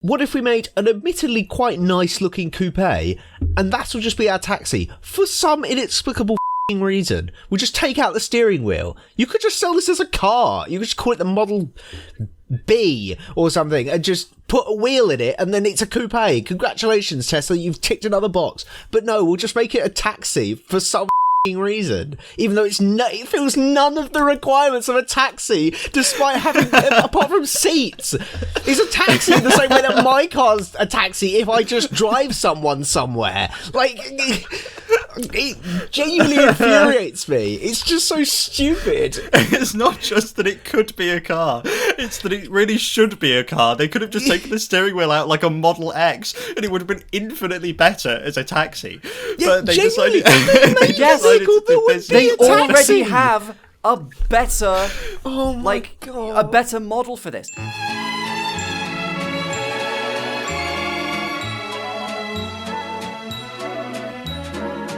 What if we made an admittedly quite nice-looking coupe, and that'll just be our taxi? For some inexplicable reason, we'll just take out the steering wheel. You could just sell this as a car. You could just call it the Model B or something, and just put a wheel in it, and then it's a coupe. Congratulations, Tesla, you've ticked another box. But no, we'll just make it a taxi for some reason, even though it fills none of the requirements of a taxi, despite having apart from seats. It's a taxi in the same way that my car's a taxi if I just drive someone somewhere. Like, it genuinely infuriates me. It's just so stupid. It's not just that it could be a car, it's that it really should be a car. They could have just taken the steering wheel out like a Model X and it would have been infinitely better as a taxi. But they decided they already have a better a better model for this.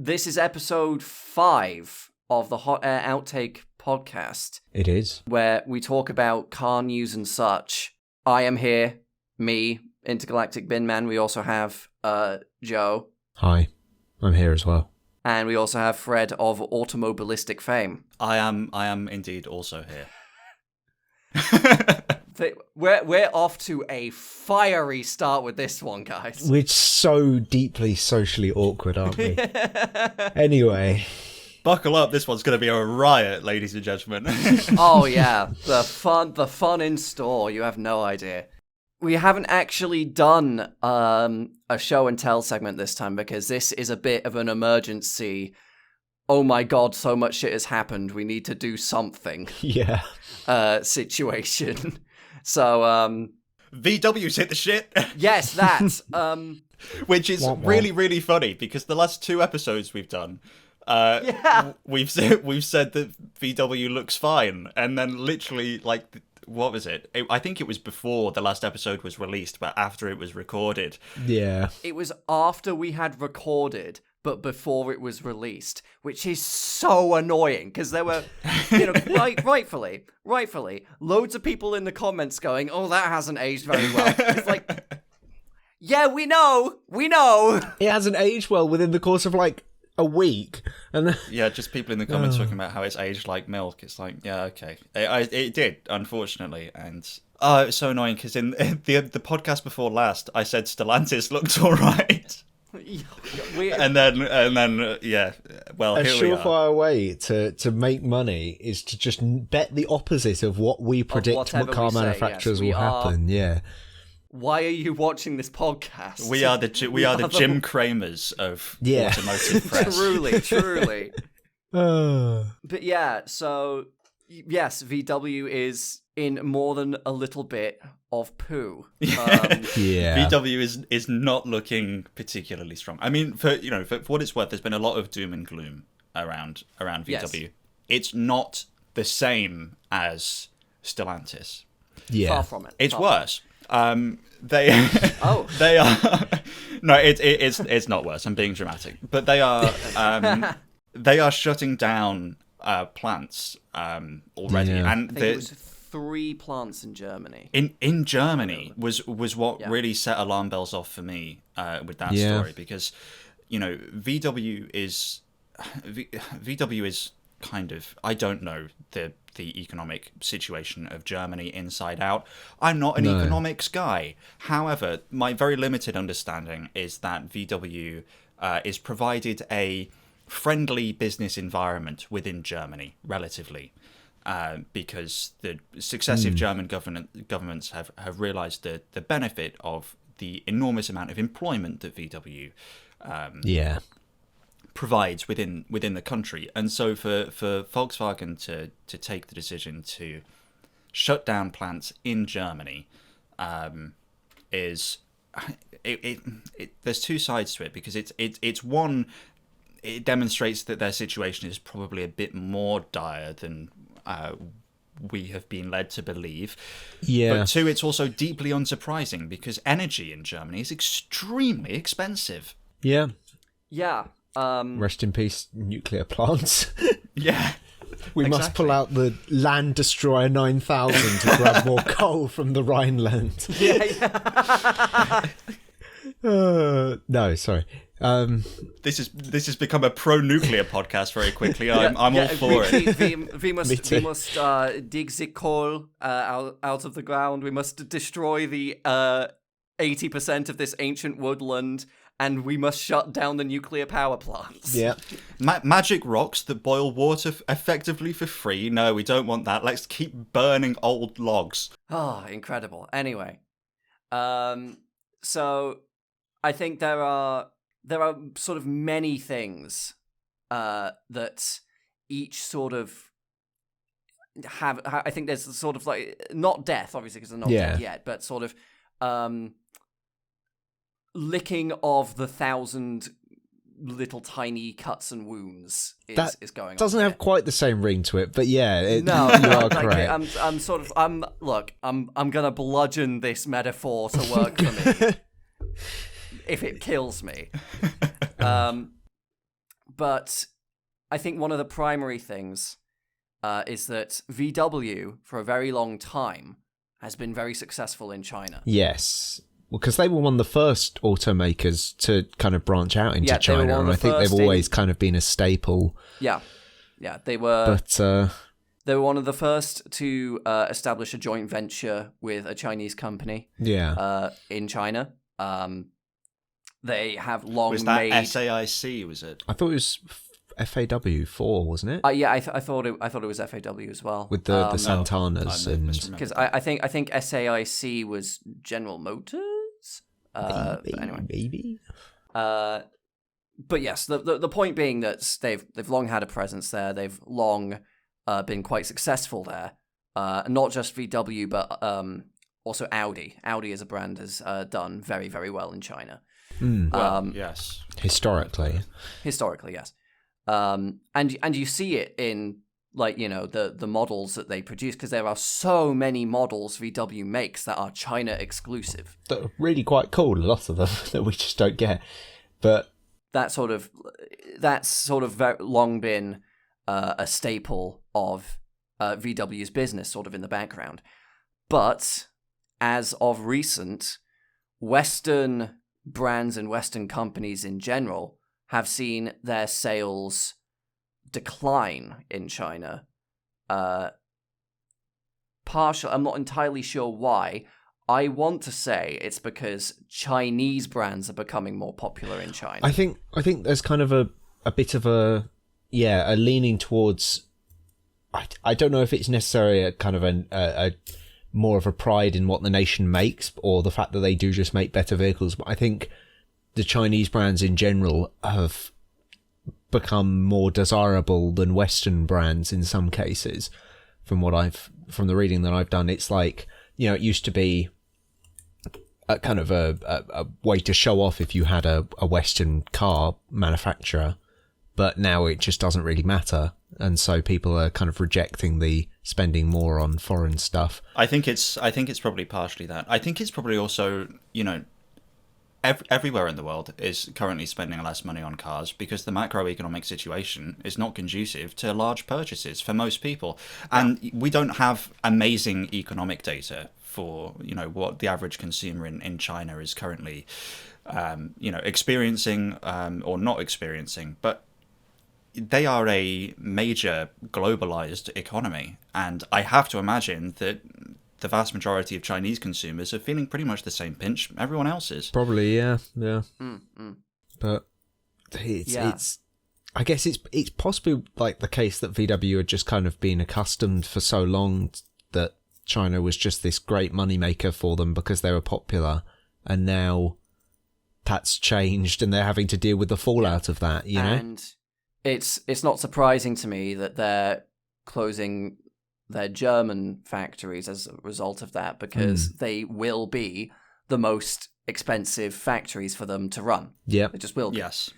This is episode 5 of the Hot Air Outtake podcast. It is. Where we talk about car news and such. I am here, me, Intergalactic Bin Man. We also have Joe. Hi, I'm here as well. And we also have Fred of Automobilistic fame. I am indeed also here. We're off to a fiery start with this one, guys. We're so deeply socially awkward, aren't we? Anyway. Buckle up, this one's going to be a riot, ladies and gentlemen. Oh yeah, the fun in store, you have no idea. We haven't actually done a show and tell segment this time because this is a bit of an emergency. Oh my god, so much shit has happened. We need to do something. Yeah. Situation. So, VW's hit the shit. Yes, that. Which is really, really funny because the last 2 episodes we've done, we've said that VW looks fine, and then literally, like, what was it? I think it was before the last episode was released, but after it was recorded. Yeah. It was after we had recorded, but before it was released, which is so annoying because there were, rightfully, loads of people in the comments going, "Oh, that hasn't aged very well." It's like, yeah, we know. It hasn't aged well within the course of like a week, and yeah, just people in the comments talking about how it's aged like milk. It's like, yeah, okay, it did, unfortunately, and it was so annoying because in the podcast before last, I said Stellantis looked all right. And then, yeah. Well, a here we are. surefire way to make money is to just bet the opposite of what we predict what car manufacturers will happen. Yeah. Why are you watching this podcast? We are the Jim Cramers of automotive press. Truly. But yeah, so yes, VW is in more than a little bit of poo. Yeah. VW is not looking particularly strong. I mean, for what it's worth, there's been a lot of doom and gloom around VW. Yes. It's not the same as Stellantis. Yeah. Far from it. It's worse. They are no, it's not worse. I'm being dramatic, but they are shutting down plants already, and I think it was 3 plants in Germany. In Germany was what really set alarm bells off for me with that story, because VW is kind of, I don't know the economic situation of Germany inside out. I'm not an economics guy. However, my very limited understanding is that VW is provided a friendly business environment within Germany, relatively, because the successive German governments have realised the benefit of the enormous amount of employment that VW provides within the country. And so for Volkswagen to take the decision to shut down plants in Germany is there's 2 sides to it, because it's one, it demonstrates that their situation is probably a bit more dire than we have been led to believe. Yeah. But 2, it's also deeply unsurprising because energy in Germany is extremely expensive. Yeah. Yeah. Rest in peace, nuclear plants. Yeah. We must pull out the Land Destroyer 9000 to grab more coal from the Rhineland. Yeah. No, sorry. This has become a pro-nuclear podcast very quickly. I'm all for it. We must dig the coal out of the ground. We must destroy the 80% of this ancient woodland, and we must shut down the nuclear power plants. Yeah. Magic rocks that boil water effectively for free. No, we don't want that. Let's keep burning old logs. Oh, incredible. Anyway, so I think there are sort of many things that each sort of have. I think there's sort of like not death, obviously, because they're not dead yet, but sort of licking of the 1,000 little tiny cuts and wounds is going on. Doesn't have quite the same ring to it, but yeah, no, you are correct. I'm gonna bludgeon this metaphor to work for me. If it kills me. But I think one of the primary things is that VW, for a very long time, has been very successful in China. Yes. Well, because they were one of the first automakers to kind of branch out into China, and I think they've always kind of been a staple. Yeah, they were. But they were one of the first to establish a joint venture with a Chinese company. Yeah. In China. They have long was that made SAIC, was it? I thought it was FAW4, wasn't it? Yeah, I thought it was FAW as well. With the Santanas because I think SAIC was General Motors. Maybe. But yes, the point being that they've long had a presence there. They've long been quite successful there. Not just VW, but also Audi. Audi as a brand has done very, very well in China. Yes. Historically, yes. And you see it in, like, you know, the models that they produce, because there are so many models VW makes that are China exclusive. That are really quite cool, a lot of them, that we just don't get. But that's sort of very long been a staple of VW's business, sort of in the background. But as of recent, Western brands and Western companies in general have seen their sales decline in China. I'm not entirely sure why. I want to say it's because Chinese brands are becoming more popular in China. I think there's kind of a bit of a leaning towards. I don't know if it's necessarily a kind of a more of a pride in what the nation makes, or the fact that they do just make better vehicles. But I think the Chinese brands in general have become more desirable than Western brands in some cases. From the reading that I've done, it's like, you know, it used to be a kind of a way to show off if you had a Western car manufacturer, but now it just doesn't really matter. And so people are kind of rejecting the spending more on foreign stuff. I think it's probably partially that. I think it's probably also, you know, everywhere in the world is currently spending less money on cars because the macroeconomic situation is not conducive to large purchases for most people. And we don't have amazing economic data for, you know, what the average consumer in China is currently, experiencing or not experiencing. But they are a major globalized economy, and I have to imagine that the vast majority of Chinese consumers are feeling pretty much the same pinch everyone else is. Probably, yeah. But it's I guess it's possibly like the case that VW had just kind of been accustomed for so long that China was just this great moneymaker for them because they were popular, and now that's changed and they're having to deal with the fallout of that, you know? And it's not surprising to me that they're closing their German factories as a result of that, because they will be the most expensive factories for them to run. Yeah, they just will be. Yes.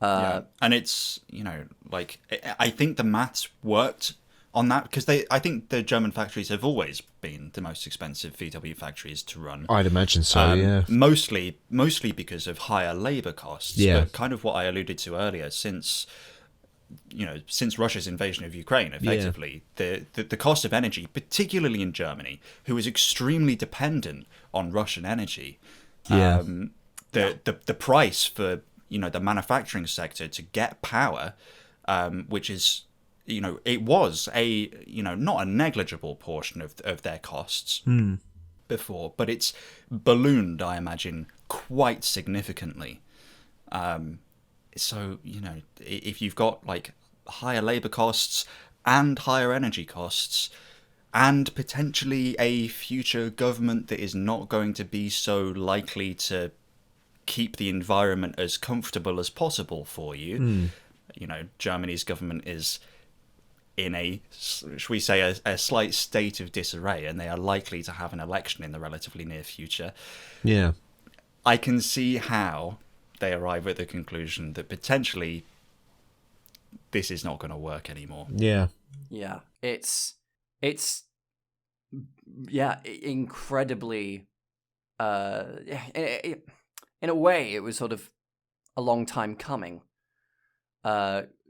And it's, you know, like, I think the maths worked on that, because I think the German factories have always been the most expensive VW factories to run. I'd imagine so, yeah. Mostly because of higher labour costs. Yeah. But kind of what I alluded to earlier, since since Russia's invasion of Ukraine, effectively, the cost of energy, particularly in Germany, who is extremely dependent on Russian energy, the price for the manufacturing sector to get power, which is it was a not a negligible portion of their costs before, but it's ballooned, I imagine, quite significantly. So if you've got like higher labor costs and higher energy costs, and potentially a future government that is not going to be so likely to keep the environment as comfortable as possible for you. Germany's government is in a, should we say, a slight state of disarray, and they are likely to have an election in the relatively near future. Yeah. I can see how they arrive at the conclusion that potentially this is not going to work anymore. Yeah. Yeah. It's incredibly in a way it was sort of a long time coming.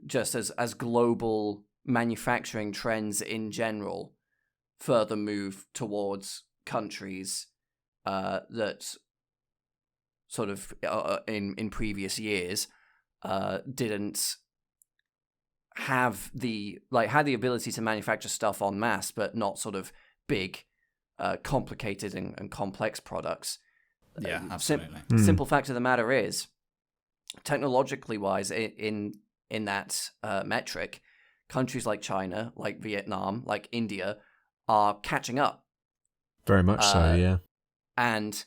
Just as global manufacturing trends in general further move towards countries that sort of in previous years didn't have had the ability to manufacture stuff en masse, but not sort of big, complicated and complex products. Yeah, absolutely. Simple fact of the matter is, technologically wise, in that metric, countries like China, like Vietnam, like India are catching up. Very much so, yeah. And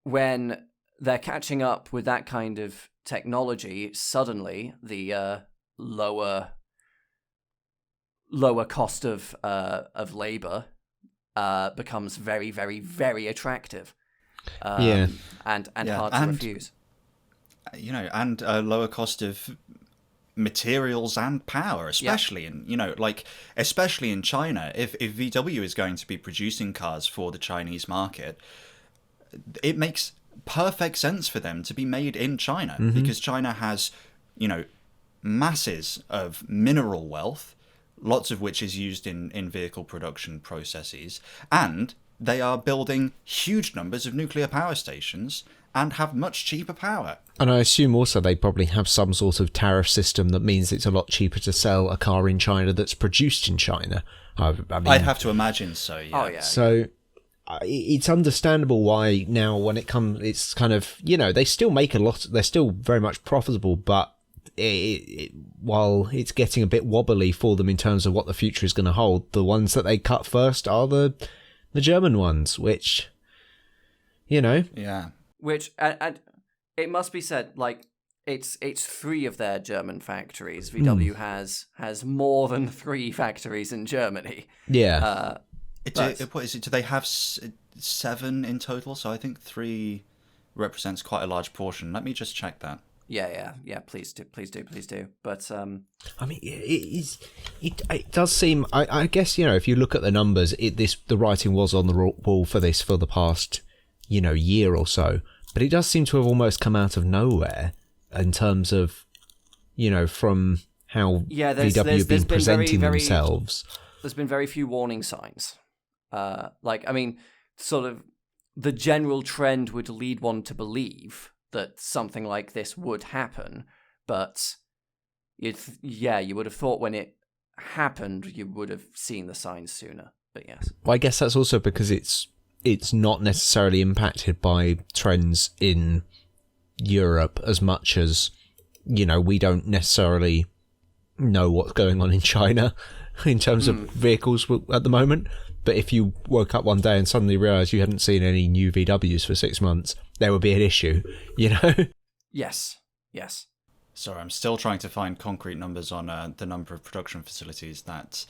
when they're catching up with that kind of technology, suddenly the lower cost of labor becomes very, very, very attractive. And hard to refuse. And a lower cost of materials and power, especially especially in China. If VW is going to be producing cars for the Chinese market, it makes perfect sense for them to be made in China, because China has, masses of mineral wealth, lots of which is used in vehicle production processes, and they are building huge numbers of nuclear power stations and have much cheaper power. And I assume also they probably have some sort of tariff system that means it's a lot cheaper to sell a car in China that's produced in China. I mean, I'd have to imagine so, yeah. Oh, yeah. So it's understandable why now when it comes, it's kind of, they still make a lot, they're still very much profitable, but while it's getting a bit wobbly for them in terms of what the future is going to hold, the ones that they cut first are the German ones, which, Yeah. Which, and it must be said, it's 3 of their German factories. VW has more than 3 factories in Germany. Yeah. What is it? Do they have 7 in total? So I think 3 represents quite a large portion. Let me just check that. Yeah. Please do. But I mean, it does seem. I guess if you look at the numbers, the writing was on the wall for this for the past year or so, but it does seem to have almost come out of nowhere in terms of from how VW have been presenting themselves. There's been very few warning signs. Sort of the general trend would lead one to believe that something like this would happen, but you would have thought when it happened you would have seen the signs sooner. But yes, well, I guess that's also because it's not necessarily impacted by trends in Europe as much as we don't necessarily know what's going on in China in terms of vehicles at the moment. But if you woke up one day and suddenly realised you hadn't seen any new VWs for 6 months, there would be an issue, Yes. Sorry, I'm still trying to find concrete numbers on the number of production facilities that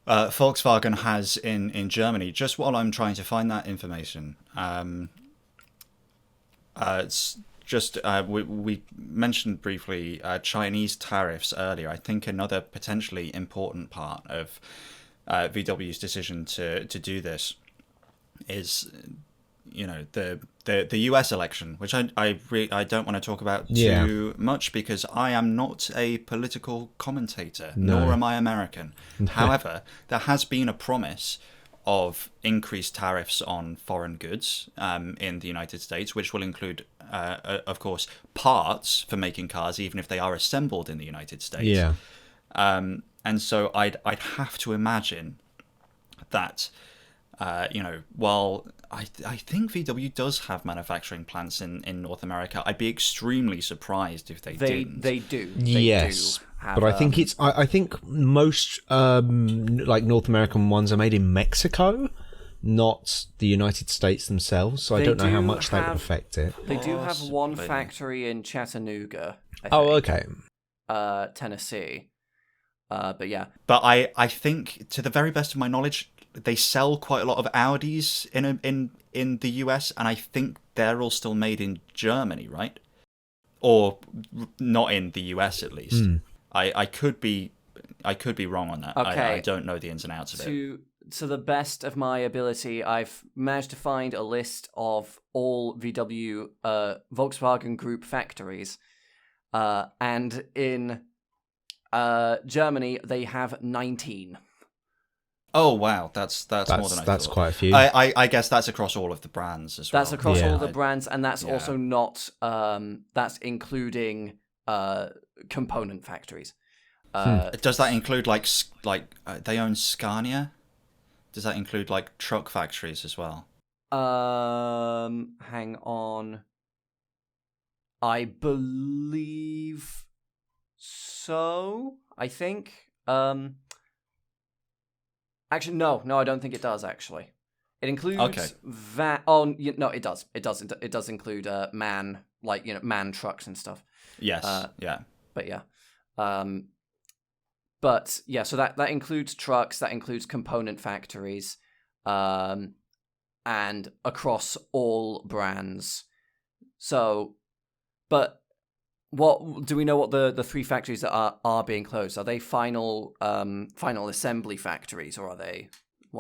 Volkswagen has in Germany. Just while I'm trying to find that information, it's just we mentioned briefly Chinese tariffs earlier. I think another potentially important part of VW's decision to do this is, the US election, which I don't want to talk about Yeah. too much because I am not a political commentator, No. nor am I American. However, there has been a promise of increased tariffs on foreign goods in the United States, which will include, of course, parts for making cars, even if they are assembled in the United States. Yeah. And so I'd have to imagine that, while I think VW does have manufacturing plants in North America, I'd be extremely surprised if they didn't. They do. Yes. Do have, But I think I think most like North American ones are made in Mexico, not the United States themselves. So I They don't know how do much that would have- affect it. They do have one Possibly. factory in Chattanooga. I think, Oh, okay. Tennessee. But yeah, But I think, to the very best of my knowledge, they sell quite a lot of Audis in the US, and I think they're all still made in Germany, right? Or not in the US at least. I could be wrong on that. Okay. I don't know the ins and outs of it. To the best of my ability, I've managed to find a list of all VW Volkswagen Group factories, and in Germany they have 19. Oh wow, that's more than I thought. That's quite a few. I guess that's across all of the brands as well. That's across Yeah. all the brands, and that's Yeah. also not. That's including component factories. Does that include like they own Scania? Does that include like truck factories as well? Hang on. I believe so. I think. Actually, no, I don't think it does. Actually, it includes Okay. Oh, no, it does. It does. It does include man trucks and stuff. Yes. Yeah. But yeah, so that includes trucks, that includes component factories, and across all brands. So, but what do we know? What the three factories that are being closed, are they final assembly factories, or are they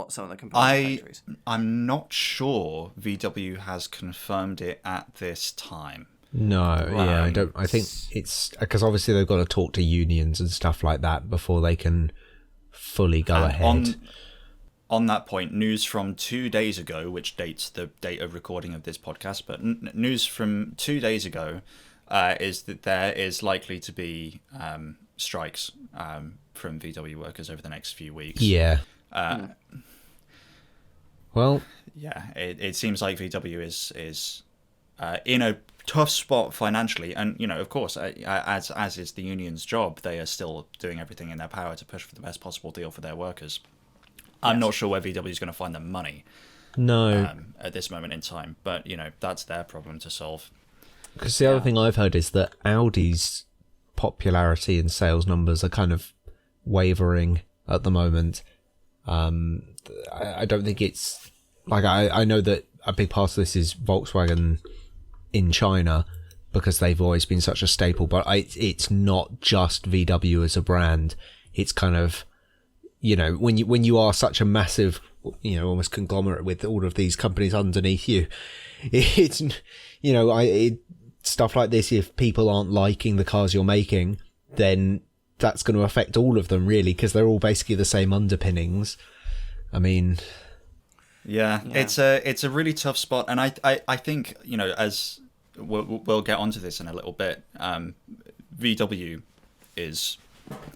some of the component factories? I'm not sure VW has confirmed it at this time. No, yeah, I Right. don't. I think it's because obviously they've got to talk to unions and stuff like that before they can fully go And ahead. On that point, news from 2 days ago, which dates the date of recording of this podcast, but news from 2 days ago is that there is likely to be strikes from VW workers over the next few weeks. Yeah. Well, Yeah, it seems like VW is in a tough spot financially, and of course, as is the union's job, they are still doing everything in their power to push for the best possible deal for their workers. I'm not sure where VW is going to find the money no. at this moment in time, but that's their problem to solve. Because the other thing I've heard is that Audi's popularity and sales numbers are kind of wavering at the moment. I don't think it's like I know that a big part of this is Volkswagen in China because they've always been such a staple, but it's not just VW as a brand. It's kind of when you are such a massive almost conglomerate with all of these companies underneath you, it's stuff like this, if people aren't liking the cars you're making, then that's going to affect all of them really, because they're all basically the same underpinnings. I mean, yeah. It's a really tough spot, and I think as we'll get onto this in a little bit, VW is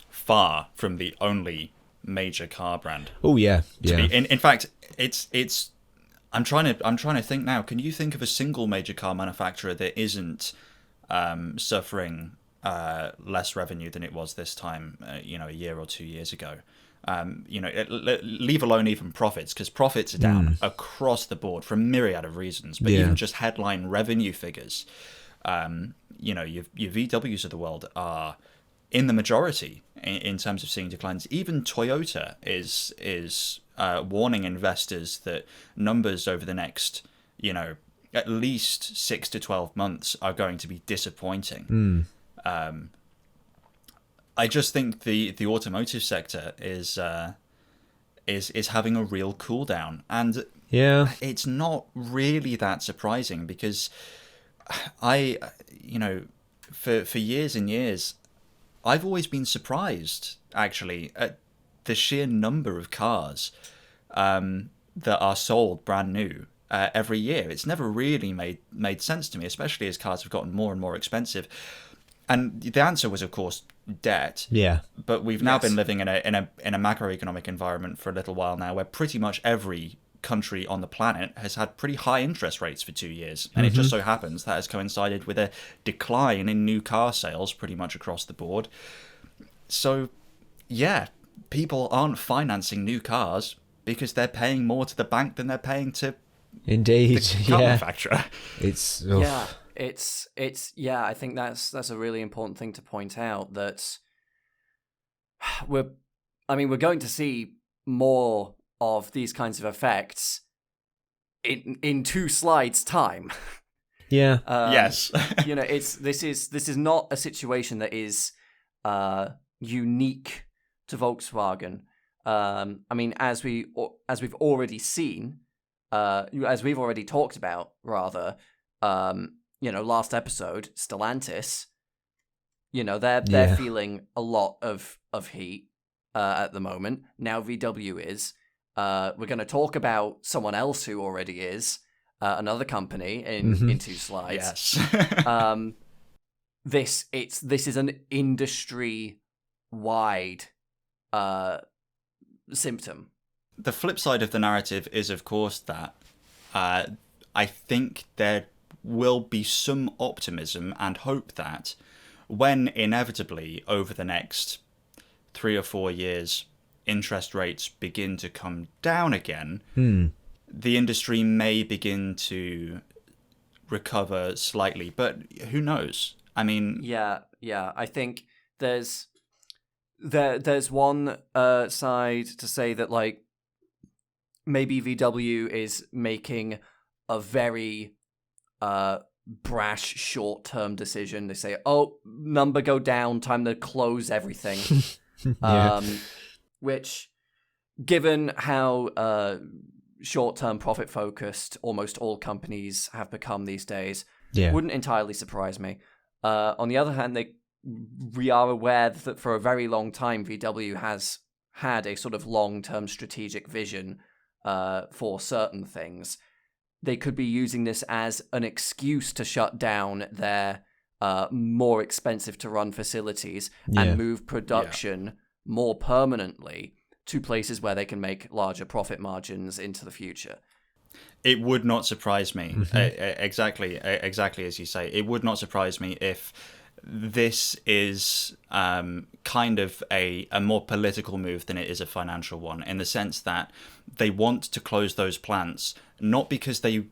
far from the only major car brand. oh yeah, To yeah. be. In fact, it's. I'm trying to think now. Can you think of a single major car manufacturer that isn't suffering less revenue than it was this time? A year or 2 years ago. Leave alone even profits, because profits are down across the board for a myriad of reasons. But Yeah. even just headline revenue figures, your VWs of the world are in the majority in terms of seeing declines. Even Toyota is warning investors that numbers over the next, at least 6 to 12 months are going to be disappointing. I just think the automotive sector is having a real cool down, and Yeah. it's not really that surprising because for years and years, I've always been surprised, actually, at the sheer number of cars that are sold brand new every year. It's never really made sense to me, especially as cars have gotten more and more expensive. And the answer was, of course, debt. Yeah. But we've now been living in a macroeconomic environment for a little while now, where pretty much every country on the planet has had pretty high interest rates for 2 years, and it just so happens that has coincided with a decline in new car sales pretty much across the board. So, yeah, people aren't financing new cars because they're paying more to the bank than they're paying to Indeed. the car manufacturer. It's Yeah, it's I think that's a really important thing to point out, that we're going to see more of these kinds of effects in 2 slides time. Yeah. Yes. This is not a situation that is unique to Volkswagen. As we've already seen, as we've already talked about, rather, last episode, Stellantis, they're feeling a lot of heat at the moment. Now VW is. We're going to talk about someone else who already is, another company in 2 slides. Yes. This is an industry-wide symptom. The flip side of the narrative is, of course, that I think there will be some optimism and hope that when inevitably over the next 3 or 4 years interest rates begin to come down again, the industry may begin to recover slightly. But who knows? I mean... Yeah. I think there's one side to say that, like, maybe VW is making a very brash short-term decision. They say, oh, number go down, time to close everything. Which, given how short-term profit-focused almost all companies have become these days, wouldn't entirely surprise me. On the other hand, we are aware that for a very long time, VW has had a sort of long-term strategic vision for certain things. They could be using this as an excuse to shut down their more expensive to run facilities and move production more permanently to places where they can make larger profit margins into the future. It would not surprise me, exactly as you say. It would not surprise me if this is kind of a more political move than it is a financial one, in the sense that they want to close those plants, not because they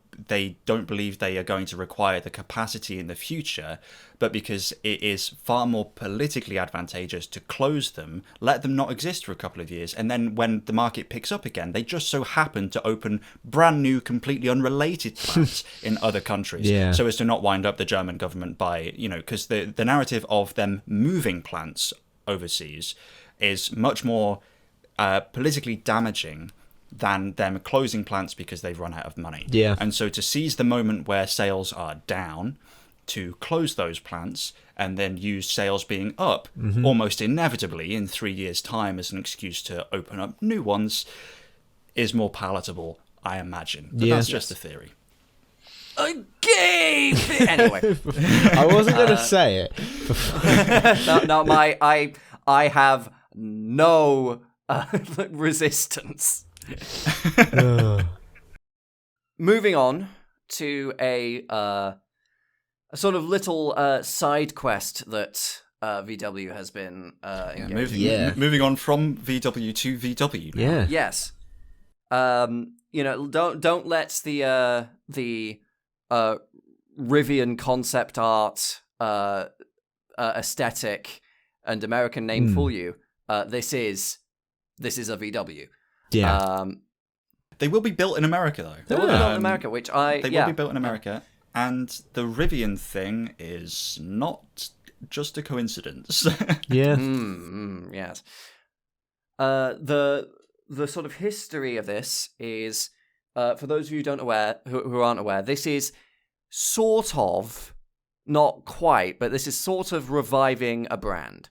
don't believe they are going to require the capacity in the future, but because it is far more politically advantageous to close them, let them not exist for a couple of years, and then when the market picks up again, they just so happen to open brand new, completely unrelated plants in other countries, so as to not wind up the German government by, because the narrative of them moving plants overseas is much more politically damaging than them closing plants because they've run out of money. And so to seize the moment where sales are down, to close those plants and then use sales being up almost inevitably in 3 years' time as an excuse to open up new ones is more palatable, I imagine. But that's just a theory. Anyway. I wasn't going to say it. No, I have no resistance. Moving on to a sort of little side quest that VW has been engaged in. Moving on from VW to VW now. Yes. Don't let the Rivian concept art aesthetic and American name fool you. This is a VW. They will be built in America, though. They will be built in America, which They will be built in America, and the Rivian thing is not just a coincidence. Yes. The sort of history of this is for those of you who aren't aware, this is sort of, not quite, but this is sort of reviving a brand.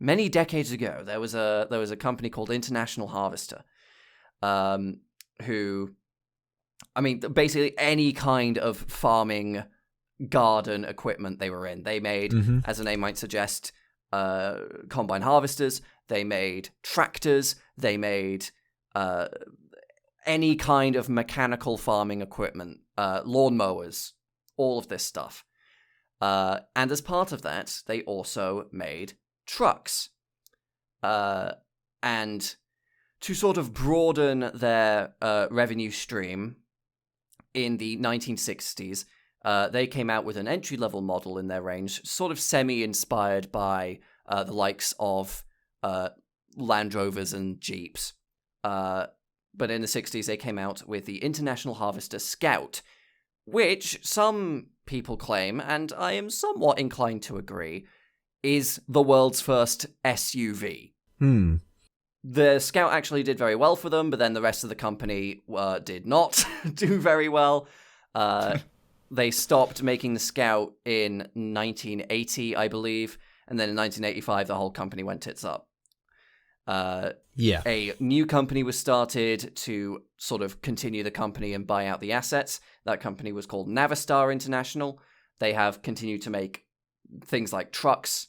Many decades ago, there was a company called International Harvester, who, I mean, basically any kind of farming garden equipment they were in. They made, as the name might suggest, combine harvesters. They made tractors. They made any kind of mechanical farming equipment, lawnmowers, all of this stuff. And as part of that, they also made trucks. And to sort of broaden their revenue stream in the 1960s, they came out with an entry-level model in their range, sort of semi-inspired by the likes of Land Rovers and Jeeps. But in the 60s, they came out with the International Harvester Scout, which some people claim, and I am somewhat inclined to agree, is the world's first SUV. The Scout actually did very well for them, but then the rest of the company did not do very well. They stopped making the Scout in 1980, I believe, and then in 1985, the whole company went tits up. A new company was started to sort of continue the company and buy out the assets. That company was called Navistar International. They have continued to make things like trucks,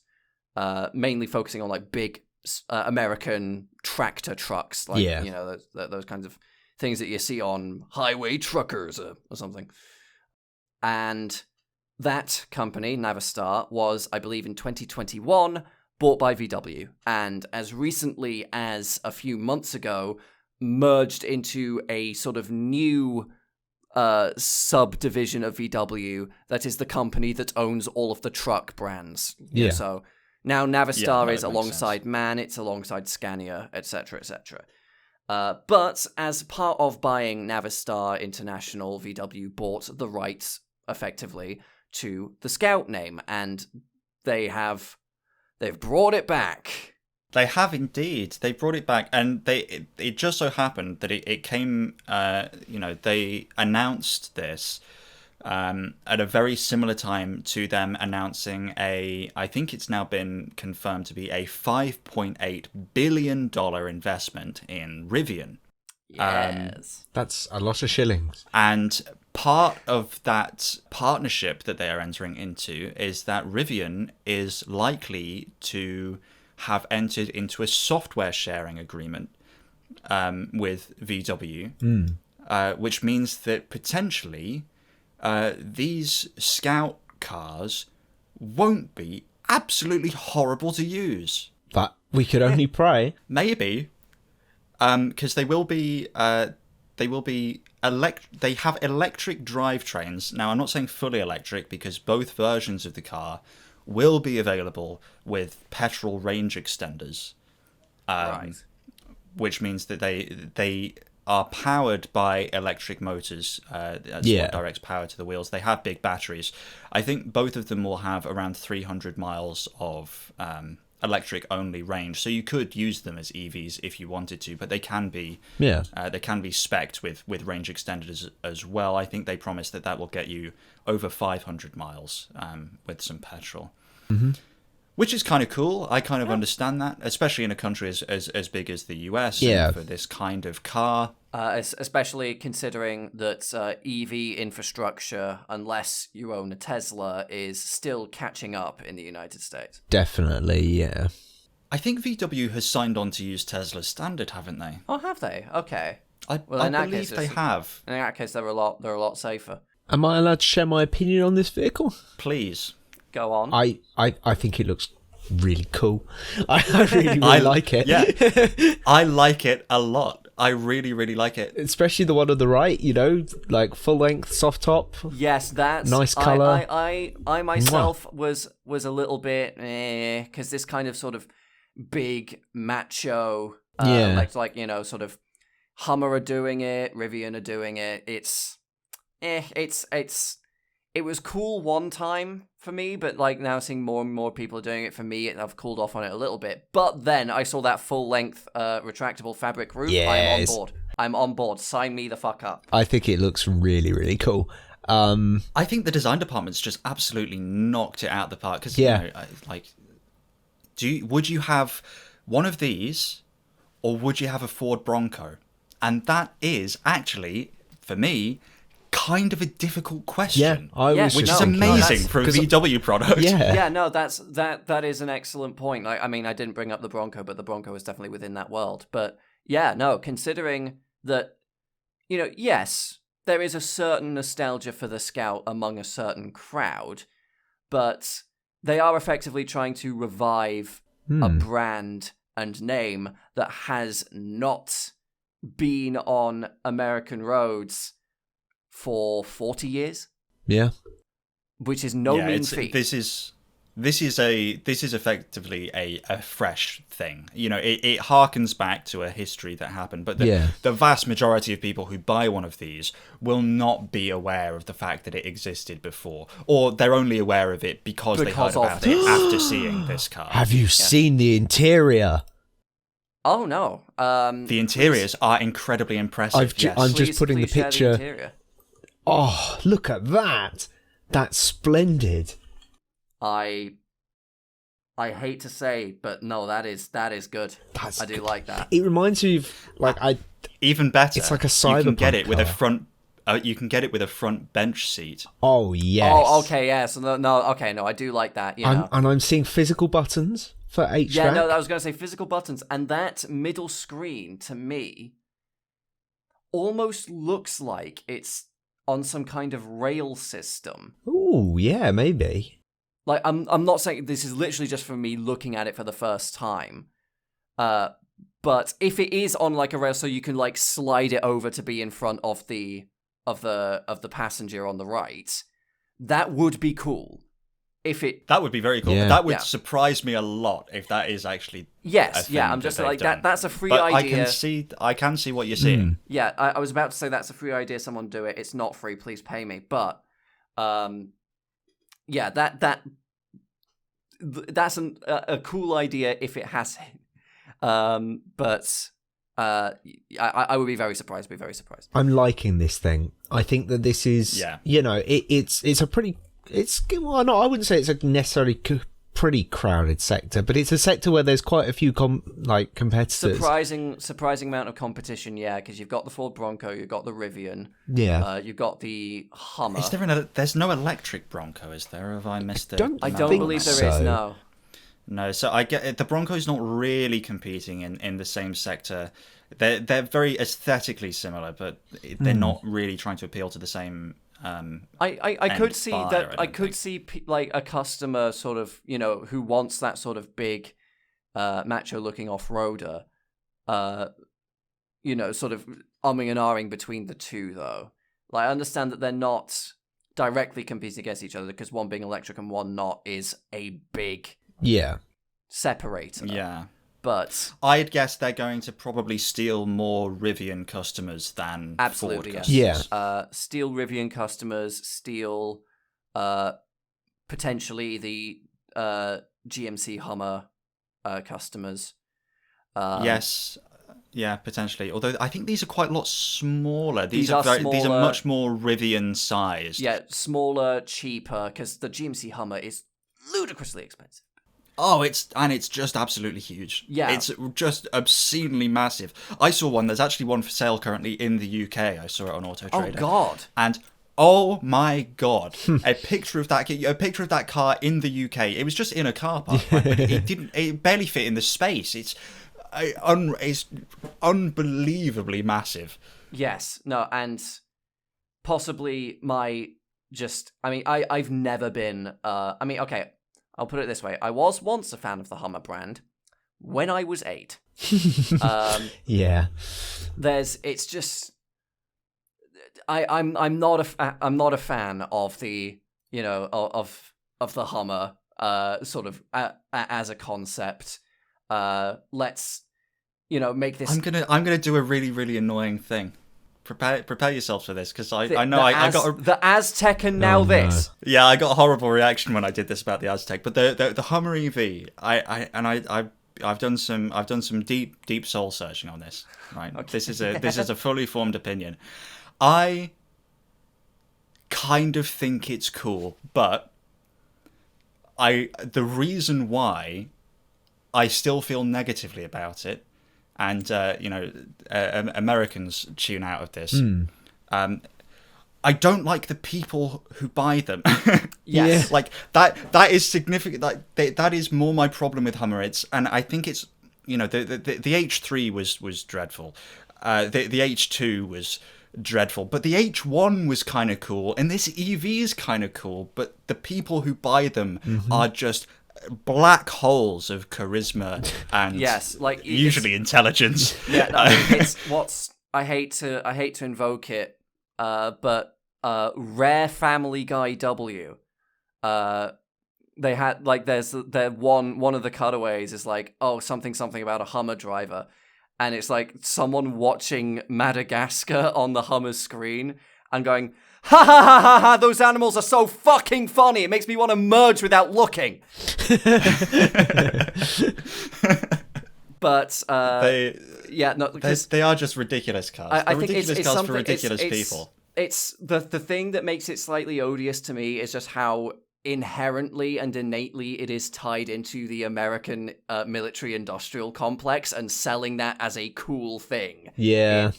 mainly focusing on like big American tractor trucks, like you know those kinds of things that you see on highway truckers or something. And that company, Navistar, was, I believe, in 2021 bought by VW, and as recently as a few months ago, merged into a sort of new subdivision of VW that is the company that owns all of the truck brands. Yeah. So now Navistar is alongside MAN, it's alongside Scania, etc., etc. But as part of buying Navistar International, VW bought the rights, effectively, to the Scout name, and they've brought it back. They have indeed. They brought it back, and it just so happened that it came. They announced this at a very similar time to them announcing I think it's now been confirmed to be a $5.8 billion investment in Rivian. Yes. That's a lot of shillings. And part of that partnership that they are entering into is that Rivian is likely to have entered into a software sharing agreement with VW, which means that potentially these Scout cars won't be absolutely horrible to use. But we could only pray. Maybe. Because they have electric drivetrains. Now, I'm not saying fully electric because both versions of the car will be available with petrol range extenders, Right. which means that they are powered by electric motors. That's what directs power to the wheels. They have big batteries. I think both of them will have around 300 miles of electric only range, so you could use them as EVs if you wanted to, but they can be specced with range extenders as well. I think they promise that will get you over 500 miles with some petrol, which is kind of cool. I kind of understand that, especially in a country as big as the US for this kind of car. Especially considering that EV infrastructure, unless you own a Tesla, is still catching up in the United States. Definitely, yeah. I think VW has signed on to use Tesla's standard, haven't they? Oh, have they? Okay. I believe they have. In that case, they're a lot safer. Am I allowed to share my opinion on this vehicle? Please. Go on. I think it looks really cool. I really like it. Yeah, I like it a lot. I really, really like it. Especially the one on the right, like full length, soft top. Yes, that's nice colour. I myself was a little bit because this kind of sort of big macho, sort of Hummer are doing it, Rivian are doing it. It's it was cool one time for me, but like now seeing more and more people doing it, for me, I've cooled off on it a little bit. But then I saw that full-length retractable fabric roof. Yes. I am on board. I'm on board. Sign me the fuck up. I think it looks really, really cool. I think the design department's just absolutely knocked it out the park. Because, would you have one of these, or would you have a Ford Bronco? And that is actually, for me, kind of a difficult question. Which is amazing for a VW product. Yeah, no, that is an excellent point. I mean, I didn't bring up the Bronco, but the Bronco is definitely within that world. But yeah, no, considering that, yes, there is a certain nostalgia for the Scout among a certain crowd, but they are effectively trying to revive a brand and name that has not been on American roads for 40 years. Yeah. Which is no mean feat. This is effectively a fresh thing. It harkens back to a history that happened, but the vast majority of people who buy one of these will not be aware of the fact that it existed before, or they're only aware of it because they heard about it after seeing this car. Have you seen the interior? Oh no. The interiors are incredibly impressive. I'm just putting the picture. Oh, look at that. That's splendid. I hate to say, but no, that is good. I do like that. It reminds me of even better. It's like a cyberpunk. You can get it with a front. You can get it with a front bench seat. Oh yes. Oh okay, yeah. So no, okay, no, I do like that. And I'm seeing physical buttons for HVAC. Yeah, no, I was going to say physical buttons, and that middle screen to me almost looks like it's on some kind of rail system. Ooh, yeah, maybe. Like, I'm not saying this is literally just for me looking at it for the first time. But if it is on like a rail, so you can like slide it over to be in front of the passenger on the right, that would be cool. That would be very cool. Yeah. That would surprise me a lot if that is actually I'm just like done. That's a free but idea. I can see what you're saying. Yeah, I was about to say that's a free idea. Someone do it. It's not free. Please pay me. But that's a cool idea if it has it. But I would be very surprised. I'm liking this thing. I think that this is it's a pretty. I wouldn't say it's a necessarily pretty crowded sector, but it's a sector where there's quite a few competitors. Surprising amount of competition, because you've got the Ford Bronco, you've got the Rivian, you've got the Hummer. Is there there's no electric Bronco, is there? Have I missed it? I don't believe there is. No. No, so I get it. The Bronco's not really competing in the same sector. They're very aesthetically similar, but they're not really trying to appeal to the same. I could see that. I could see like a customer sort of, who wants that sort of big, macho-looking off-roader, sort of umming and ahhing between the two, though. Like, I understand that they're not directly competing against each other because one being electric and one not is a big separator. Yeah. But I'd guess they're going to probably steal more Rivian customers than Ford customers. Yeah. Steal Rivian customers, steal potentially the GMC Hummer customers. Yes. Yeah, potentially. Although I think these are quite a lot smaller. These are smaller. These are much more Rivian sized. Yeah, smaller, cheaper, because the GMC Hummer is ludicrously expensive. Oh, it's just absolutely huge. Yeah. It's just obscenely massive. I saw one. There's actually one for sale currently in the UK. I saw it on Auto Trader. Oh God. And oh my God, a picture of that car in the UK. It was just in a car park, but it barely fit in the space. It's unbelievably massive. Yes. No, and possibly I've never been okay. I'll put it this way. I was once a fan of the Hummer brand when I was 8. Yeah. It's just I'm not a fan of the of the Hummer sort of as a concept. Let's make this. I'm gonna do a really, really annoying thing. prepare yourselves for this, because I know I got the Aztec and now this. Yeah, I got a horrible reaction when I did this about the Aztec. But the Hummer EV, I've done some deep soul searching on this. Right, okay. This is a fully formed opinion. I kind of think it's cool, but the reason why I still feel negatively about it, and Americans tune out of this. I don't like the people who buy them. Yes, like that is significant. Like that is more my problem with Hummer. And I think it's the H3 was dreadful. The H2 was dreadful, but the H1 was kind of cool, and this EV is kind of cool. But the people who buy them are just black holes of charisma and usually intelligence. Yeah, no, it's what's I hate to invoke it, but Rare Family Guy W. They had there's one of the cutaways is like, oh, something about a Hummer driver, and it's like someone watching Madagascar on the Hummer screen and going, ha ha ha ha ha, those animals are so fucking funny, it makes me want to merge without looking. But they are just ridiculous cars. I think ridiculous it's cars something, for ridiculous people. It's the thing that makes it slightly odious to me is just how inherently and innately it is tied into the American military-industrial complex, and selling that as a cool thing. Yeah.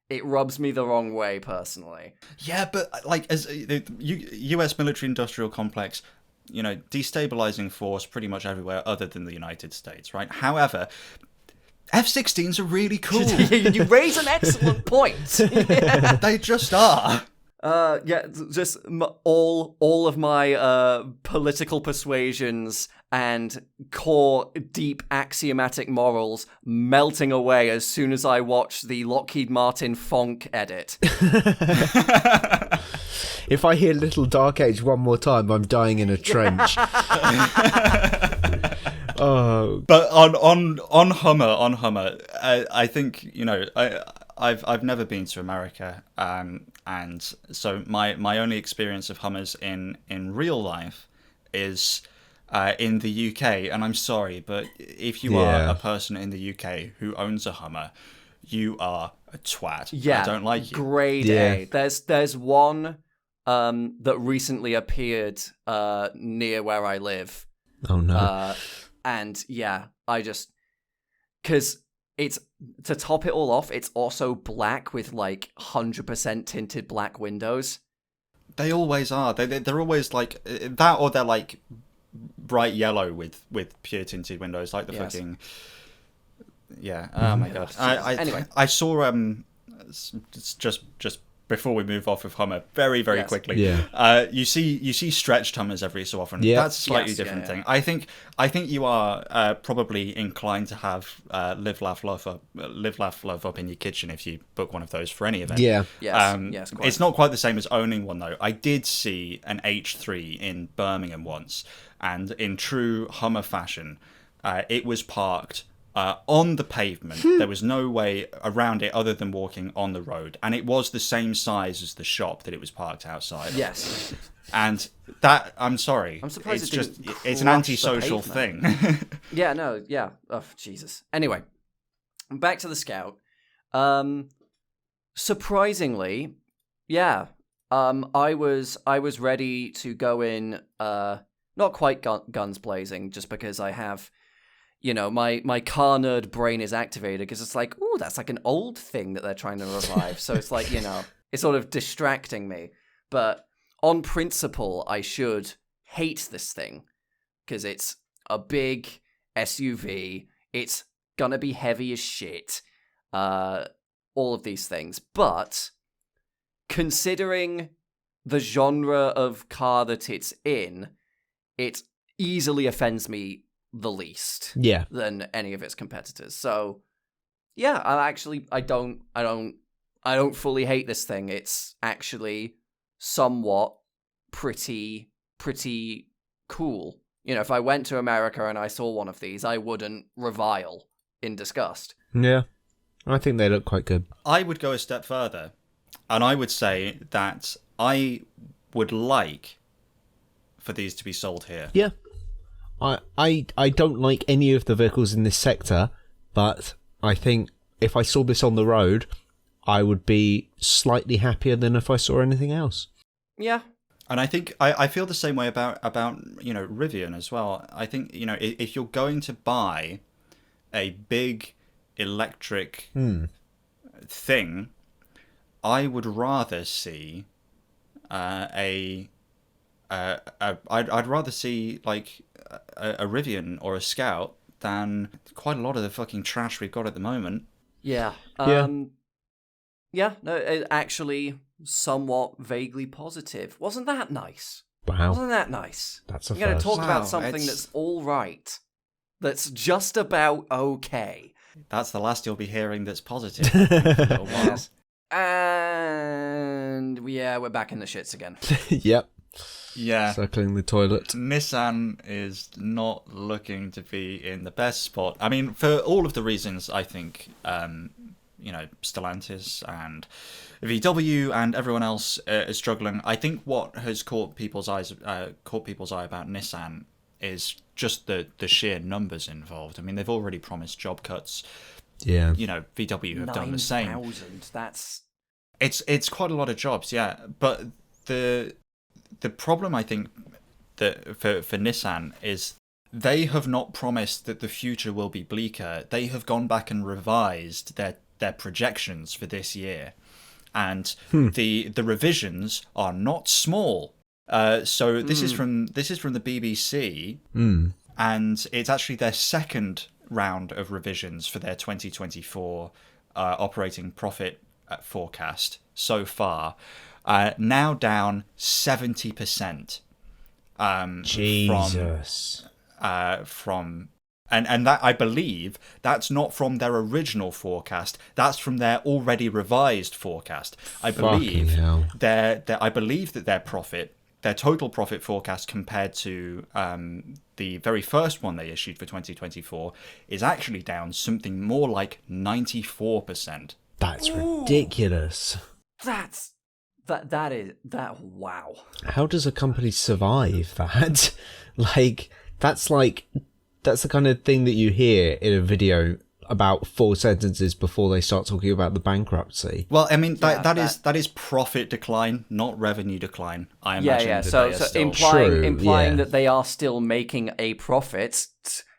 It rubs me the wrong way, personally. Yeah, but as the U.S. military-industrial complex, destabilizing force pretty much everywhere other than the United States, right? However, F-16s are really cool. You raise an excellent point. Yeah. They just are. Just all of my political persuasions and core deep axiomatic morals melting away as soon as I watch the Lockheed Martin Fonk edit. If I hear Little Dark Age one more time, I'm dying in a trench. Oh. But on Hummer, I think I've never been to America, and so my only experience of Hummers in real life is in the UK. And I'm sorry, but if you are a person in the UK who owns a Hummer, you are a twat. Yeah, I don't like you. Grade A. There's one that recently appeared near where I live. Oh no. And yeah, because it's, to top it all off, it's also black with 100% tinted black windows. They always are. They're always like that, or they're like bright yellow with pure tinted windows, like the fucking. Yeah. Oh my god. Anyway, I saw just before we move off of Hummer very quickly. Yeah. You see stretched Hummers every so often. Yeah. That's a slightly different thing. I think you are probably inclined to have live laugh love up in your kitchen if you book one of those for any event. Yeah. Yes, quite. It's not quite the same as owning one though. I did see an H3 in Birmingham once, and in true Hummer fashion, it was parked on the pavement. There was no way around it other than walking on the road, and it was the same size as the shop that it was parked outside. Yes. And that, I'm sorry, I'm surprised it's an antisocial thing. Yeah, no, yeah. Oh, Jesus. Anyway, back to the Scout. Surprisingly, yeah, I was ready to go in, not quite guns blazing, just because I have, my car nerd brain is activated, because it's like, ooh, that's like an old thing that they're trying to revive. So it's like, it's sort of distracting me. But on principle, I should hate this thing, because it's a big SUV. It's gonna be heavy as shit. All of these things. But considering the genre of car that it's in, it easily offends me the least than any of its competitors. So yeah, I don't fully hate this thing. It's actually somewhat pretty cool. If I went to America and I saw one of these, I wouldn't revile in disgust. Yeah. I think they look quite good. I would go a step further. And I would say that I would like for these to be sold here. Yeah. I don't like any of the vehicles in this sector, but I think if I saw this on the road, I would be slightly happier than if I saw anything else. Yeah. And I think I feel the same way about Rivian as well. I think if you're going to buy a big electric thing, I would rather see I'd rather see like a Rivian or a Scout than quite a lot of the fucking trash we've got at the moment. Yeah. Yeah, no, it actually somewhat vaguely positive. Wasn't that nice? Wow. Wasn't that nice? That's a We're going to first. talk about something that's all right. That's just about okay. That's the last you'll be hearing that's positive. For a little while. Yes. And yeah, we're back in the shits again. Yep. Yeah. Circling the toilet. Nissan is not looking to be in the best spot. I mean, for all of the reasons I think, Stellantis and VW and everyone else is struggling. I think what has caught people's eye about Nissan is just the sheer numbers involved. I mean, they've already promised job cuts. Yeah. VW have done the same. 9,000. That's It's quite a lot of jobs, yeah. But the problem I think that for Nissan is they have not promised that the future will be bleaker. They have gone back and revised their projections for this year, and the revisions are not small. So this is from the BBC, and it's actually their second round of revisions for their 2024 operating profit forecast so far. Now down 70%. Jesus. From and that, I believe, that's not from their original forecast. That's from their already revised forecast. I believe that their total profit forecast compared to the very first one they issued for 2024 is actually down something more like 94%. That's ridiculous. Wow. How does a company survive that? That's the kind of thing that you hear in a video about 4 sentences before they start talking about the bankruptcy. Well, I mean, that is profit decline, not revenue decline. I imagine. Yeah. That So they are still... implying that they are still making a profit,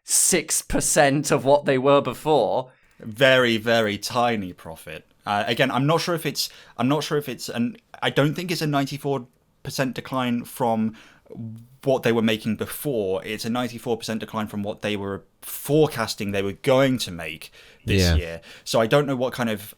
6% of what they were before. Very, very tiny profit. Again, I'm not sure if it's I don't think it's a 94% decline from what they were making before. It's a 94% decline from what they were forecasting they were going to make this year. So I don't know what kind of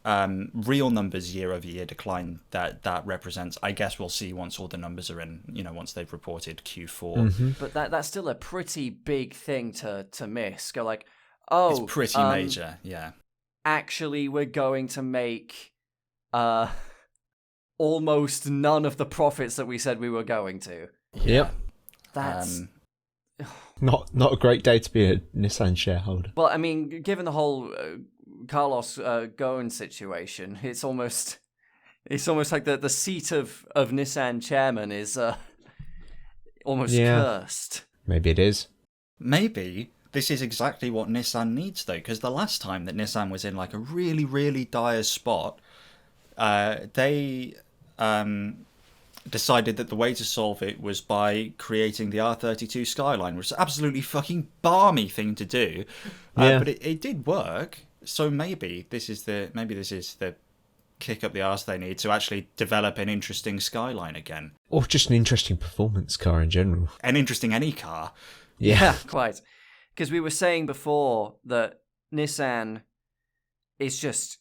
real numbers year-over-year decline that represents. I guess we'll see once all the numbers are in, once they've reported Q4. Mm-hmm. But that's still a pretty big thing to miss. Go like, oh, it's pretty major, yeah. Actually, we're going to make almost none of the profits that we said we were going to. Yep. That's not a great day to be a Nissan shareholder. well, I mean, given the whole Carlos Ghosn situation, it's almost like the seat of Nissan chairman is almost cursed. Maybe it is. Maybe this is exactly what Nissan needs, though, because the last time that Nissan was in like a really, really dire spot, they decided that the way to solve it was by creating the R32 Skyline, which is an absolutely fucking balmy thing to do. But it did work. So maybe this is the kick up the arse they need to actually develop an interesting Skyline again. Or just an interesting performance car in general. An interesting any car. Yeah, quite. Because we were saying before that Nissan is just...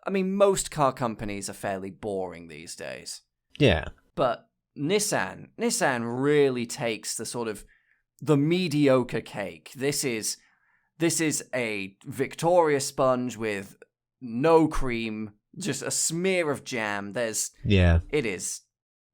I mean, most car companies are fairly boring these days. Yeah. But Nissan really takes the sort of the mediocre cake. This is a Victoria sponge with no cream, just a smear of jam. It is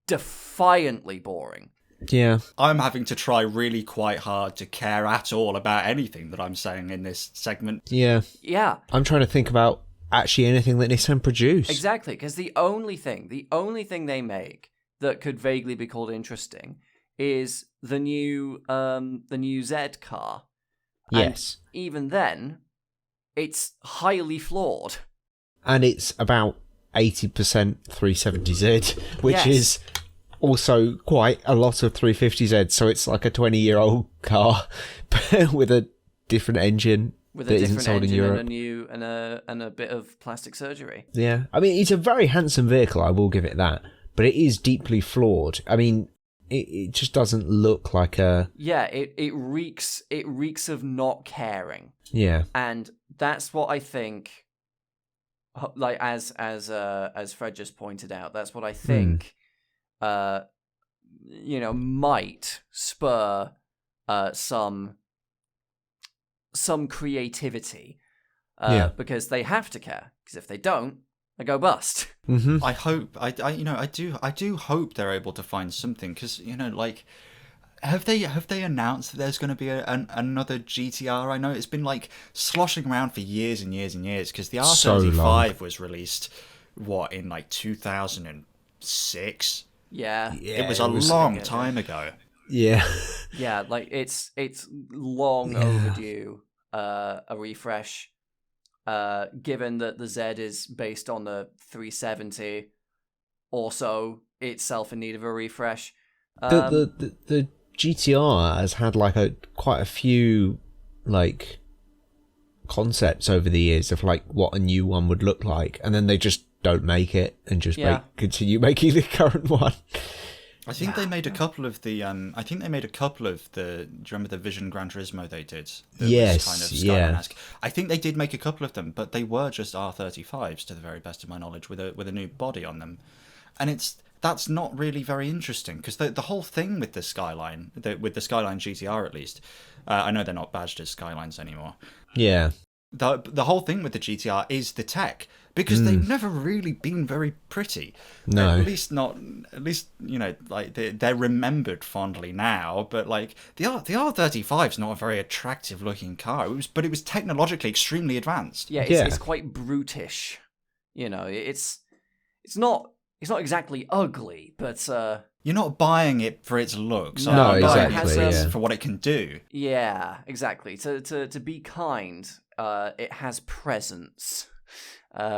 defiantly boring. Yeah. I'm having to try really quite hard to care at all about anything that I'm saying in this segment. Yeah. Yeah. I'm trying to think about actually anything that Nissan produce. Exactly, because the only thing they make that could vaguely be called interesting is the new Z car. Yes. And even then, it's highly flawed. And it's about 80% 370Z, which Yes. is also quite a lot of 350Z. So it's like a 20-year-old car with a different engine With that a isn't different sold in engine Europe. and a new and a bit of plastic surgery. Yeah, I mean, it's a very handsome vehicle, I will give it that, but it is deeply flawed. I mean, it just doesn't look like a... Yeah, it reeks of not caring. Yeah. And that's what I think, like as Fred just pointed out, that's what I think might spur some creativity. Because they have to care. Because if they don't, they go bust. Mm-hmm. I hope I do hope they're able to find something, because like, have they announced that there's going to be another GTR? I know it's been like sloshing around for years and years and years, because the R35 was released in like 2006. Yeah, it was a long time ago. Yeah. Yeah, like it's long overdue a refresh. Given that the Z is based on the 370, also itself in need of a refresh. The GTR has had like quite a few like concepts over the years of like what a new one would look like, and then they just don't make it and just continue making the current one. I think they made a couple of the. I think they made a couple of the. Do you remember the Vision Gran Turismo they did? Yes, kind of Skyline-esque. I think they did make a couple of them, but they were just R35s to the very best of my knowledge, with a new body on them, and that's not really very interesting, because the whole thing with the Skyline, with the Skyline GTR at least, I know they're not badged as Skylines anymore. Yeah. The whole thing with the GTR is the tech, because they've never really been very pretty. No. At least like they're remembered fondly now, but like the R35 is not a very attractive looking car. But it was technologically extremely advanced. Yeah, it's quite brutish. It's not exactly ugly, but you're not buying it for its looks. No, exactly. Yeah. For what it can do. Yeah, exactly. To be kind, it has presence,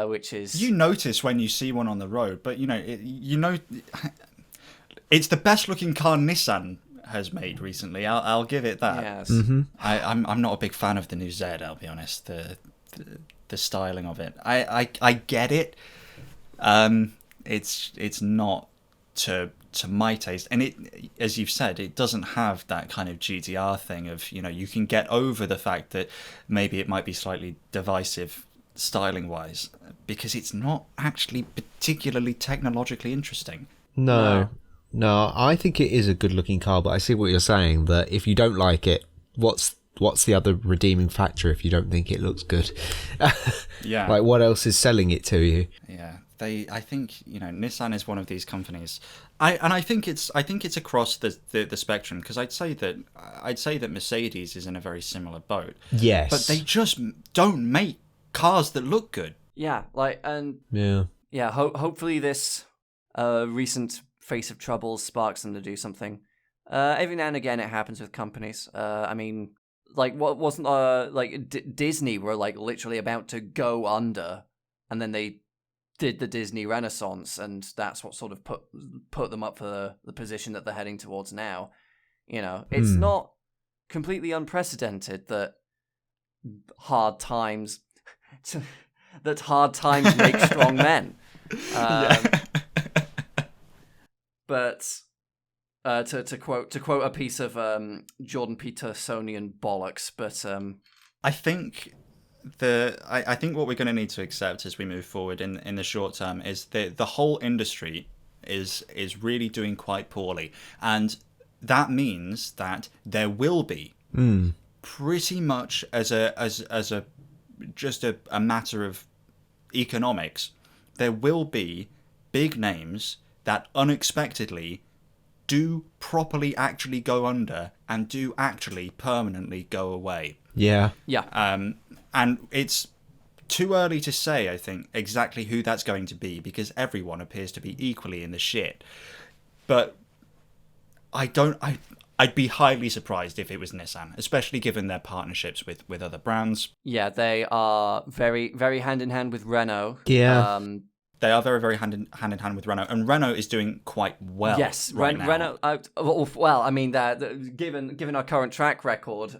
which is... You notice when you see one on the road, but it's the best looking car Nissan has made recently. I'll give it that. Yes. Mm-hmm. I'm not a big fan of the new Z, I'll be honest. The styling of it. I get it. It's not to my taste, and it, as you've said, it doesn't have that kind of GTR thing of you can get over the fact that maybe it might be slightly divisive styling wise, because it's not actually particularly technologically interesting. No, I think it is a good looking car, but I see what you're saying, that if you don't like it, what's the other redeeming factor if you don't think it looks good? Yeah. Like, what else is selling it to you? Yeah. I think Nissan is one of these companies. I think it's across the spectrum, because I'd say that Mercedes is in a very similar boat. Yes. But they just don't make cars that look good. Yeah, hopefully this recent face of troubles sparks them to do something. Every now and again it happens with companies. I mean, like, what wasn't Disney were like literally about to go under, and then they did the Disney Renaissance, and that's what sort of put them up for the position that they're heading towards now. It's not completely unprecedented that hard times make strong men. But to quote a piece of Jordan Petersonian bollocks, but I think I think what we're going to need to accept as we move forward in the short term is the whole industry is really doing quite poorly, and that means that there will be pretty much as a matter of economics, there will be big names that unexpectedly do properly actually go under and do actually permanently go away. Yeah. yeah, And it's too early to say, I think, exactly who that's going to be, because everyone appears to be equally in the shit. But I'd be highly surprised if it was Nissan, especially given their partnerships with other brands. Yeah, they are very, very hand in hand with Renault. Yeah. They are very, very hand in hand with Renault, and Renault is doing quite well. Yes, right now. Renault. Well, I mean, given our current track record,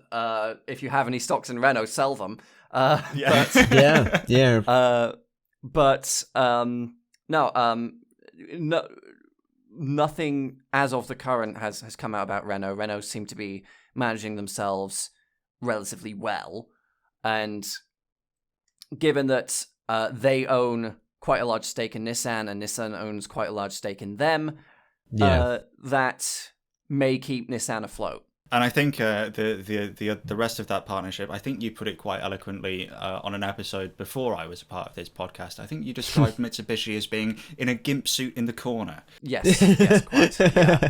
if you have any stocks in Renault, sell them. Yeah. No, nothing as of the current has come out about Renault. Renault seem to be managing themselves relatively well, and given that they own quite a large stake in Nissan, and Nissan owns quite a large stake in them, that may keep Nissan afloat. And I think the rest of that partnership, I think you put it quite eloquently on an episode before I was a part of this podcast. I think you described Mitsubishi as being in a gimp suit in the corner. Yes, quite. Yeah.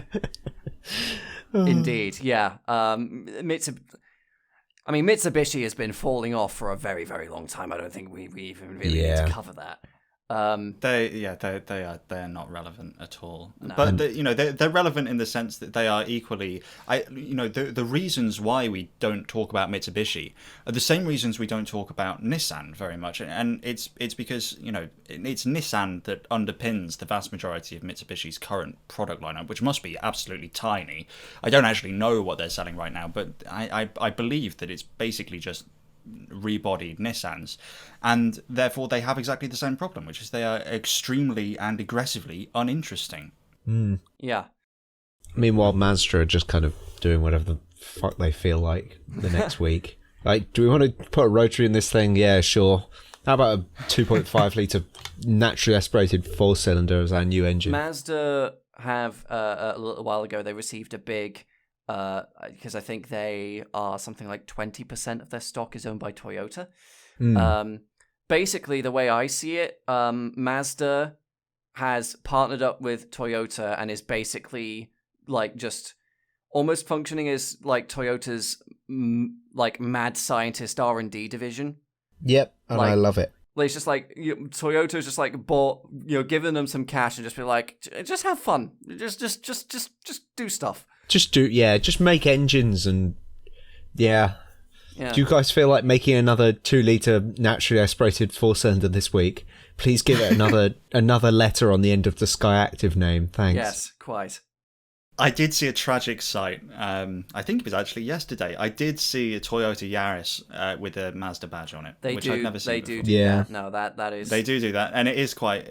Indeed, yeah. Mitsubishi has been falling off for a very, very long time. I don't think we even really need to cover that. They're not relevant at all. No. But they're relevant in the sense that they are equally. The reasons why we don't talk about Mitsubishi are the same reasons we don't talk about Nissan very much, and it's because it's Nissan that underpins the vast majority of Mitsubishi's current product lineup, which must be absolutely tiny. I don't actually know what they're selling right now, but I believe that it's basically just rebodied Nissans, and therefore they have exactly the same problem, which is they are extremely and aggressively uninteresting. Yeah. Meanwhile, Mazda are just kind of doing whatever the fuck they feel like the next week. Like, do we want to put a rotary in this thing? Yeah, sure. How about a 2.5 litre naturally aspirated 4-cylinder as our new engine? Mazda have, a little while ago, they received a big... because I think they are something like 20% of their stock is owned by Toyota. Basically, the way I see it, Mazda has partnered up with Toyota and is basically like just almost functioning as like Toyota's like mad scientist R&D division. Yep, and I love it. It's just like Toyota's just like bought, giving them some cash and just be like, just have fun, just do stuff. Just make engines and yeah. Do you guys feel like making another 2-litre naturally aspirated 4-cylinder this week? Please give it another letter on the end of the Sky Active name. Thanks. Yes, quite. I did see a tragic sight. I think it was actually yesterday. I did see a Toyota Yaris with a Mazda badge on it, which I've never seen before. That. No, that is. They do that, and it is quite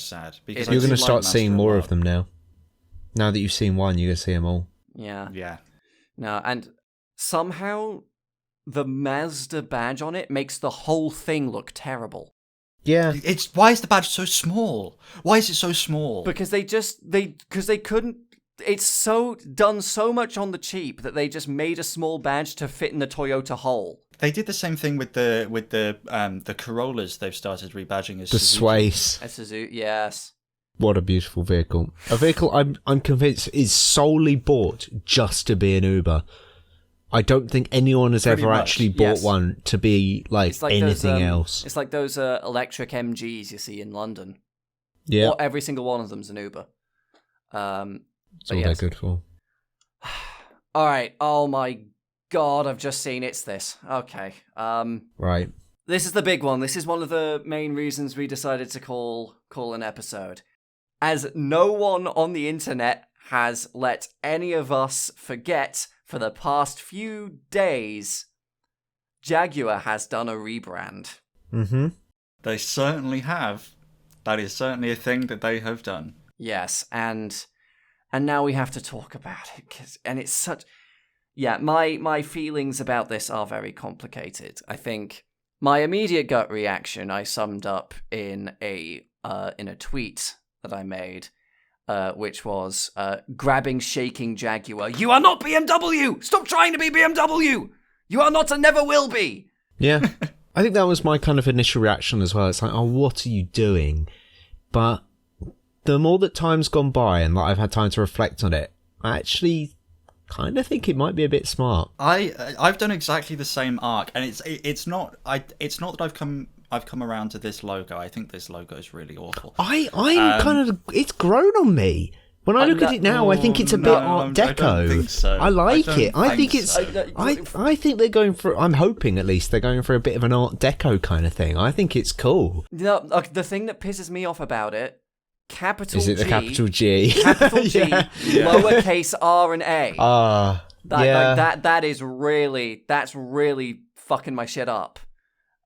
sad because you're going to start seeing more of them now. Now that you've seen one, you're going to see them all. Yeah. No, and somehow the Mazda badge on it makes the whole thing look terrible. Yeah. Why is the badge so small? Why is it so small? Because they couldn't. It's done so much on the cheap that they just made a small badge to fit in the Toyota hole. They did the same thing with the Corollas. They've started rebadging as the Suzuki. Sways. A Suzuki, yes. What a beautiful vehicle. A vehicle I'm convinced is solely bought just to be an Uber. I don't think anyone has ever actually bought one to be like anything else. It's like those electric MGs you see in London. Yeah. Every single one of them's an Uber. That's all they're good for. All right. Oh my God, I've just seen it's this. Okay. Right. This is the big one. This is one of the main reasons we decided to call an episode. As no one on the internet has let any of us forget for the past few days, Jaguar has done a rebrand. Mm-hmm. They certainly have. That is certainly a thing that they have done. Yes, and now we have to talk about it. And it's such... Yeah, my feelings about this are very complicated. I think my immediate gut reaction I summed up in a tweet that I made, which was grabbing, shaking Jaguar. You are not BMW! Stop trying to be BMW! You are not and never will be! Yeah. I think that was my kind of initial reaction as well. It's like, oh, what are you doing? But the more that time's gone by and I've had time to reflect on it, I actually kind of think it might be a bit smart. I've done exactly the same arc, and it's not that I've come around to this logo. I think this logo is really awful. I'm kind of, it's grown on me. When I look at it now, I think it's a bit Art Deco. I don't think so. I like it. I think it's. so. I think they're going for. I'm hoping at least they're going for a bit of an Art Deco kind of thing. I think it's cool. No, the thing that pisses me off about it, capital Is it the G, capital G? capital G, lowercase r and a. That's really fucking my shit up.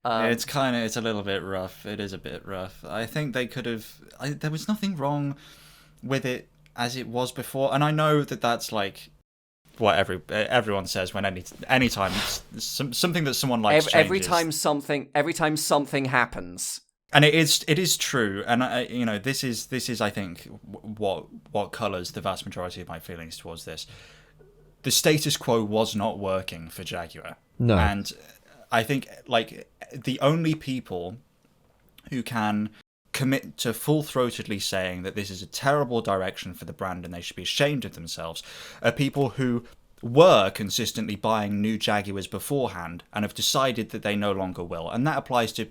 It's a little bit rough. It is a bit rough. I think they could have. There was nothing wrong with it as it was before, and I know that that's like what everyone says when anytime something that someone likes changes. Every time something happens, and it is true, and this is I think what colours the vast majority of my feelings towards this. The status quo was not working for Jaguar. No, and I think like the only people who can commit to full-throatedly saying that this is a terrible direction for the brand and they should be ashamed of themselves are people who were consistently buying new Jaguars beforehand and have decided that they no longer will, and that applies to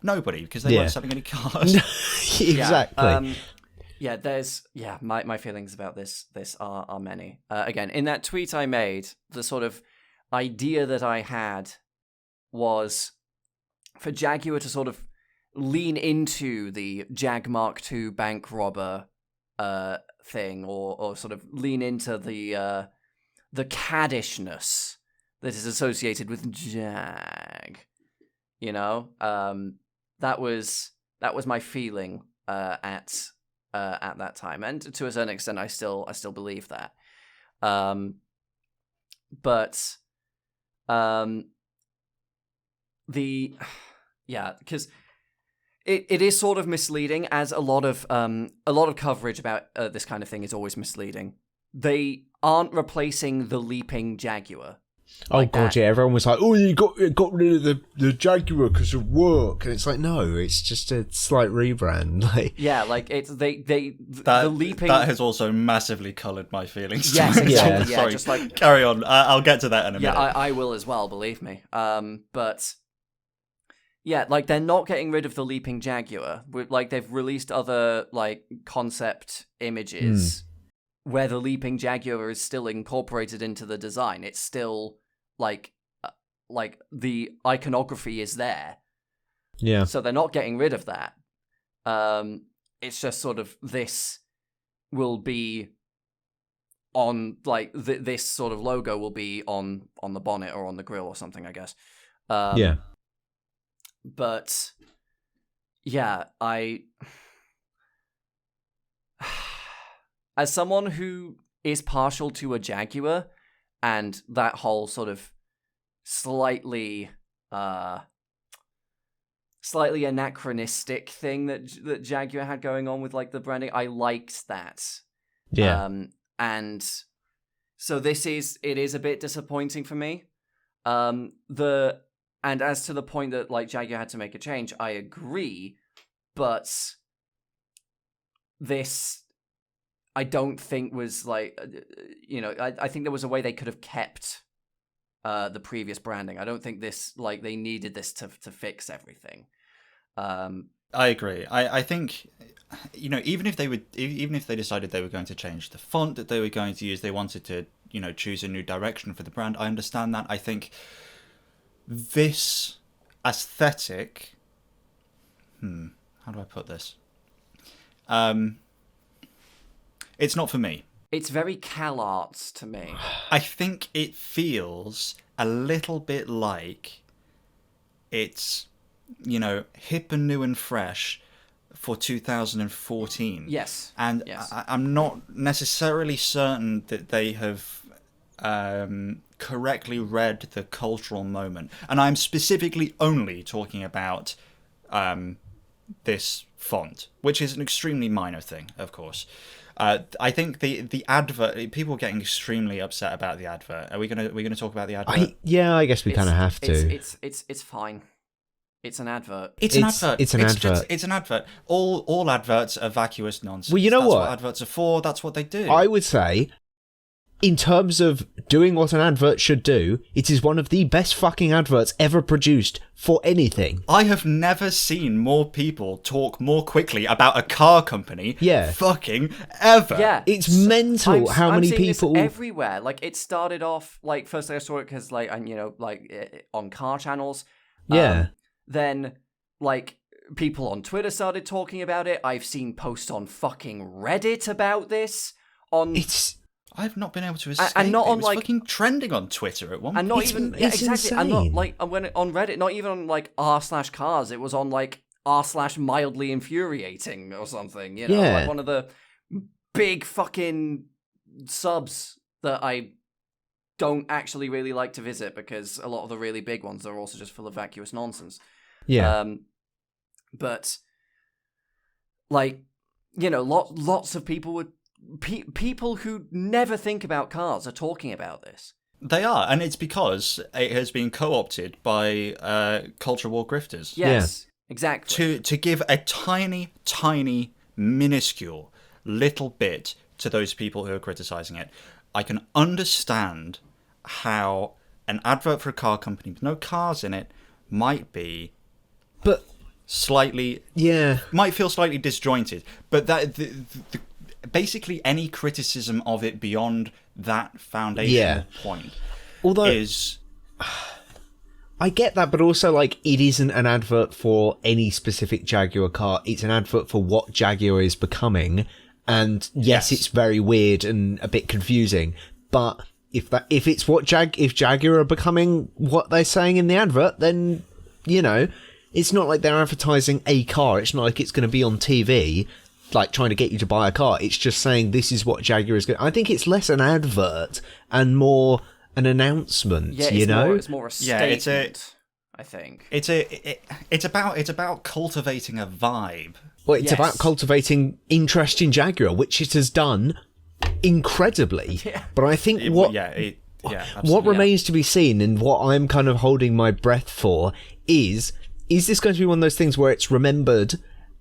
nobody because they weren't selling any cars. Exactly. My feelings about this are many. Again, in that tweet I made, the sort of idea that I had was for Jaguar to sort of lean into the Jag Mark II bank robber thing, or sort of lean into the caddishness that is associated with Jag. That was my feeling at that time, and to a certain extent, I still believe that. Because it is sort of misleading, as a lot of coverage about this kind of thing is always misleading. They aren't replacing the leaping Jaguar. Like God, yeah! Everyone was like, "Oh, you got rid of the Jaguar because of work," and it's like, no, it's just a slight rebrand. It's the leaping that has also massively coloured my feelings. Yes, exactly. Sorry, just like carry on. I'll get to that in a minute. Yeah, I will as well. Believe me. But yeah, like they're not getting rid of the leaping Jaguar. Like they've released other like concept images where the leaping Jaguar is still incorporated into the design. It's still like the iconography is there. Yeah. So they're not getting rid of that. It's just sort of this will be on like this sort of logo will be on the bonnet or on the grille or something, I guess. But yeah, as someone who is partial to a Jaguar and that whole sort of slightly anachronistic thing that Jaguar had going on with like the branding, I liked that. Yeah. And so it is a bit disappointing for me. And as to the point that like Jaguar had to make a change, I agree, but this I don't think was like, I think there was a way they could have kept the previous branding. I don't think this, like, they needed this to fix everything. I agree. I think, even if they decided they were going to change the font that they were going to use, they wanted to, choose a new direction for the brand. I understand that. I think this aesthetic, how do I put this? It's not for me. It's very Cal Arts to me. I think it feels a little bit like it's, hip and new and fresh for 2014. Yes. And yes. I'm not necessarily certain that they have correctly read the cultural moment. And I'm specifically only talking about this font, which is an extremely minor thing, of course. I think the advert, people are getting extremely upset about the advert. Are we gonna talk about the advert? I guess we kind of have to. It's fine. It's an advert. It's an advert. All adverts are vacuous nonsense. Well, you know That's what adverts are for. That's what they do. I would say in terms of doing what an advert should do, it is one of the best fucking adverts ever produced for anything. I have never seen more people talk more quickly about a car company fucking ever. Yeah. It's mental how many people... This everywhere. Like, it started off, like, firstly I saw it because, like, and, you know, like, on car channels. Yeah. Then, like, people on Twitter started talking about it. I've seen posts on fucking Reddit about this. I've not been able to escape. And not it on was fucking trending on Twitter at one point. And not even exactly. Insane. And not like when on Reddit, not even on like r/cars. It was on like r/mildly infuriating or something. You know, like one of the big fucking subs that I don't actually really like to visit because a lot of the really big ones are also just full of vacuous nonsense. Yeah. But like, you know, lots of people would. People who never think about cars are talking about this. They are, and it's because it has been co-opted by culture war grifters. Yes, exactly. To give a tiny, minuscule little bit to those people who are criticizing it. I can understand how an advert for a car company with no cars in it might be, but slightly, might feel slightly disjointed. But that basically any criticism of it beyond that foundational point is... I get that, but also, like, it isn't an advert for any specific Jaguar car. It's an advert for what Jaguar is becoming. And yes, it's very weird and a bit confusing. But if Jaguar are becoming what they're saying in the advert, then, you know, it's not like they're advertising a car. It's not like it's going to be on TV, like trying to get you to buy a car. It's just saying this is what Jaguar is going. I think it's less an advert and more an announcement. It's more a statement. I think it's about cultivating a vibe. Well, it's about cultivating interest in Jaguar, which it has done incredibly. But I think what remains to be seen, and what I'm kind of holding my breath for, is this going to be one of those things where it's remembered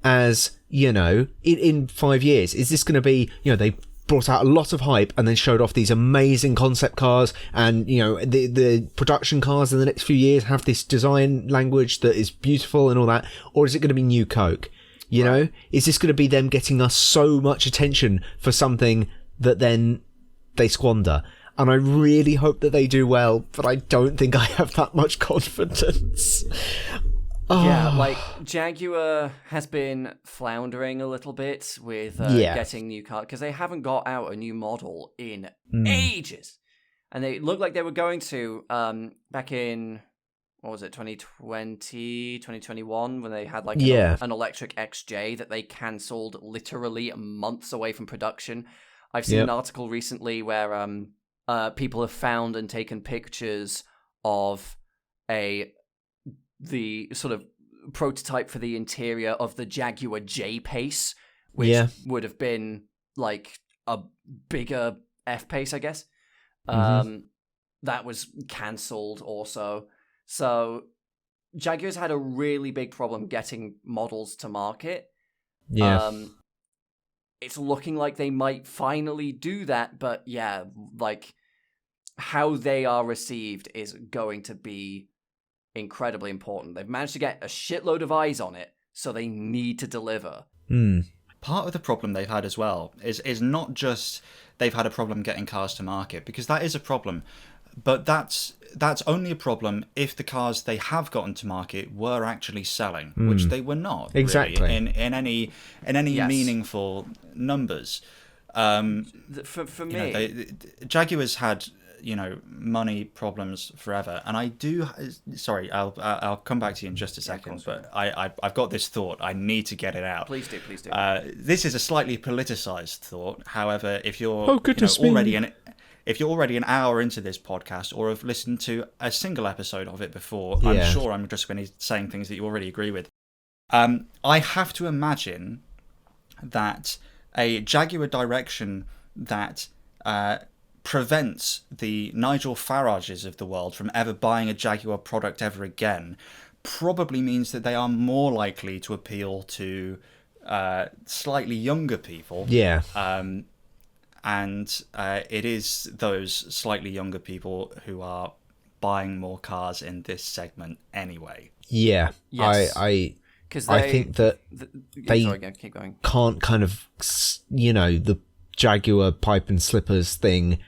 as, you know, in 5 years? Is this going to be, you know, they brought out a lot of hype and then showed off these amazing concept cars, and, you know, the production cars in the next few years have this design language that is beautiful and all that? Or is it going to be new Coke? You know, is this going to be them getting us so much attention for something that then they squander? And I really hope that they do well, but I don't think I have that much confidence. Yeah, like, Jaguar has been floundering a little bit with getting new cars, because they haven't got out a new model in ages. And they looked like they were going to, back in, what was it, 2020, 2021, when they had, like, an electric XJ that they cancelled literally months away from production. I've seen an article recently where people have found and taken pictures of the sort of prototype for the interior of the Jaguar J-Pace, which would have been like a bigger F-Pace, I guess. That was cancelled also. So Jaguar's had a really big problem getting models to market. It's looking like they might finally do that, but yeah, like, how they are received is going to be incredibly important. They've managed to get a shitload of eyes on it, so they need to deliver. Part of the problem they've had as well is not just they've had a problem getting cars to market, because that is a problem, but that's only a problem if the cars they have gotten to market were actually selling, which they were not really, in any meaningful numbers. For me, Jaguar's had, you know, money problems forever, and I do. Sorry, I'll come back to you in just a second, but I've got this thought. I need to get it out. Please do. This is a slightly politicized thought. However, if you're if you're already an hour into this podcast, or have listened to a single episode of it before, I'm sure I'm just going to be saying things that you already agree with. I have to imagine that a Jaguar direction that prevents the Nigel Farages of the world from ever buying a Jaguar product ever again probably means that they are more likely to appeal to slightly younger people. And it is those slightly younger people who are buying more cars in this segment anyway. Yeah, Yes. I I think that they keep going. can't kind of, the Jaguar pipe and slippers thing.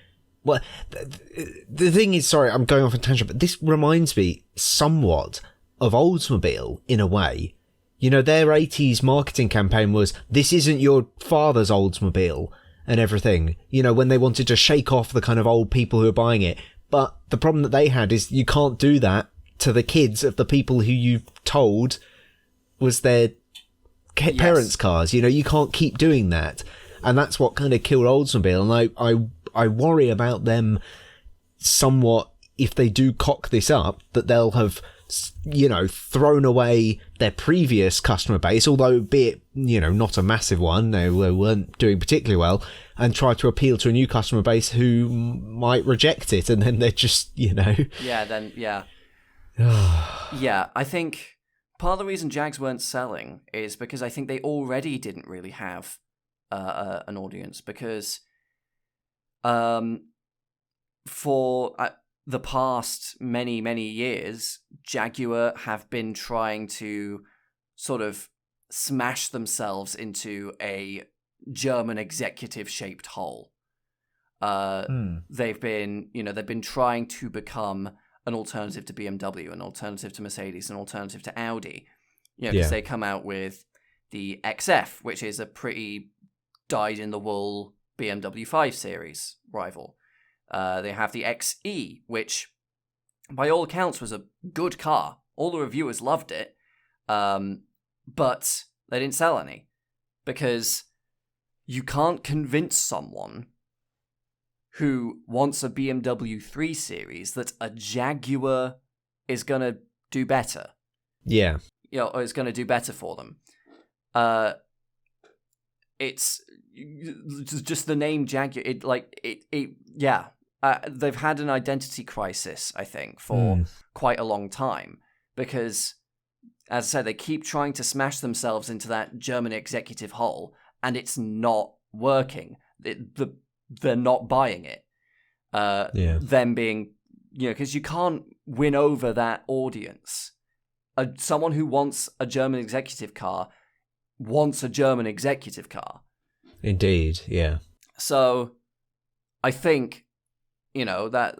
Well, the thing is, sorry, I'm going off a tangent, but this reminds me somewhat of Oldsmobile in a way. Their 80s marketing campaign was, this isn't your father's Oldsmobile and everything, when they wanted to shake off the kind of old people who are buying it. But the problem that they had is you can't do that to the kids of the people who you've told was their parents' cars. You can't keep doing that. And that's what kind of killed Oldsmobile. And I worry about them somewhat if they do cock this up, that they'll have, thrown away their previous customer base, although be it, not a massive one, they weren't doing particularly well, and try to appeal to a new customer base who might reject it, and then they're just, Yeah, I think part of the reason Jags weren't selling is because I think they already didn't really have an audience, because for the past many, many years, Jaguar have been trying to sort of smash themselves into a German executive-shaped hole. They've been trying to become an alternative to BMW, an alternative to Mercedes, an alternative to Audi. Because they come out with the XF, which is a pretty dyed-in-the-wool BMW 5 Series rival. They have the XE, which, by all accounts, was a good car. All the reviewers loved it, but they didn't sell any. Because you can't convince someone who wants a BMW 3 Series that a Jaguar is going to do better. Yeah. Or is going to do better for them. It's just the name Jaguar. They've had an identity crisis, I think, for quite a long time, because, as I said, they keep trying to smash themselves into that German executive hole, and it's not working. They're not buying it. Them being, because you can't win over that audience. Someone who wants a German executive car wants a German executive car. Indeed, yeah. So, I think, that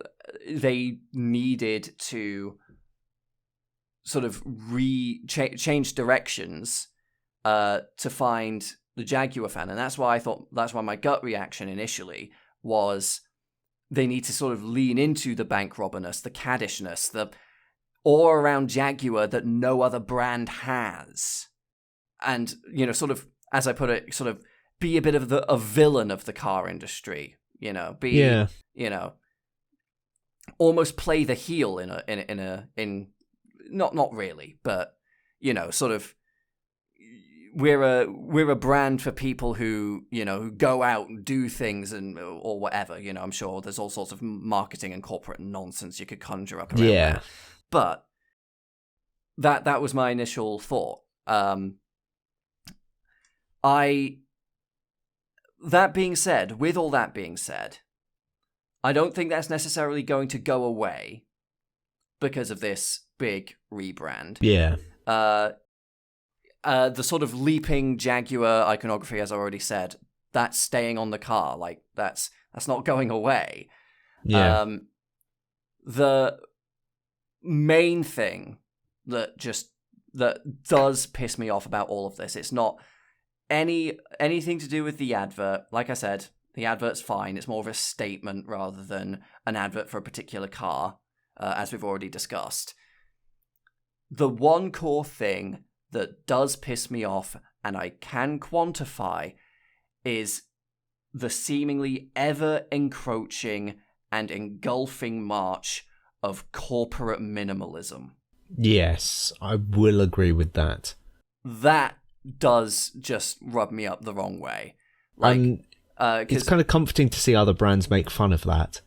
they needed to sort of change directions to find the Jaguar fan. And that's why my gut reaction initially was they need to sort of lean into the bank robberness, the caddishness, the awe around Jaguar that no other brand has. And, sort of, as I put it, sort of be a bit of a villain of the car industry, almost play the heel in not really, but, sort of, we're a brand for people who, who go out and do things or whatever, I'm sure there's all sorts of marketing and corporate nonsense you could conjure up around that. But that was my initial thought. That being said, I don't think that's necessarily going to go away because of this big rebrand. Yeah. The sort of leaping Jaguar iconography, as I already said, that's staying on the car. Like, that's not going away. Yeah. The main thing that does piss me off about all of this, it's not anything to do with the advert. Like I said, the advert's fine. It's more of a statement rather than an advert for a particular car, as we've already discussed. The one core thing that does piss me off, and I can quantify, is the seemingly ever-encroaching and engulfing march of corporate minimalism. Yes, I will agree with that. That does just rub me up the wrong way. Like, it's kind of comforting to see other brands make fun of that.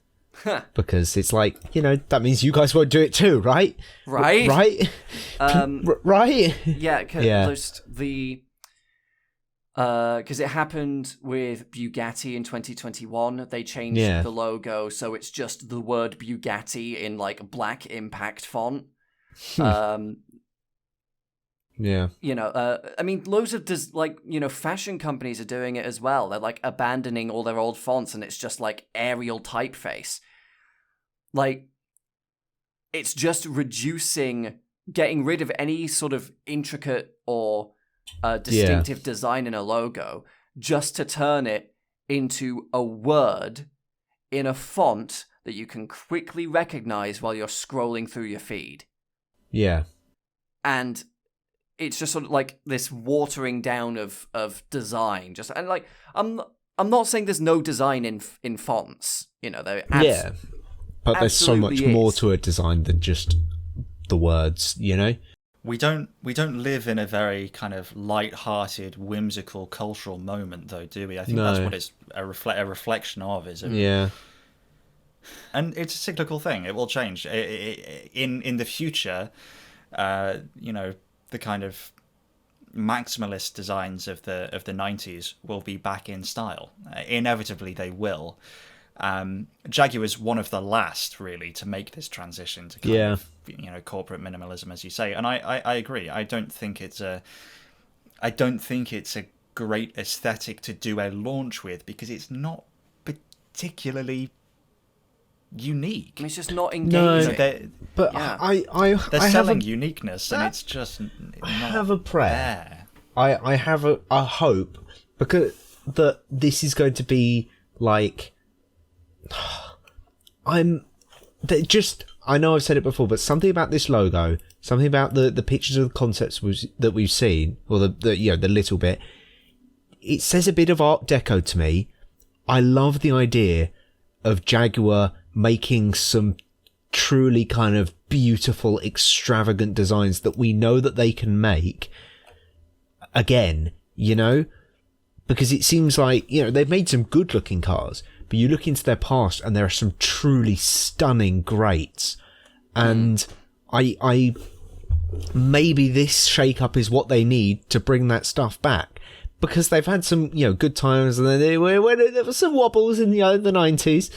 Because it's like, that means you guys won't do it too, right? Right? Right? Right? Right? Yeah, Yeah. There's Because it happened with Bugatti in 2021. They changed the logo, so it's just the word Bugatti in like black impact font. Yeah. I mean, loads of fashion companies are doing it as well. They're like abandoning all their old fonts, and it's just like Arial typeface. Like, it's just getting rid of any sort of intricate or distinctive design in a logo, just to turn it into a word in a font that you can quickly recognize while you're scrolling through your feed. Yeah. And it's just sort of like this watering down of design. And like, I'm not saying there's no design in fonts. There but there's so much more to a design than just the words. We don't live in a very kind of light-hearted, whimsical cultural moment, though, do we? I think that's what it's a reflection of, is it? Yeah. And it's a cyclical thing. It will change. In the future, the kind of maximalist designs of the 90s will be back in style. Inevitably, they will. Jaguar is one of the last, really, to make this transition to kind of corporate minimalism, as you say, and I agree. I don't think it's a great aesthetic to do a launch with, because it's not particularly unique. It's just not engaging. They're selling uniqueness, and it's just not I have a prayer. There. I have a hope, because that this is going to be like. I know I've said it before, but something about this logo, something about the pictures of the concepts that we've seen, or the little bit, it says a bit of Art Deco to me. I love the idea of Jaguar making some truly kind of beautiful, extravagant designs that we know that they can make again, because it seems like, they've made some good looking cars, but you look into their past and there are some truly stunning greats. And I maybe this shake-up is what they need to bring that stuff back, because they've had some, good times, and then there were some wobbles in the 90s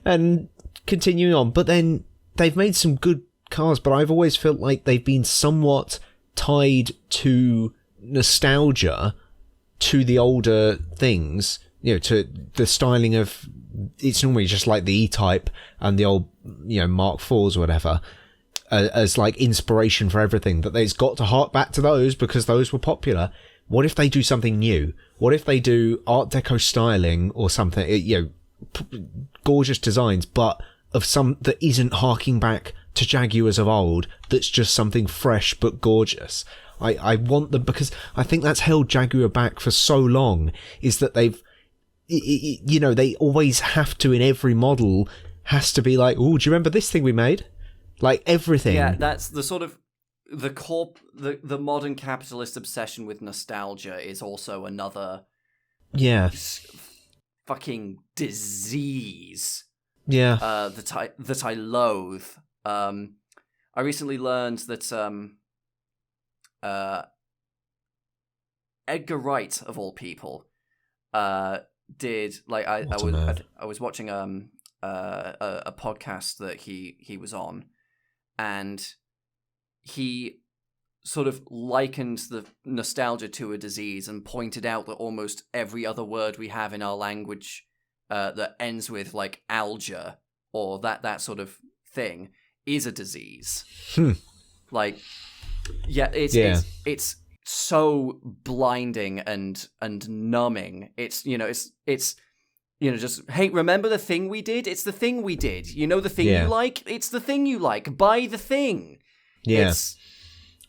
and continuing on, but then they've made some good cars, but I've always felt like they've been somewhat tied to nostalgia, to the older things, to the styling of, it's normally just like the E-Type and the old, Mark IVs or whatever, as like inspiration for everything, that they've got to hark back to those because those were popular. What if they do something new? What if they do Art Deco styling or something, gorgeous designs, but of some that isn't harking back to Jaguars of old, that's just something fresh but gorgeous. I want them, because I think that's held Jaguar back for so long, is that they've, they always have to, in every model, has to be like, oh, do you remember this thing we made? Like, everything. Yeah, that's the sort of, the modern capitalist obsession with nostalgia is also another fucking disease. Yeah. That I loathe. I recently learned that Edgar Wright, of all people, did, like, I was watching a podcast that he was on, and he sort of likened the nostalgia to a disease and pointed out that almost every other word we have in our language that ends with like algia or that sort of thing is a disease. Like, it's so blinding and numbing. It's just, hey, remember the thing we did? It's the thing we did. The thing you like? It's the thing you like. Buy the thing. Yeah.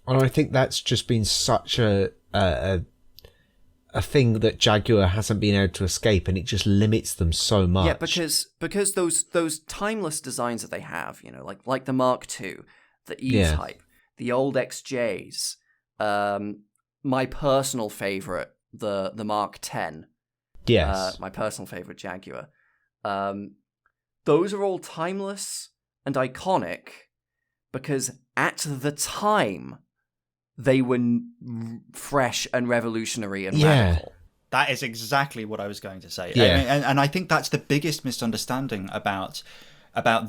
And I think that's just been such a thing that Jaguar hasn't been able to escape, and it just limits them so much. Yeah, because those timeless designs that they have, like the Mark II, the E-Type, the old XJs, my personal favorite, the Mark X. Yes. My personal favorite Jaguar. Those are all timeless and iconic because at the time they were fresh and revolutionary and radical. That is exactly what I was going to say. Yeah. And I think that's the biggest misunderstanding about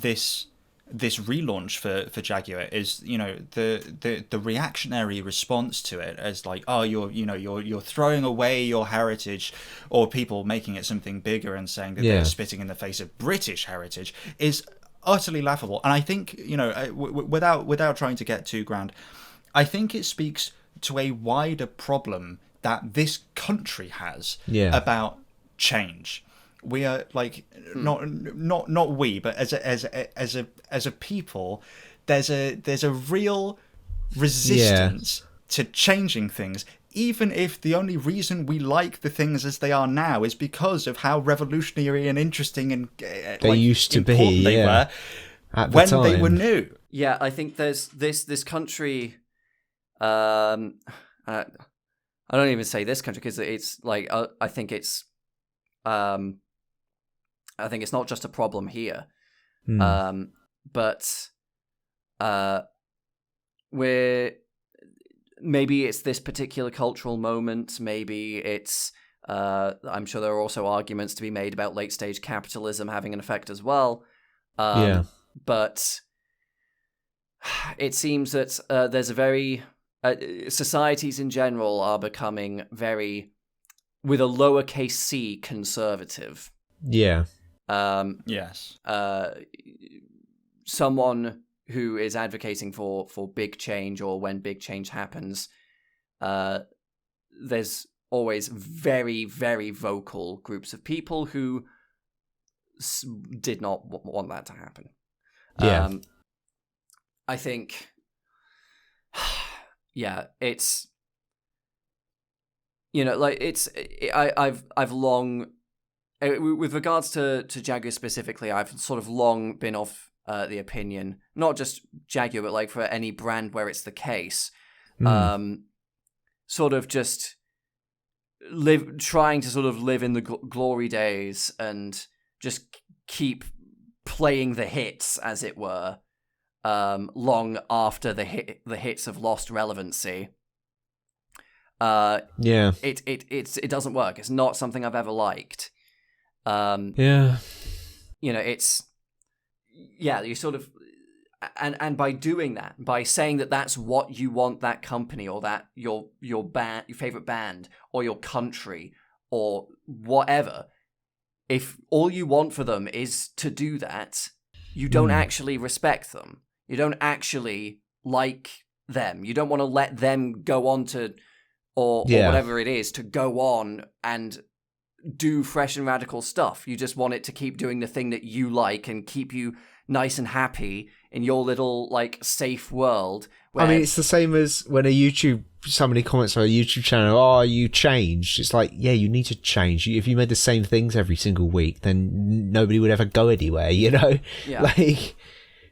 this relaunch for Jaguar is, you know, the reactionary response to it as like, oh, you're throwing away your heritage, or people making it something bigger and saying that they're spitting in the face of British heritage is utterly laughable. And I think, you know, without trying to get too grand, I think it speaks to a wider problem that this country has about change. We are like not we, but as a people, there's a real resistance to changing things, even if the only reason we like the things as they are now is because of how revolutionary and interesting and they used to be, they were at the when time. they were new. Yeah, I think there's this country. I don't even say this country because it's like I think it's not just a problem here, but maybe it's this particular cultural moment. Maybe it's I'm sure there are also arguments to be made about late stage capitalism having an effect as well. But it seems that there's a very societies in general are becoming very, with a lowercase c, conservative. Yeah. Yes. Someone who is advocating for big change, or when big change happens, there's always very, very vocal groups of people who did not want that to happen. Yeah. I think, yeah, it's, you know, like I've long, with regards to Jaguar specifically, I've sort of long been of the opinion, not just Jaguar, but like for any brand where it's the case, sort of just trying to sort of live in the glory days and just keep playing the hits, as it were, long after the hits have lost relevancy. It doesn't work. It's not something I've ever liked. You know, it's, yeah, you sort of, and by doing that, by saying that that's what you want that company, or that your band, your favorite band, or your country, or whatever, if all you want for them is to do that, you don't actually respect them. You don't actually like them. You don't want to let them go on to, or whatever it is, to go on and do fresh and radical stuff. You just want it to keep doing the thing that you like and keep you nice and happy in your little, like, safe world. I mean, it's the same as when somebody comments on a YouTube channel, oh, you changed. It's like, yeah, you need to change. If you made the same things every single week, then nobody would ever go anywhere, you know? Yeah. Like,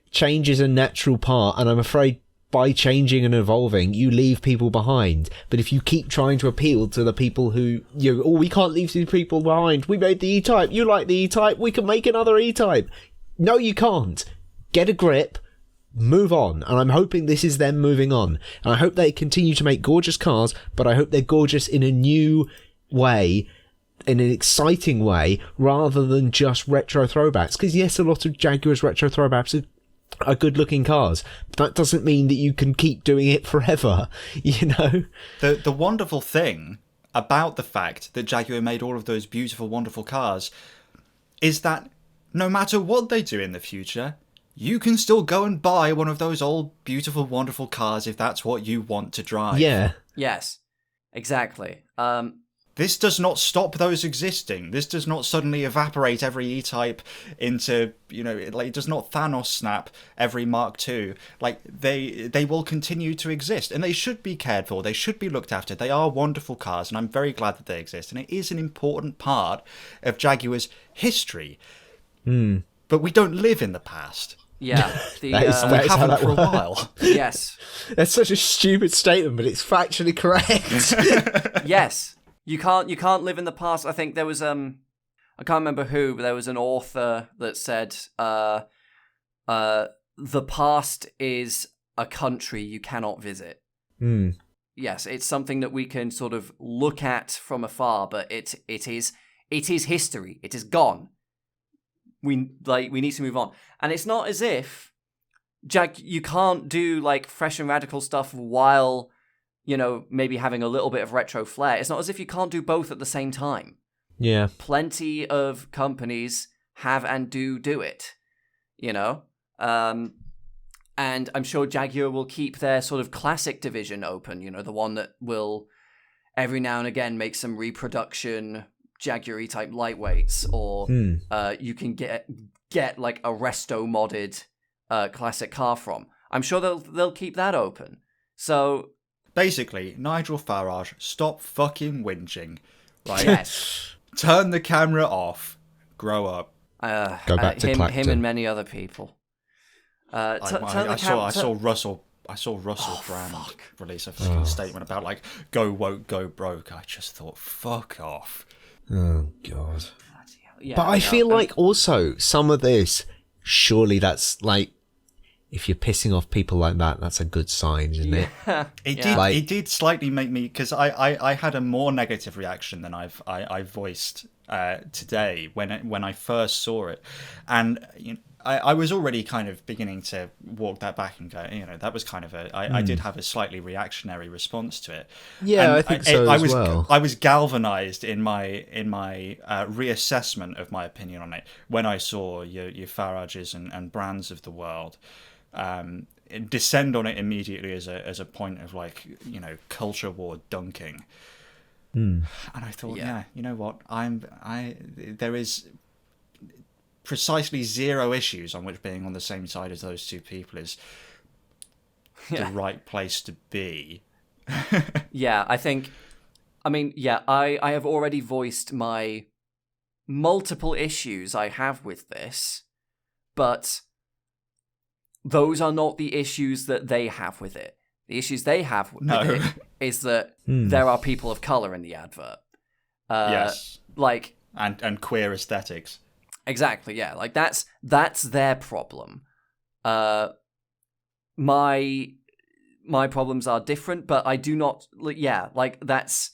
change is a natural part, and I'm afraid by changing and evolving, you leave people behind. But if you keep trying to appeal to the people who, we can't leave these people behind. We made the E-Type. You like the E-Type. We can make another E-Type. No, you can't. Get a grip. Move on. And I'm hoping this is them moving on. And I hope they continue to make gorgeous cars, but I hope they're gorgeous in a new way, in an exciting way, rather than just retro throwbacks. Because yes, a lot of Jaguar's retro throwbacks are good-looking cars, but that doesn't mean that you can keep doing it forever, you know? The wonderful thing about the fact that Jaguar made all of those beautiful, wonderful cars is that no matter what they do in the future, you can still go and buy one of those old, beautiful, wonderful cars if that's what you want to drive. Yeah. Yes, exactly. This does not stop those existing. This does not suddenly evaporate every E-Type into, it does not Thanos snap every Mark II. Like, they will continue to exist, and they should be cared for. They should be looked after. They are wonderful cars, and I'm very glad that they exist. And it is an important part of Jaguar's history. But we don't live in the past. Yeah. We haven't for a while. Yes. That's such a stupid statement, but it's factually correct. Yes. You can't live in the past. I think there was I can't remember who, but there was an author that said the past is a country you cannot visit. it's something that we can sort of look at from afar, but it is history. It is gone. We need to move on. And it's not as if you can't do like fresh and radical stuff while, maybe having a little bit of retro flair. It's not as if you can't do both at the same time. Yeah. Plenty of companies have and do it, and I'm sure Jaguar will keep their sort of classic division open, the one that will every now and again make some reproduction Jaguar-y type lightweights, or you can get like a resto modded classic car from. I'm sure they'll keep that open. So basically, Nigel Farage, stop fucking whinging, right? Yes. Turn the camera off. Grow up. Go back to Clacton. Him and many other people. I saw Russell Brand release a fucking statement about like go woke, go broke. I just thought, fuck off. Oh god. Yeah, but I feel like also some of this, surely that's like, if you're pissing off people like that, that's a good sign, isn't it? It did slightly make me, because I had a more negative reaction than I voiced today when I first saw it, and I was already kind of beginning to walk that back and go, that was kind of I did have a slightly reactionary response to it. Yeah, and I think so as well. I was galvanized in my reassessment of my opinion on it when I saw your Farages and Brands of the world descend on it immediately as a point of like, culture war dunking. And I thought, you know what, there is precisely zero issues on which being on the same side as those two people is the right place to be. I have already voiced my multiple issues I have with this, but those are not the issues that they have with it. The issues they have with it is that there are people of colour in the advert. Yes. Like... And queer aesthetics. Exactly, yeah. Like, that's their problem. My problems are different, but I do not... that's...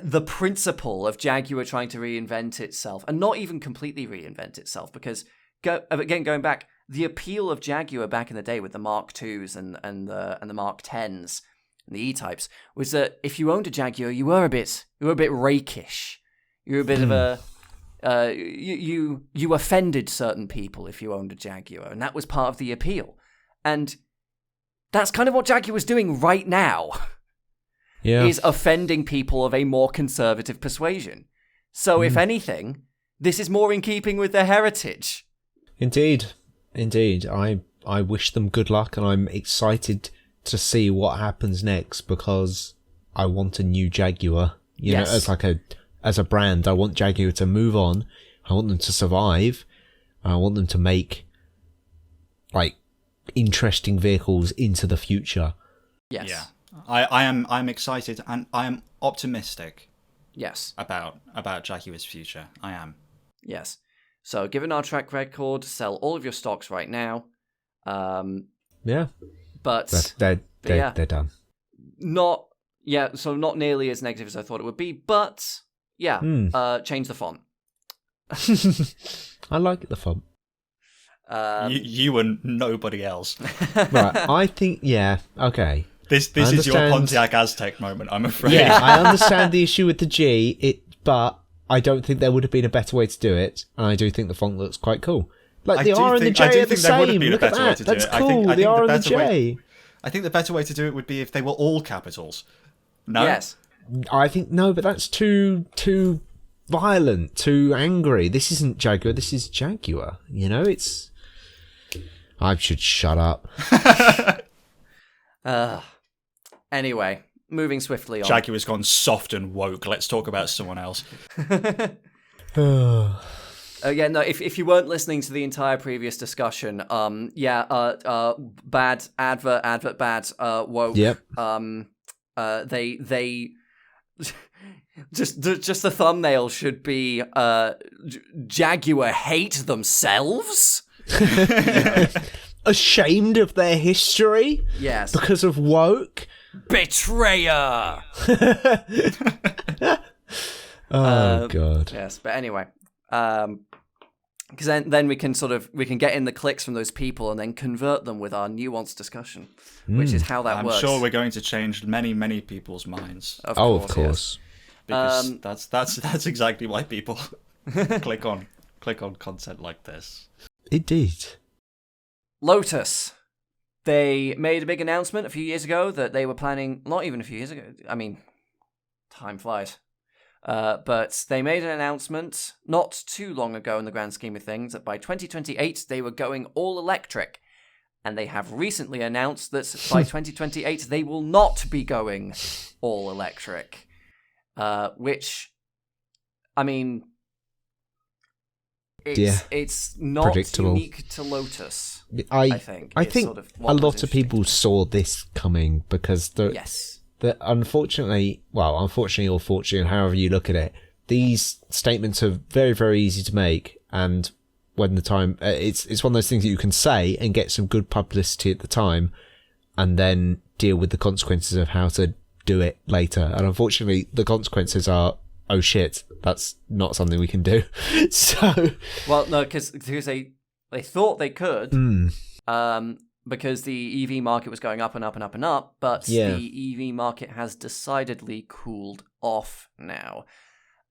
the principle of Jaguar trying to reinvent itself, and not even completely reinvent itself, because, going back, the appeal of Jaguar back in the day with the Mark IIs and the Mark Xs and the E-types was that if you owned a Jaguar, you were a bit rakish. You were a bit of a... you offended certain people if you owned a Jaguar, and that was part of the appeal. And that's kind of what Jaguar is doing right now. Yeah. Is offending people of a more conservative persuasion. So if anything, this is more in keeping with their heritage. Indeed. I wish them good luck, and I'm excited to see what happens next, because I want a new Jaguar. You know, as a brand, I want Jaguar to move on. I want them to survive. I want them to make like interesting vehicles into the future. Yes. Yeah. I'm excited, and I am optimistic. Yes. About Jaguar's future. I am. Yes. So, given our track record, sell all of your stocks right now. Yeah. But they're done. Not nearly as negative as I thought it would be, but change the font. I like the font. You and nobody else. Right. I think okay. This is your Pontiac Aztec moment, I'm afraid. Yeah, I understand the issue with the G, but I don't think there would have been a better way to do it, and I do think the font looks quite cool. Like the R and the J are the same. Look at that. That's cool. The R and the J. I think the better way to do it would be if they were all capitals. No. Yes. I think no, but that's too violent, too angry. This isn't Jaguar. This is Jaguar. You know, it's. I should shut up. Anyway, moving swiftly on. Jaguar's gone soft and woke. Let's talk about someone else. If you weren't listening to the entire previous discussion, bad advert bad, woke. Yep. They just the thumbnail should be Jaguar hate themselves. Ashamed of their history. Yes. Because of woke. Betrayer. God. Yes, but anyway, because then we can get in the clicks from those people and then convert them with our nuanced discussion, which is how that works. I'm sure we're going to change many people's minds. Of course. Yes. Because that's exactly why people click on content like this. Indeed. Lotus. They made a big announcement a few years ago that they were planning, not even a few years ago, I mean, time flies. But they made an announcement not too long ago in the grand scheme of things that by 2028 they were going all electric. And they have recently announced that by 2028 they will not be going all electric. Which, I mean, it's not unique to Lotus. I think sort of a lot of people saw this coming because unfortunately or fortunately, however you look at it, these statements are very, very easy to make, and when the time it's one of those things that you can say and get some good publicity at the time, and then deal with the consequences of how to do it later. And unfortunately, the consequences are, oh shit, that's not something we can do. So, well, no, because they thought they could, because the EV market was going up and up and up and up, but the EV market has decidedly cooled off now,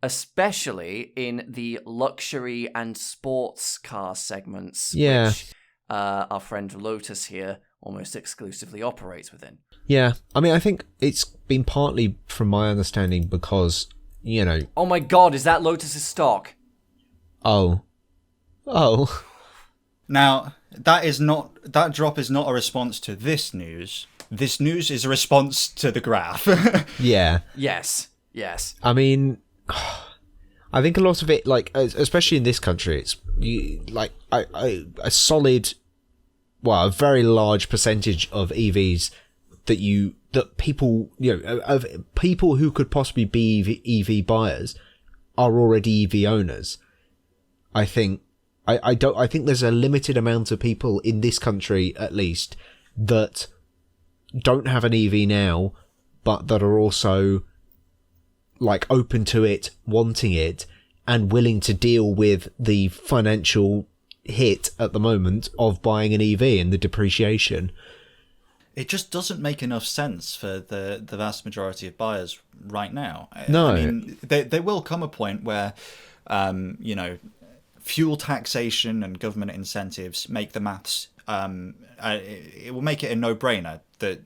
especially in the luxury and sports car segments, which our friend Lotus here almost exclusively operates within. Yeah, I mean, I think it's been partly, from my understanding, because, you know... Oh my god, is that Lotus's stock? Oh. Now, that drop is not a response to this news. This news is a response to the graph. Yeah. Yes. I mean, I think a lot of it, like, especially in this country, it's a solid, a very large percentage of EVs that people, of people who could possibly be EV buyers are already EV owners. I think there's a limited amount of people in this country, at least, that don't have an EV now, but that are also like open to it, wanting it, and willing to deal with the financial hit at the moment of buying an EV and the depreciation. It just doesn't make enough sense for the vast majority of buyers right now. No. I mean, there will come a point where, fuel taxation and government incentives make the maths. It will make it a no-brainer that,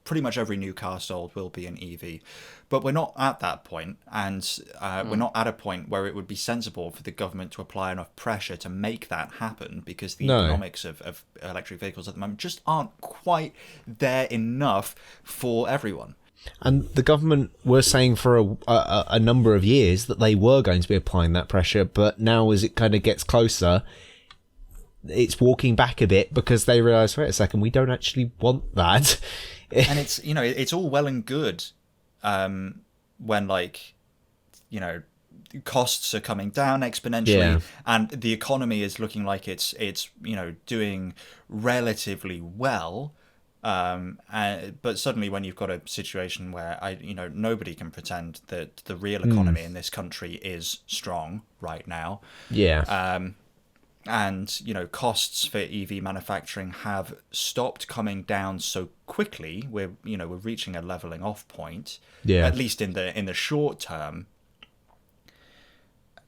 pretty much every new car sold will be an EV. But we're not at that point, and we're not at a point where it would be sensible for the government to apply enough pressure to make that happen, because the economics of electric vehicles at the moment just aren't quite there enough for everyone. And the government were saying for a number of years that they were going to be applying that pressure, but now as it kind of gets closer, it's walking back a bit because they realise, wait a second, we don't actually want that. And it's, it's all well and good when, costs are coming down exponentially and the economy is looking like it's doing relatively well. But suddenly when you've got a situation where nobody can pretend that the real economy in this country is strong right now. And costs for EV manufacturing have stopped coming down so quickly. We're reaching a leveling off point. At least in the short term.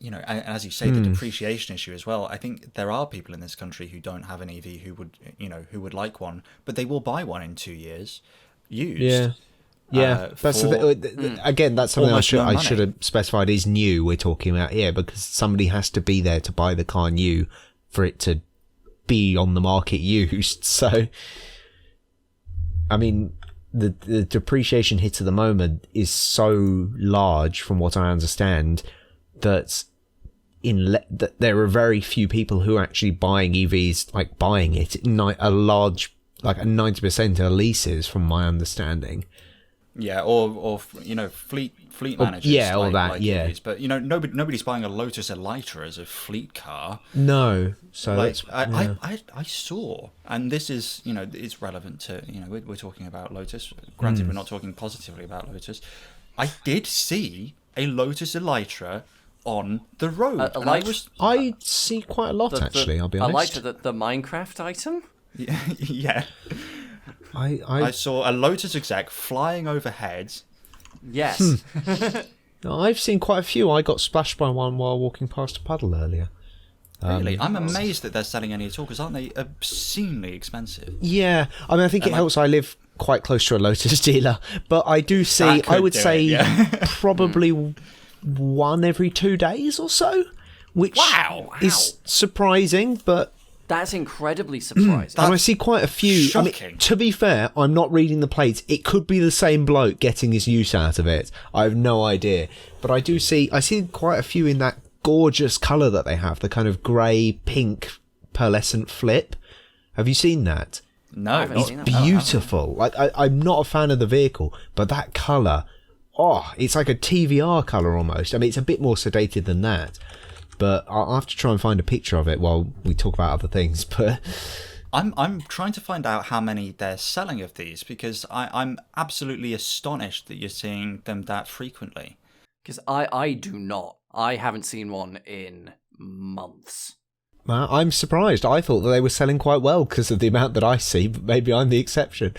And as you say, the depreciation issue as well. I think there are people in this country who don't have an EV who would like one, but they will buy one in 2 years, used. That's again, that's something I should have specified is new. We're talking about here because somebody has to be there to buy the car new for it to be on the market used. So, I mean, the depreciation hit at the moment is so large, from what I understand, that that there are very few people who are actually buying EVs, like buying it. A large, like a 90% are leases, from my understanding. Yeah, or fleet managers. yeah, or like, that, like yeah. these. But nobody's buying a Lotus Elytra as a fleet car. No, so Like that's I saw, and this is it's relevant to we're talking about Lotus. Granted, we're not talking positively about Lotus. I did see a Lotus Elytra on the road. And I see quite a lot actually. I'll be honest. Elytra, the Minecraft item. yeah. I saw a Lotus exec flying overhead. Yes. I've seen quite a few. I got splashed by one while walking past a puddle earlier. Really? I'm amazed that they're selling any at all, because aren't they obscenely expensive? Yeah, I mean, I think it helps. I live quite close to a Lotus dealer, but I do see. I would say probably one every 2 days or so, which is surprising, but. That's incredibly surprising. And I see quite a few. Shocking. I mean, to be fair, I'm not reading the plates. It could be the same bloke getting his use out of it. I have no idea. But I see quite a few in that gorgeous colour that they have, the kind of grey, pink, pearlescent flip. Have you seen that? No. It's Beautiful. I'm not a fan of the vehicle, but that colour, it's like a TVR colour almost. I mean, it's a bit more sedated than that. But I'll have to try and find a picture of it while we talk about other things. But I'm trying to find out how many they're selling of these, because I'm absolutely astonished that you're seeing them that frequently. Because I do not. I haven't seen one in months. I'm surprised. I thought that they were selling quite well because of the amount that I see, but maybe I'm the exception.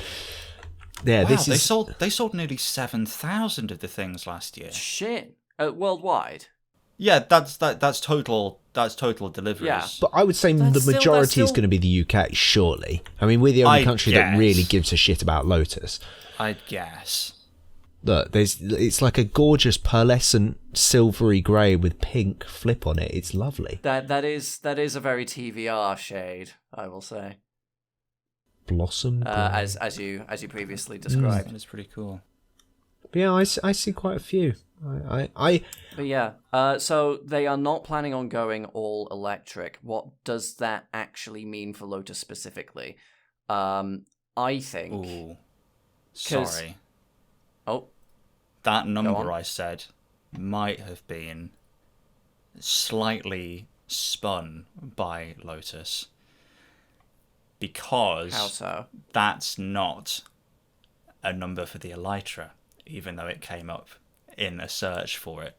Yeah, wow, they sold nearly 7,000 of the things last year. Shit. Worldwide. Yeah, that's total deliveries. Yeah. But I would say the majority is going to be the UK, surely. I mean, we're the only country that really gives a shit about Lotus. I'd guess. Look, it's like a gorgeous pearlescent silvery grey with pink flip on it. It's lovely. That is a very TVR shade, I will say. Blossom. As you previously described. It's pretty cool. But yeah, I see quite a few. But yeah, so they are not planning on going all electric. What does that actually mean for Lotus specifically? I think. Ooh, sorry. Oh, that number I said might have been slightly spun by Lotus, because how so? That's not a number for the Elytra, even though it came up in a search for it.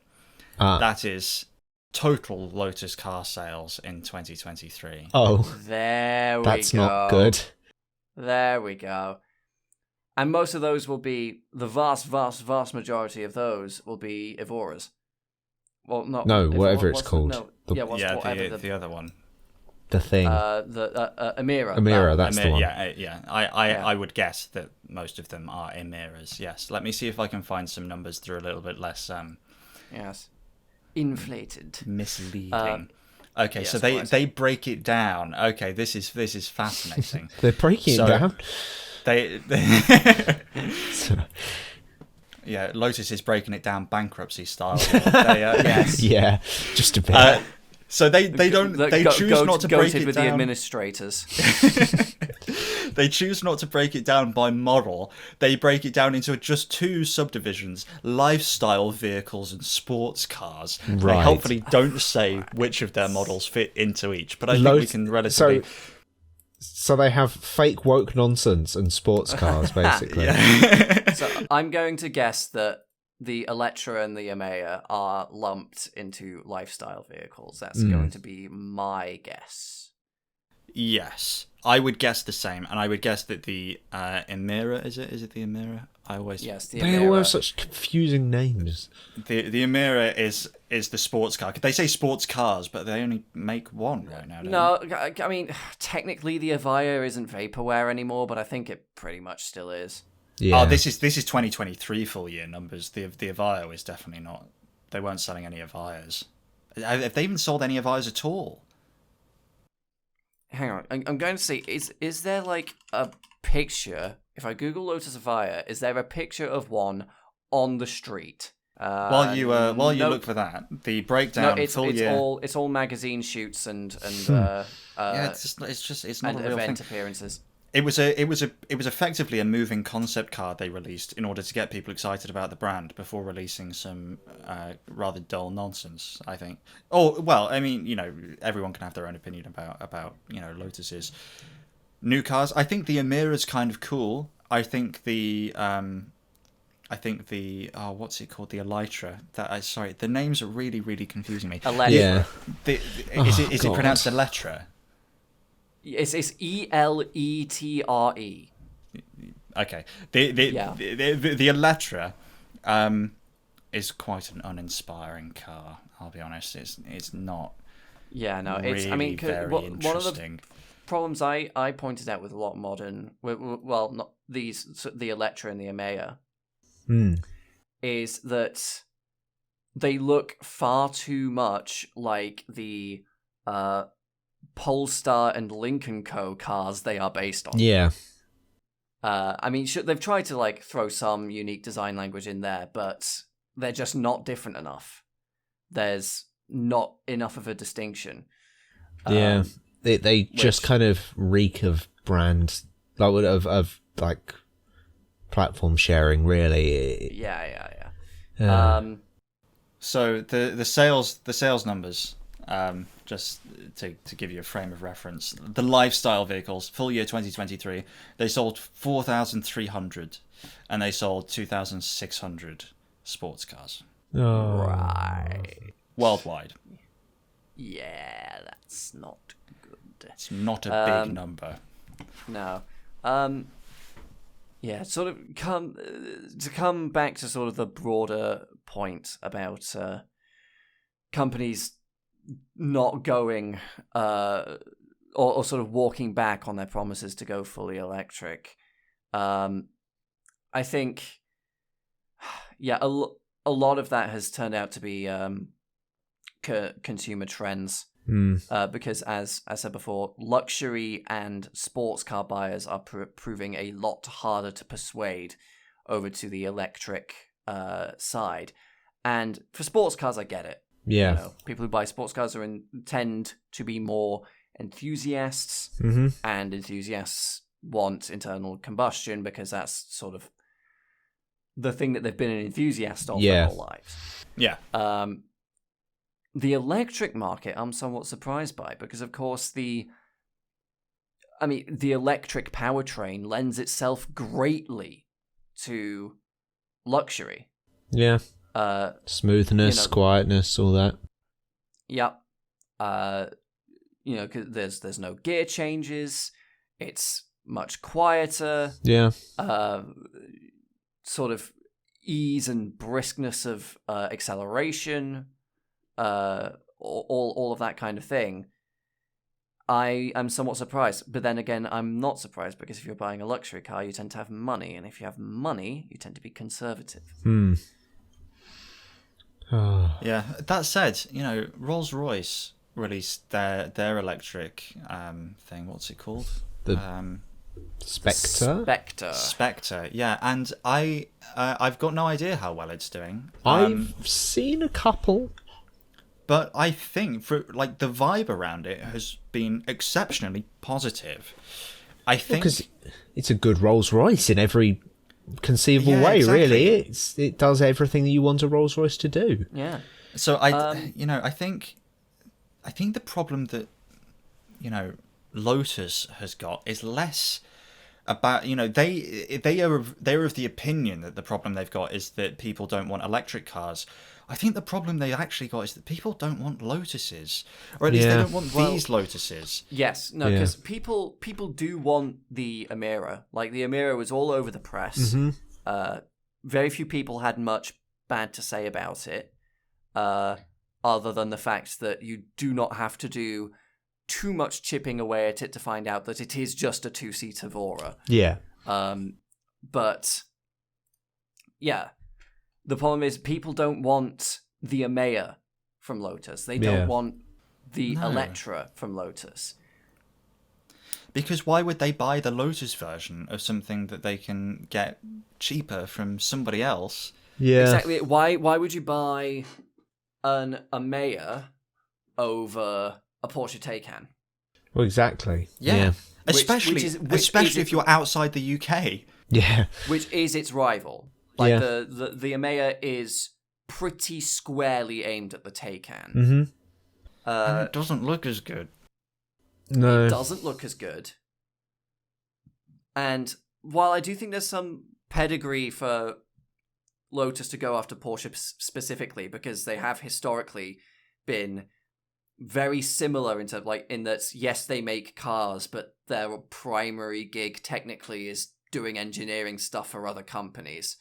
That is total Lotus car sales in 2023. Oh, there we go. That's not good. There we go. And most of those will be, the vast majority of those will be Evoras. Well, not no, whatever it's called. The other one. The thing. The Emira. Emira, that's the one. Yeah. I would guess that most of them are Emiras. Yes. Let me see if I can find some numbers that are a little bit less. Yes. Inflated. Misleading. Okay, yes, so they break it down. Okay, this is fascinating. They're breaking it down. They yeah, Lotus is breaking it down bankruptcy style. Yes. Yeah, just a bit. So they choose not to break it with down. the administrators. They choose not to break it down by model. They break it down into just two subdivisions: lifestyle vehicles and sports cars. Right. They helpfully don't say which of their models fit into each, but I think we can relatively. So they have fake woke nonsense and sports cars, basically. So I'm going to guess that the Electra and the Emea are lumped into lifestyle vehicles. That's going to be my guess. Yes, I would guess the same, and I would guess that the Emira is it the Emira? I always the they Emira. all have such confusing names. The Emira is the sports car. They say sports cars, but they only make one right now. No, I mean technically the Avaya isn't vaporware anymore, but I think it pretty much still is. Yeah. Oh, this is 2023 full year numbers. The Avaya is definitely not. They weren't selling any Avayas. Have they even sold any Avayas at all? Hang on, I'm going to see. Is there like a picture? If I Google Lotus Avaya, is there a picture of one on the street? While you look for that, the breakdown. No, it's year. all magazine shoots and yeah, it's not a real event thing. appearances. It was effectively a moving concept car they released in order to get people excited about the brand before releasing some rather dull nonsense, I think. Oh well, I mean, everyone can have their own opinion about Lotus's new cars. I think the Emira's kind of cool. I think the what's it called? The Elytra. The names are really, really confusing me. Electra. Yeah. Is it pronounced Electra? It's Eletre. Okay. The Electra is quite an uninspiring car. I'll be honest. It's not. Yeah, no. Really, I mean, very one of the interesting. problems I pointed out with a lot of modern, well, not these, the Electra and the Emea, is that they look far too much like the Polestar and Lincoln Co. cars they are based on. Yeah. I mean, they've tried to throw some unique design language in there, but they're just not different enough. There's not enough of a distinction. Yeah. They just kind of reek of brand, of platform sharing, really. Yeah. So the sales numbers, just to give you a frame of reference, the lifestyle vehicles, full year 2023, they sold 4,300, and they sold 2,600 sports cars. Oh. Right. Worldwide. Yeah, that's not good. It's not a big number. No. Yeah, sort of come back to sort of the broader point about companies not going or sort of walking back on their promises to go fully electric. I think, yeah, a lot of that has turned out to be consumer trends. Because, as I said before, luxury and sports car buyers are proving a lot harder to persuade over to the electric side. And for sports cars, I get it. Yeah. People who buy sports cars tend to be more enthusiasts, and enthusiasts want internal combustion because that's sort of the thing that they've been an enthusiast of their whole lives. Yeah. The electric market, I'm somewhat surprised by, because of course the electric powertrain lends itself greatly to luxury. Yeah. Smoothness, quietness, all that. Yep. Cause there's no gear changes. It's much quieter. Yeah. Sort of ease and briskness of acceleration. All of that kind of thing. I am somewhat surprised, but then again, I'm not surprised because if you're buying a luxury car, you tend to have money, and if you have money, you tend to be conservative. Yeah. That said, Rolls-Royce released their electric thing. What's it called? The Spectre. Spectre. Yeah, and I've got no idea how well it's doing. I've seen a couple. But I think for the vibe around it has been exceptionally positive. I think because it's a good Rolls-Royce in every conceivable way. Exactly. Really, it does everything that you want a Rolls-Royce to do. Yeah. So I think the problem that Lotus has got is less about they are of the opinion that the problem they've got is that people don't want electric cars. I think the problem they actually got is that people don't want Lotuses, or at least they don't want these Lotuses. Yes, no, because people do want the Emira. The Emira was all over the press. Very few people had much bad to say about it, other than the fact that you do not have to do too much chipping away at it to find out that it is just a two-seat Evora. Yeah. But yeah. The problem is people don't want the Emea from Lotus. They don't want the Electra from Lotus. Because why would they buy the Lotus version of something that they can get cheaper from somebody else? Yeah. Exactly. Why would you buy an Emea over a Porsche Taycan? Well, exactly. Yeah. Especially if you're outside the UK. Yeah. Which is its rival. Like the EMEA is pretty squarely aimed at the Taycan. Mm-hmm. And it doesn't look as good. No. It doesn't look as good. And while I do think there's some pedigree for Lotus to go after Porsche specifically, because they have historically been very similar in that yes, they make cars, but their primary gig technically is doing engineering stuff for other companies.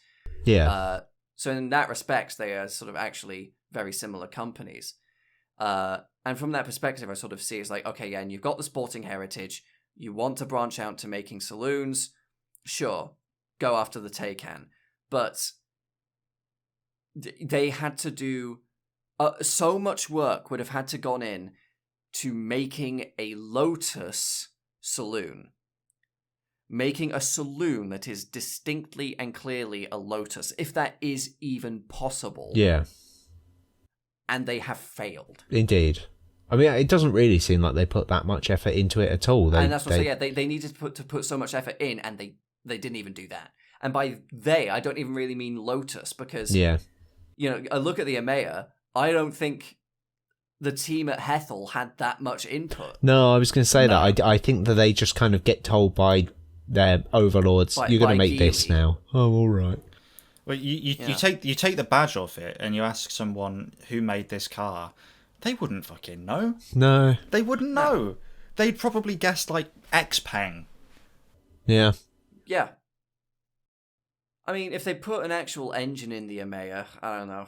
Yeah. So in that respect, they are sort of actually very similar companies. And from that perspective, I sort of see it's like, okay, yeah, and you've got the sporting heritage. You want to branch out to making saloons. Sure, go after the Taycan. But they had to do... so much work would have had to gone in to making a Lotus saloon. Making a saloon that is distinctly and clearly a Lotus, if that is even possible. Yeah. And they have failed. Indeed. I mean, it doesn't really seem like they put that much effort into it at all. And that's what I say, yeah, they needed to put so much effort in, and they didn't even do that. And by they, I don't even really mean Lotus, because, yeah. You know, a look at the EMEA, I don't think the team at Hethel had that much input. No, I was going to say that. I think that they just kind of get told by their overlords, you're going to make this now. Oh, all right. Well, you take the badge off it and you ask someone who made this car, they wouldn't fucking know. No. They wouldn't know. They'd probably guess like Xpeng. Yeah. Yeah. I mean, if they put an actual engine in the EMEA, I don't know.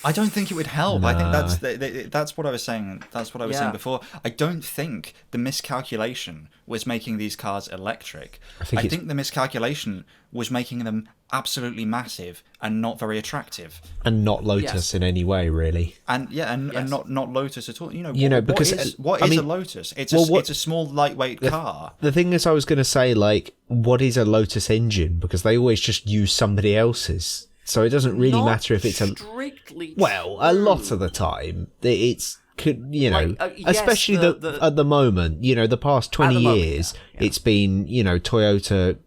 I don't think it would help. No. I think that's what I was saying. That's what I was saying before. I don't think the miscalculation was making these cars electric. I think the miscalculation was making them absolutely massive and not very attractive. And not Lotus in any way, really. And not Lotus at all. Because what is a Lotus? It's a small lightweight car. The thing is, I was going to say, like, what is a Lotus engine? Because they always just use somebody else's. So it doesn't really matter if it's strictly a lot of the time it's especially at the moment, the past 20 years, it's been Toyota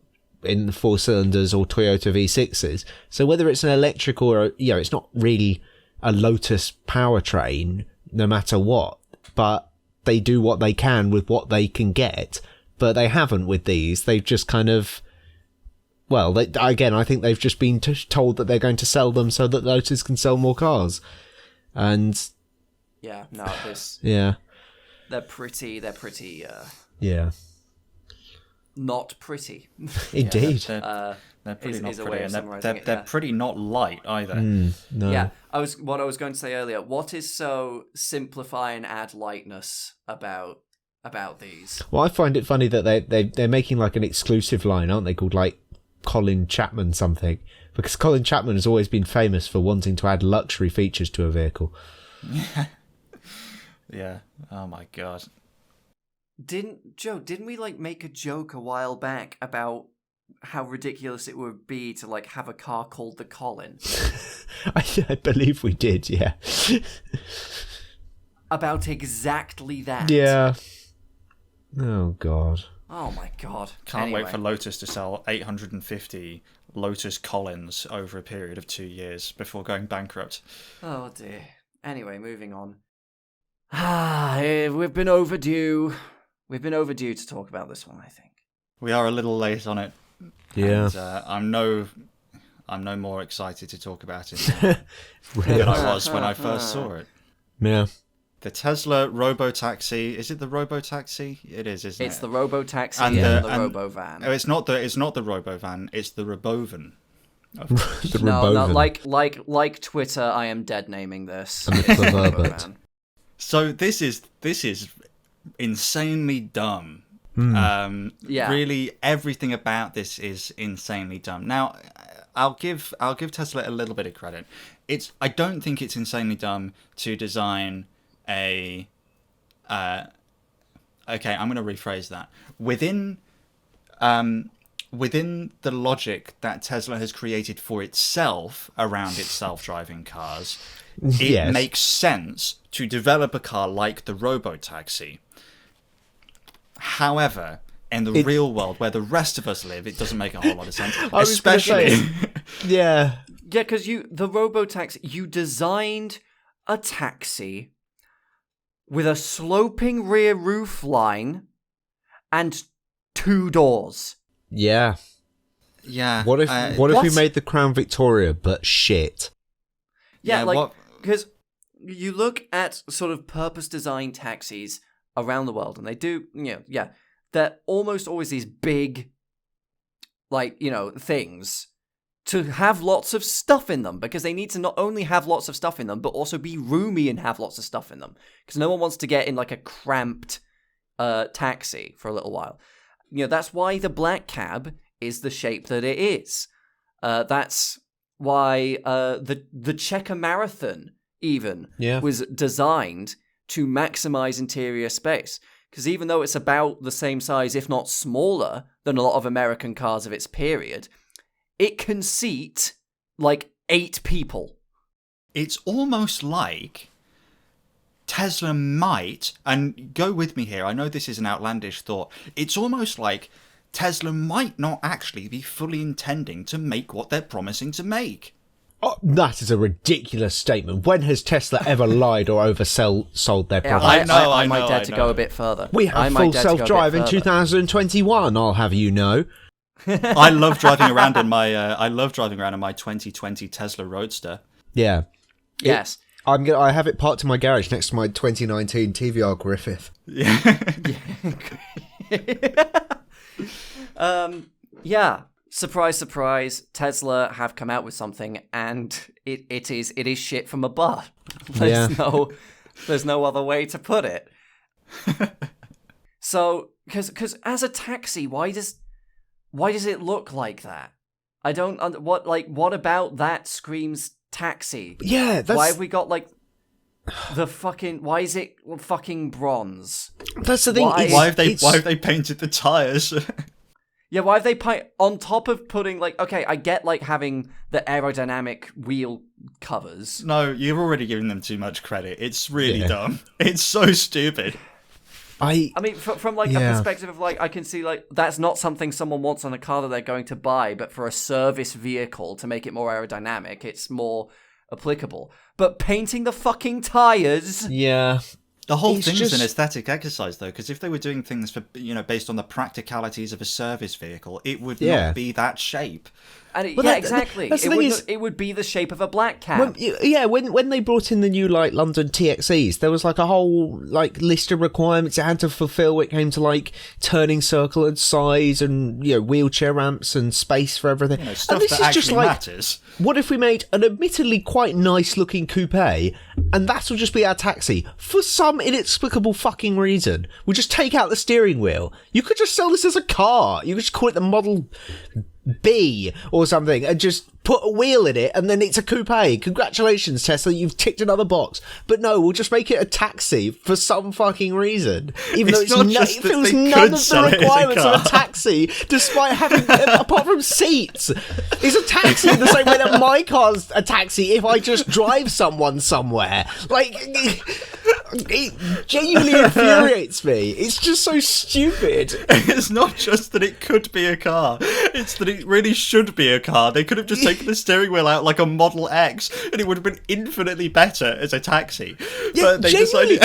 in the 4 cylinders or Toyota V6s. So whether it's an electric or it's not really a Lotus powertrain, no matter what. But they do what they can with what they can get. But they haven't with these. They've just kind of. Well, I think they've just been told that they're going to sell them so that Lotus can sell more cars. And... Yeah, no, this... Yeah. They're pretty... yeah. Not pretty. Indeed. They're pretty not pretty. And they're pretty not light either. No. Yeah, what I was going to say earlier, what is so simplify and add lightness about these? Well, I find it funny that they're making like an exclusive line, aren't they, called like Colin Chapman something, because Colin Chapman has always been famous for wanting to add luxury features to a vehicle. Yeah. Oh my god. Didn't we like make a joke a while back about how ridiculous it would be to like have a car called the Colin? I believe we did, yeah. About exactly that. Yeah. Oh god. Oh my god. Can't wait for Lotus to sell 850 Lotus Collins over a period of 2 years before going bankrupt. Oh dear. Anyway, moving on. We've been overdue. We've been overdue to talk about this one, I think. We are a little late on it. Yeah. And, I'm no more excited to talk about it than I was when I first saw it. Yeah. The Tesla Robotaxi. Is it the Robotaxi? It is, isn't it? It's the Robotaxi and the Robovan. Oh, it's not the Robovan. It's the Robovan. No, like Twitter, I am dead naming this. So this is insanely dumb. Really, everything about this is insanely dumb. Now, I'll give Tesla a little bit of credit. I don't think it's insanely dumb to design a okay, I'm going to rephrase that. Within within the logic that Tesla has created for itself around its self-driving cars, it makes sense to develop a car like the robotaxi. However, in the real world where the rest of us live, it doesn't make a whole lot of sense. Especially, yeah, because the robotaxi, you designed a taxi with a sloping rear roof line and 2 doors. yeah. What if we made the Crown Victoria but shit? Yeah, because you look at sort of purpose-designed taxis around the world, and they do, they're almost always these big, things to have lots of stuff in them, because they need to not only have lots of stuff in them, but also be roomy and have lots of stuff in them, because no one wants to get in a cramped taxi for a little while. That's why the black cab is the shape that it is. That's why the Checker Marathon even was designed to maximize interior space. Because even though it's about the same size, if not smaller, than a lot of American cars of its period, it can seat 8 people. It's almost like Tesla might, and go with me here, I know this is an outlandish thought, it's almost like Tesla might not actually be fully intending to make what they're promising to make. Oh, that is a ridiculous statement. When has Tesla ever lied or sold their product? I might dare to go a bit further. We have full self-drive in 2021, I'll have you know. I love driving around in my 2020 Tesla Roadster. Yeah. Yes. I have it parked in my garage next to my 2019 TVR Griffith. Yeah. Surprise, surprise, Tesla have come out with something, and it is shit from above. There's no other way to put it. So, because as a taxi, why does it look like that? I don't what about that screams taxi? Yeah, why have we got the fucking? Why is it fucking bronze? That's the thing. Why have they painted the tires? Yeah, why have they on top of putting okay, I get having the aerodynamic wheel covers. No, you're already giving them too much credit. It's really dumb. It's so stupid. I mean, from a perspective of I can see that's not something someone wants on a car that they're going to buy, but for a service vehicle to make it more aerodynamic, it's more applicable. But painting the fucking tires, The whole thing is an aesthetic exercise, though, because if they were doing things for based on the practicalities of a service vehicle, it would not be that shape. And exactly. It would be the shape of a black cab. When they brought in the new London TXEs, there was a whole list of requirements it had to fulfill when it came to turning circle and size and wheelchair ramps and space for everything. Stuff and this that is actually just matters. What if we made an admittedly quite nice looking coupe, and that'll just be our taxi for some inexplicable fucking reason? We'll just take out the steering wheel. You could just sell this as a car. You could just call it the Model B or something and just put a wheel in it and then it's a coupe. Congratulations, Tesla, you've ticked another box. But no, we'll just make it a taxi for some fucking reason, even though it fills none of the requirements of a taxi, despite having apart from seats. It's a taxi in the same way that my car's a taxi if I just drive someone somewhere. It genuinely infuriates me. It's just so stupid. It's not just that it could be a car, it's that it really should be a car. They could have just taken the steering wheel out like a Model X and it would have been infinitely better as a taxi. But they decided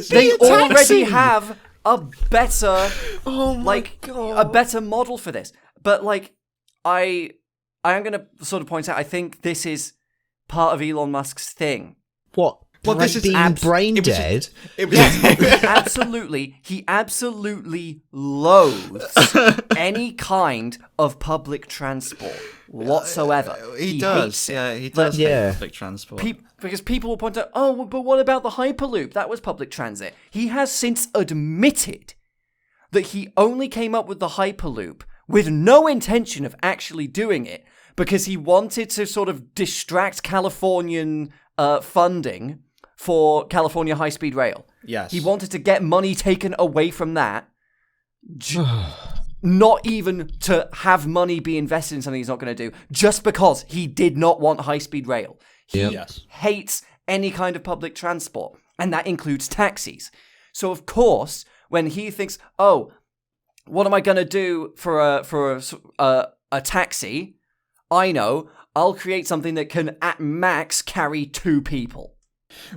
they already have a better a better model for this. But I am going to sort of point out, I think this is part of Elon Musk's thing. What? Well, this is being brain dead. He absolutely loathes any kind of public transport whatsoever. He does hate public transport. Because people will point out, oh, but what about the Hyperloop? That was public transit. He has since admitted that he only came up with the Hyperloop with no intention of actually doing it because he wanted to sort of distract Californian funding for California high-speed rail. Yes. He wanted to get money taken away from that not even to have money be invested in something he's not going to do, just because he did not want high-speed rail. He Yes. hates any kind of public transport, and that includes taxis. So, of course, when he thinks, oh, what am I going to do for a taxi? I know, I'll create something that can, at max, carry 2 people.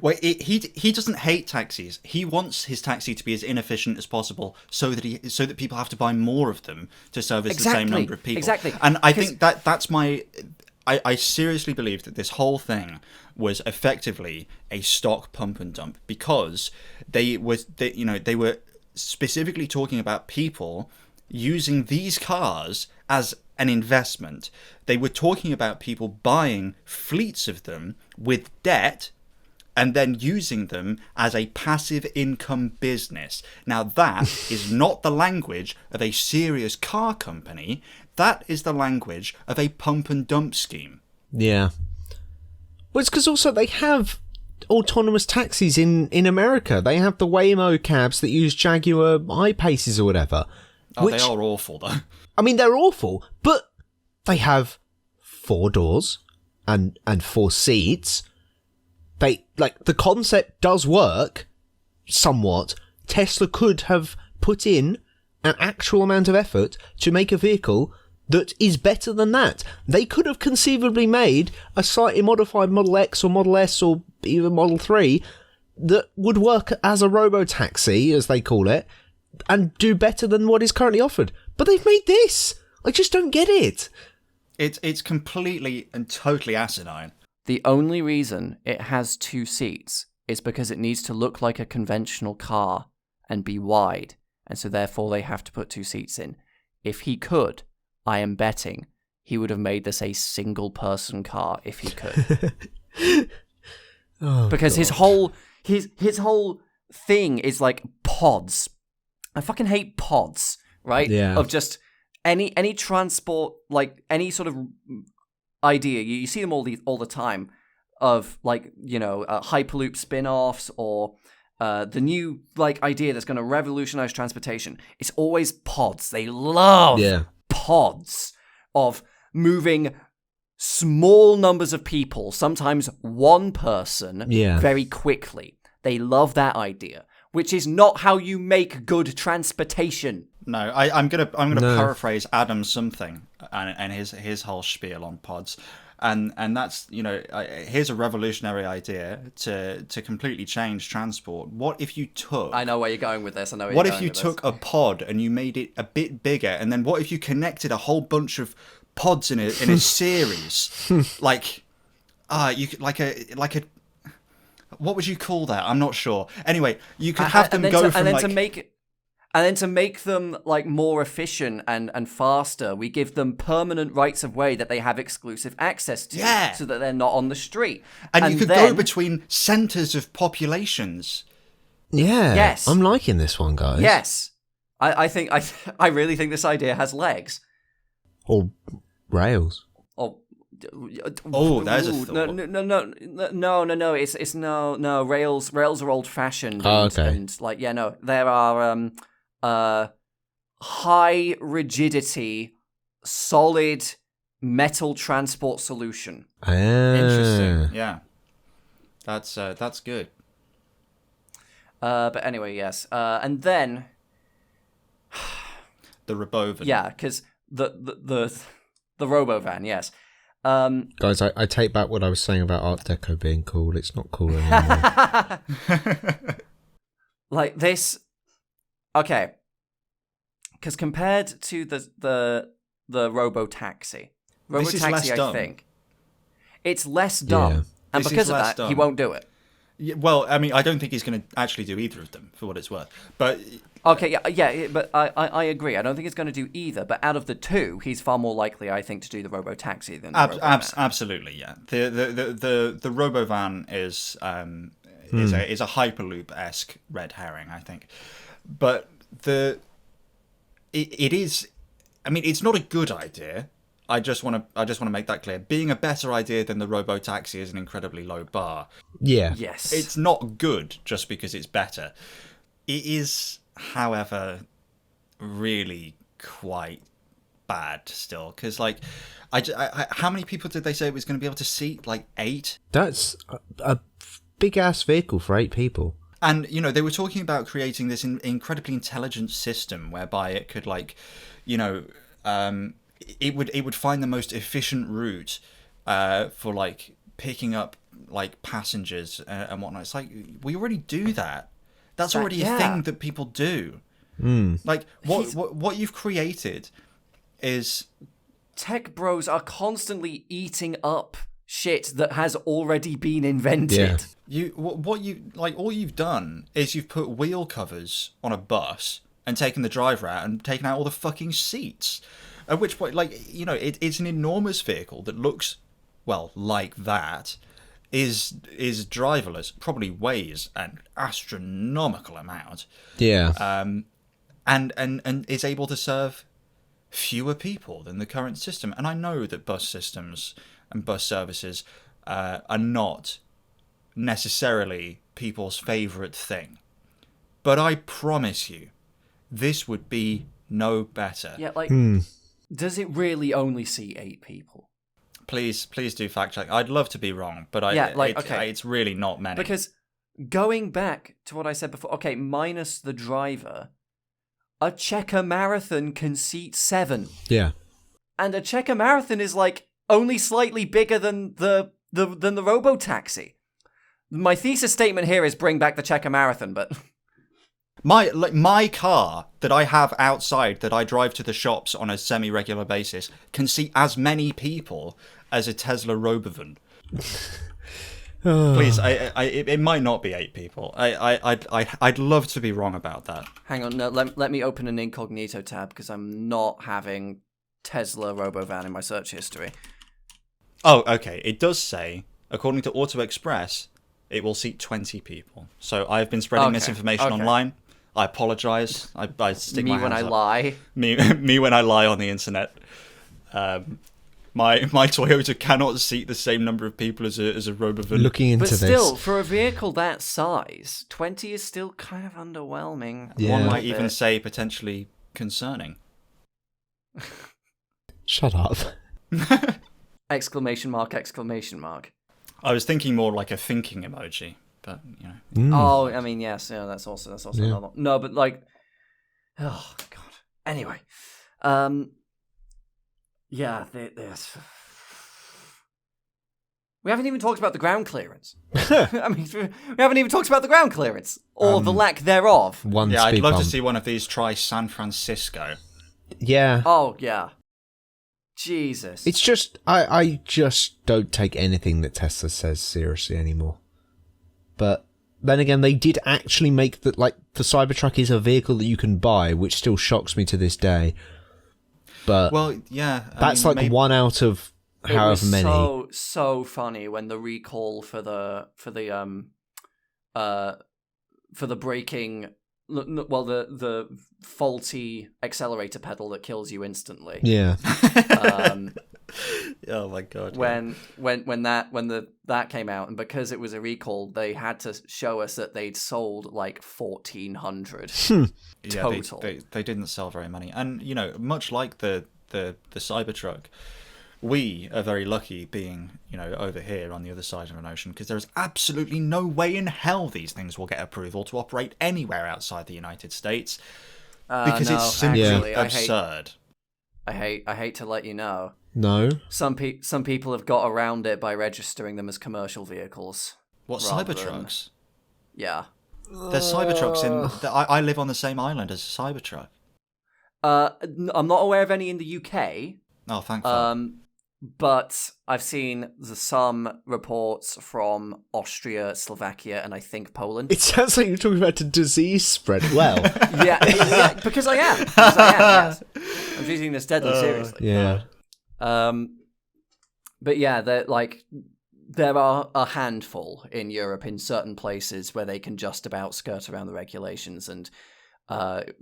Well, he doesn't hate taxis. He wants his taxi to be as inefficient as possible, so that people have to buy more of them to service the same number of people. Exactly. And I think that's my. I seriously believe that this whole thing was effectively a stock pump and dump, because they were specifically talking about people using these cars as an investment. They were talking about people buying fleets of them with debt and then using them as a passive income business. Now, that is not the language of a serious car company. That is the language of a pump and dump scheme. Yeah. Well, it's because also they have autonomous taxis in America. They have the Waymo cabs that use Jaguar I-Paces or whatever. Oh, they are awful, though. I mean, they're awful, but they have 4 doors and 4 seats. The concept does work somewhat. Tesla could have put in an actual amount of effort to make a vehicle that is better than that. They could have conceivably made a slightly modified Model X or Model S or even Model 3 that would work as a robo-taxi, as they call it, and do better than what is currently offered. But they've made this. I just don't get it. It's completely and totally asinine. The only reason it has 2 seats is because it needs to look like a conventional car and be wide, and so therefore they have to put 2 seats in. If he could, I am betting he would have made this a single-person car if he could. Because God. his whole thing is like pods. I fucking hate pods, right? Yeah. Of just any transport, like any sort of idea. You see them all the time of Hyperloop spin-offs or the new idea that's going to revolutionize transportation. It's always pods. They love pods of moving small numbers of people, sometimes one person, very quickly. They love that idea, which is not how you make good transportation. No, I'm gonna paraphrase Adam something and his whole spiel on pods, and that's here's a revolutionary idea to completely change transport. What if you took? I know where you're going with this. What if you took a pod and you made it a bit bigger, and then what if you connected a whole bunch of pods in a series, you could like a. What would you call that? I'm not sure. Anyway, you could have them go from And then to make them more efficient and faster, we give them permanent rights of way that they have exclusive access to, so that they're not on the street. And you could go between centres of populations. Yeah. Yes. I'm liking this one, guys. Yes. I really think this idea has legs. Or rails. Oh, there's a thought. No. It's no. Rails are old fashioned. Okay. And there are high rigidity, solid metal transport solution. Interesting. Yeah, that's good. But anyway, yes. And then the Robovan. Yeah, because the Robovan. Yes. Guys, I take back what I was saying about Art Deco being cool. It's not cool anymore. This, okay, because compared to the Robo-Taxi, I think it's less dumb, and because of that, he won't do it. Yeah, well, I mean, I don't think he's going to actually do either of them, for what it's worth. But okay, yeah, but I agree. I don't think he's going to do either. But out of the two, he's far more likely, I think, to do the Robo-Taxi than the Robovan. Absolutely, yeah. The Robovan is a Hyperloop-esque red herring, I think. But it is. I mean, it's not a good idea. I just want to make that clear. Being a better idea than the Robo-Taxi is an incredibly low bar. Yeah. Yes. It's not good just because it's better. It is, however, really quite bad still, because like, how many people did they say it was going to be able to seat? Like 8. That's a big ass vehicle for 8 people. And you know, they were talking about creating this incredibly intelligent system whereby it could, like, you know, it would find the most efficient route for like picking up like passengers and whatnot. It's like, we already do that. That's already a thing that people do. Like what you've created is, tech bros are constantly eating up shit that has already been invented. Yeah. All you've done is you've put wheel covers on a bus and taken the driver out and taken out all the fucking seats. At which point, like, you know, it's an enormous vehicle that looks, well, like that, is driverless, probably weighs an astronomical amount. Yeah. And is able to serve fewer people than the current system. And I know that bus systems and bus services are not necessarily people's favourite thing. But I promise you, this would be no better. Yeah, like, does it really only see 8 people? Please do fact check. I'd love to be wrong, but it's really not many. Because going back to what I said before, okay, minus the driver, a Checker Marathon can seat 7. Yeah. And a Checker Marathon is like only slightly bigger than the Robo-Taxi. My thesis statement here is bring back the Checker Marathon, but my car that I have outside that I drive to the shops on a semi-regular basis can seat as many people as a Tesla Robyn. Please, it might not be 8 people. I'd love to be wrong about that. Hang on, no, let me open an incognito tab because I'm not having Tesla Robovan in my search history. Oh, okay. It does say, according to Auto Express, it will seat 20 people. So I've been spreading misinformation online. I apologise. I stick my hands up. Me when I lie. Me when I lie on the internet. My Toyota cannot seat the same number of people as a Robovan. Looking into this. But still, for a vehicle that size, 20 is still kind of underwhelming. Yeah. One might even say potentially concerning. Shut up. Exclamation mark, exclamation mark. I was thinking more like a thinking emoji, but you know. Oh, I mean, yes, yeah, that's also another one. No, but like, oh god. Anyway, yeah, there's. We haven't even talked about the ground clearance. I mean, we haven't even talked about the ground clearance or the lack thereof. I'd love to see one of these try San Francisco. Yeah. Oh yeah. Jesus. It's just I just don't take anything that Tesla says seriously anymore. But then again, they did actually make the Cybertruck is a vehicle that you can buy, which still shocks me to this day. But well, yeah, that's maybe one out of however many. It was so funny when the recall for the braking. Well, the faulty accelerator pedal that kills you instantly. Yeah. Oh my god. When that came out, and because it was a recall, they had to show us that they'd sold like 1,400 total. They didn't sell very many, and you know, much like the Cybertruck, we are very lucky being, you know, over here on the other side of an ocean, because there's absolutely no way in hell these things will get approval to operate anywhere outside the United States, because it's simply absurd. I hate to let you know. No. Some people have got around it by registering them as commercial vehicles. What, Cybertrucks? Yeah. There's Cybertrucks in. I live on the same island as a Cybertruck. I'm not aware of any in the UK. Oh, thank God. But I've seen some reports from Austria, Slovakia, and I think Poland. It sounds like you're talking about a disease spread. Well, yeah, because I am. Yes. I'm treating this deadly seriously. Yeah. But yeah, there are a handful in Europe in certain places where they can just about skirt around the regulations and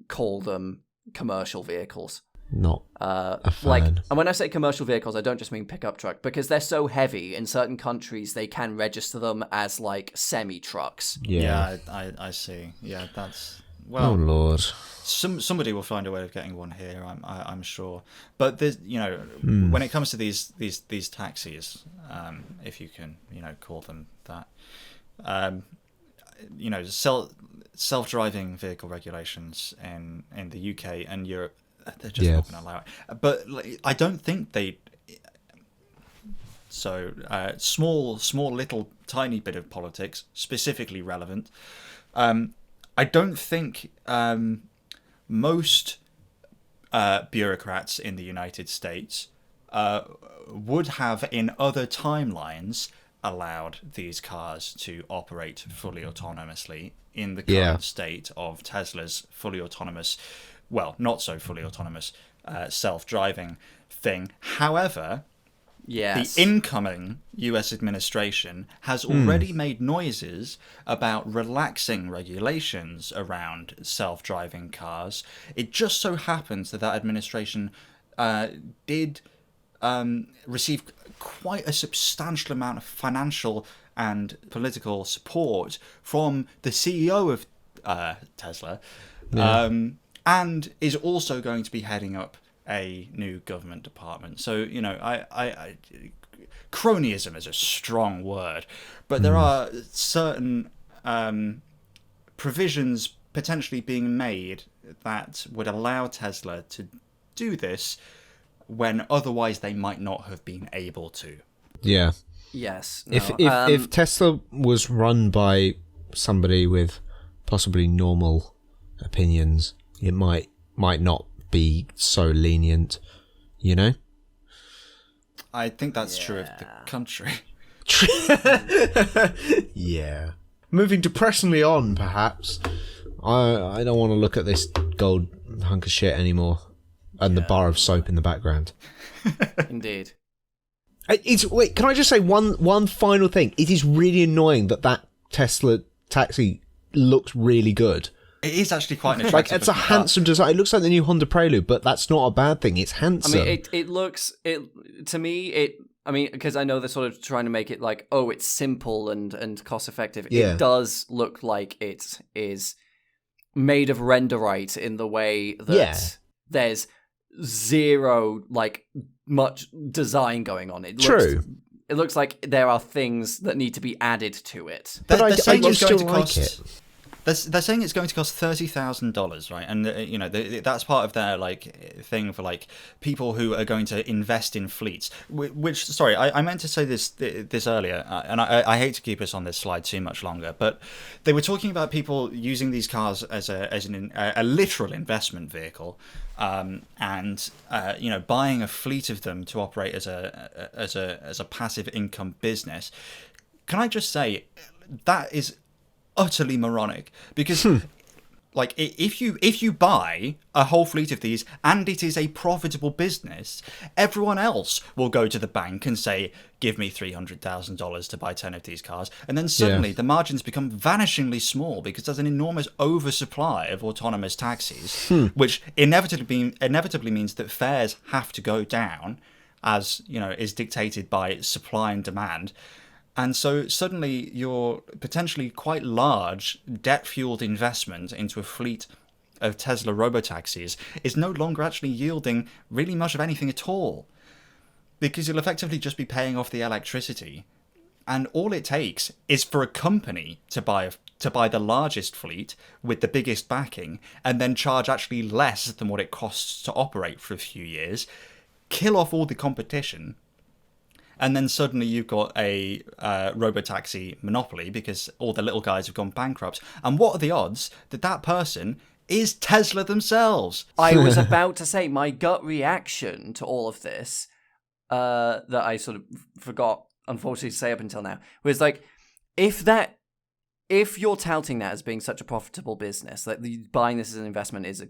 call them commercial vehicles. Not a fan. And when I say commercial vehicles, I don't just mean pickup truck, because they're so heavy in certain countries they can register them as like semi trucks. Yeah, I see. Yeah, that's well, Oh Lord. somebody will find a way of getting one here, I'm sure. But there's, when it comes to these taxis, if you can, call them that, self-driving vehicle regulations in the UK and Europe, they're just not going to allow it. But I don't think they. So small little tiny bit of politics, specifically relevant. I don't think most bureaucrats in the United States would have, in other timelines, allowed these cars to operate fully autonomously in the current state of Tesla's fully autonomous, well, not so fully autonomous, self-driving thing. However, yes, the incoming US administration has already made noises about relaxing regulations around self-driving cars. It just so happens that administration did receive quite a substantial amount of financial and political support from the CEO of Tesla, and is also going to be heading up a new government department. So, I cronyism is a strong word, but there are certain provisions potentially being made that would allow Tesla to do this when otherwise they might not have been able to. Yeah. Yes. No. If Tesla was run by somebody with possibly normal opinions, it might not be so lenient, I think that's true of the country. Yeah. Moving depressingly on, perhaps. I don't want to look at this gold hunk of shit anymore, and the bar of soap in the background. Indeed. Wait, can I just say one final thing? It is really annoying that Tesla taxi looks really good. It is actually quite an attractive. It's a handsome design. It looks like the new Honda Prelude, but that's not a bad thing. It's handsome. I mean, it looks to me. I mean, because I know they're sort of trying to make it like, oh, it's simple and cost effective. Yeah. It does look like it is made of renderite in the way that there's zero much design going on. True. It looks like there are things that need to be added to it. But I do still like it. They're saying it's going to cost $30,000, right? And that's part of their thing for people who are going to invest in fleets. Which, sorry, I meant to say this earlier, and I hate to keep us on this slide too much longer. But they were talking about people using these cars as a literal investment vehicle, and buying a fleet of them to operate as a passive income business. Can I just say that is utterly moronic, because if you buy a whole fleet of these and it is a profitable business, everyone else will go to the bank and say, give me $300,000 to buy 10 of these cars, and then suddenly the margins become vanishingly small because there's an enormous oversupply of autonomous taxis, which inevitably means that fares have to go down, as is dictated by supply and demand. And so suddenly your potentially quite large debt-fueled investment into a fleet of Tesla robotaxis is no longer actually yielding really much of anything at all, because you'll effectively just be paying off the electricity. And all it takes is for a company to buy the largest fleet with the biggest backing, and then charge actually less than what it costs to operate for a few years, kill off all the competition, and then suddenly you've got a robotaxi monopoly because all the little guys have gone bankrupt. And what are the odds that person is Tesla themselves? I was about to say, my gut reaction to all of this, that I sort of forgot, unfortunately, to say up until now, was if you're touting that as being such a profitable business, buying this as an investment is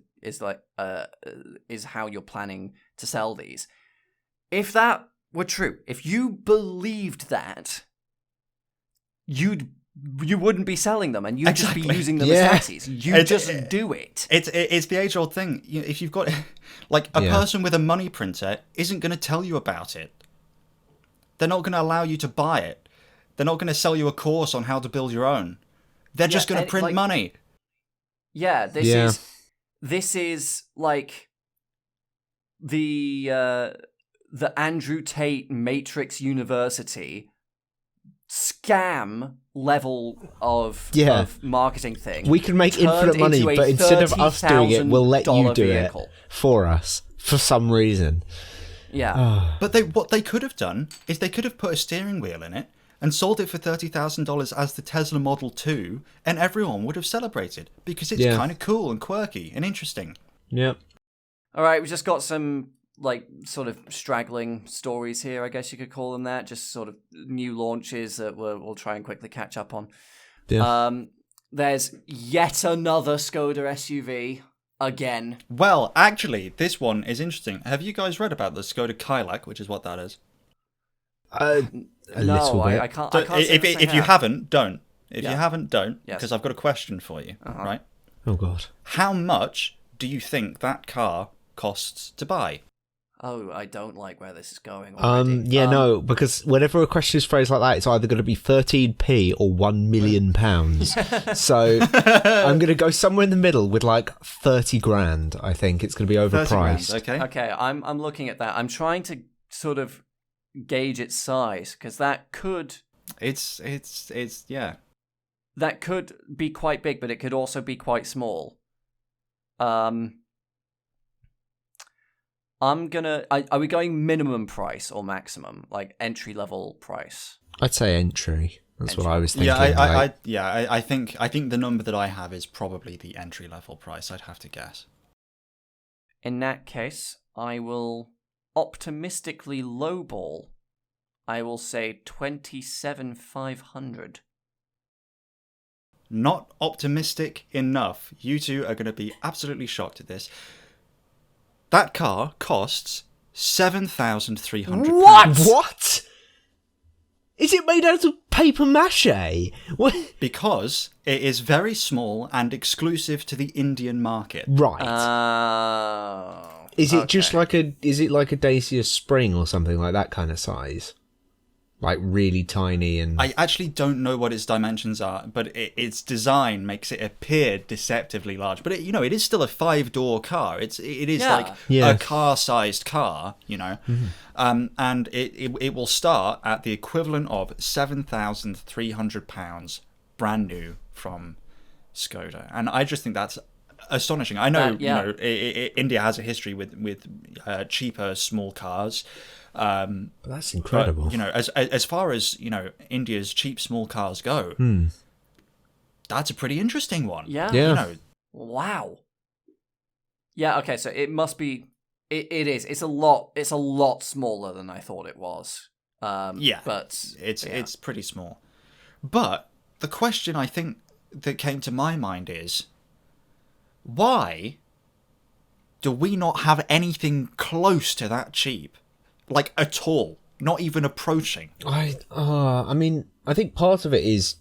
how you're planning to sell these. If that were true, if you believed that, you wouldn't be selling them, and you'd just be using them as taxis. You just do it. It's the age-old thing. If you've got a person with a money printer isn't going to tell you about it. They're not going to allow you to buy it. They're not going to sell you a course on how to build your own. They're just going to print money. Yeah, Yeah. this is like the Andrew Tate Matrix University scam level of marketing thing. We can make turned infinite money, into a but instead of us doing it, we'll let you do vehicle. it for us for some reason. Yeah. But what they could have done is they could have put a steering wheel in it and sold it for $30,000 as the Tesla Model 2, and everyone would have celebrated because it's kind of cool and quirky and interesting. Yep. All right, we just got some like sort of straggling stories here, I guess you could call them that. Just sort of new launches that we'll try and quickly catch up on. Yeah. There's yet another Skoda SUV again. Well, actually, this one is interesting. Have you guys read about the Skoda Kayak, which is what that is? A little bit. I can't. So I can't say if you haven't, don't. If Yeah. you haven't, don't. Yes. Because I've got a question for you, right? Oh, God. How much do you think that car costs to buy? Oh, I don't like where this is going already. No, because whenever a question is phrased like that, it's either going to be 13p or £1 million. So I'm going to go somewhere in the middle with like 30 grand. I think it's going to be overpriced. 30 grand, okay. Okay, I'm looking at that. I'm trying to sort of gauge its size because that could It's yeah. that could be quite big, but it could also be quite small. Are we going minimum price or maximum, like entry level price? I'd say entry. That's what I was thinking. Yeah, I think the number that I have is probably the entry level price. I'd have to guess. In that case, I will optimistically lowball. I will say 27,500. Not optimistic enough. You two are going to be absolutely shocked at this. That car costs £7,300. What? Is it made out of paper mache? What? Because it is very small and exclusive to the Indian market. Right. Is it just okay. is it like a Dacia Spring or something like that kind of size? Like really tiny and... I actually don't know what its dimensions are, but its design makes it appear deceptively large. But it is still a 5-door car. It is like a car-sized car, Mm-hmm. And it will start at the equivalent of £7,300, brand new from Skoda, and I just think that's astonishing. I know, India has a history with cheaper small cars. That's incredible. But, as far as India's cheap small cars go, that's a pretty interesting one. Yeah. Wow. Yeah. Okay. So it must be. It is. It's a lot smaller than I thought it was. But it's pretty small. But the question I think that came to my mind is, why do we not have anything close to that cheap? Like, at all. Not even approaching. I think part of it is,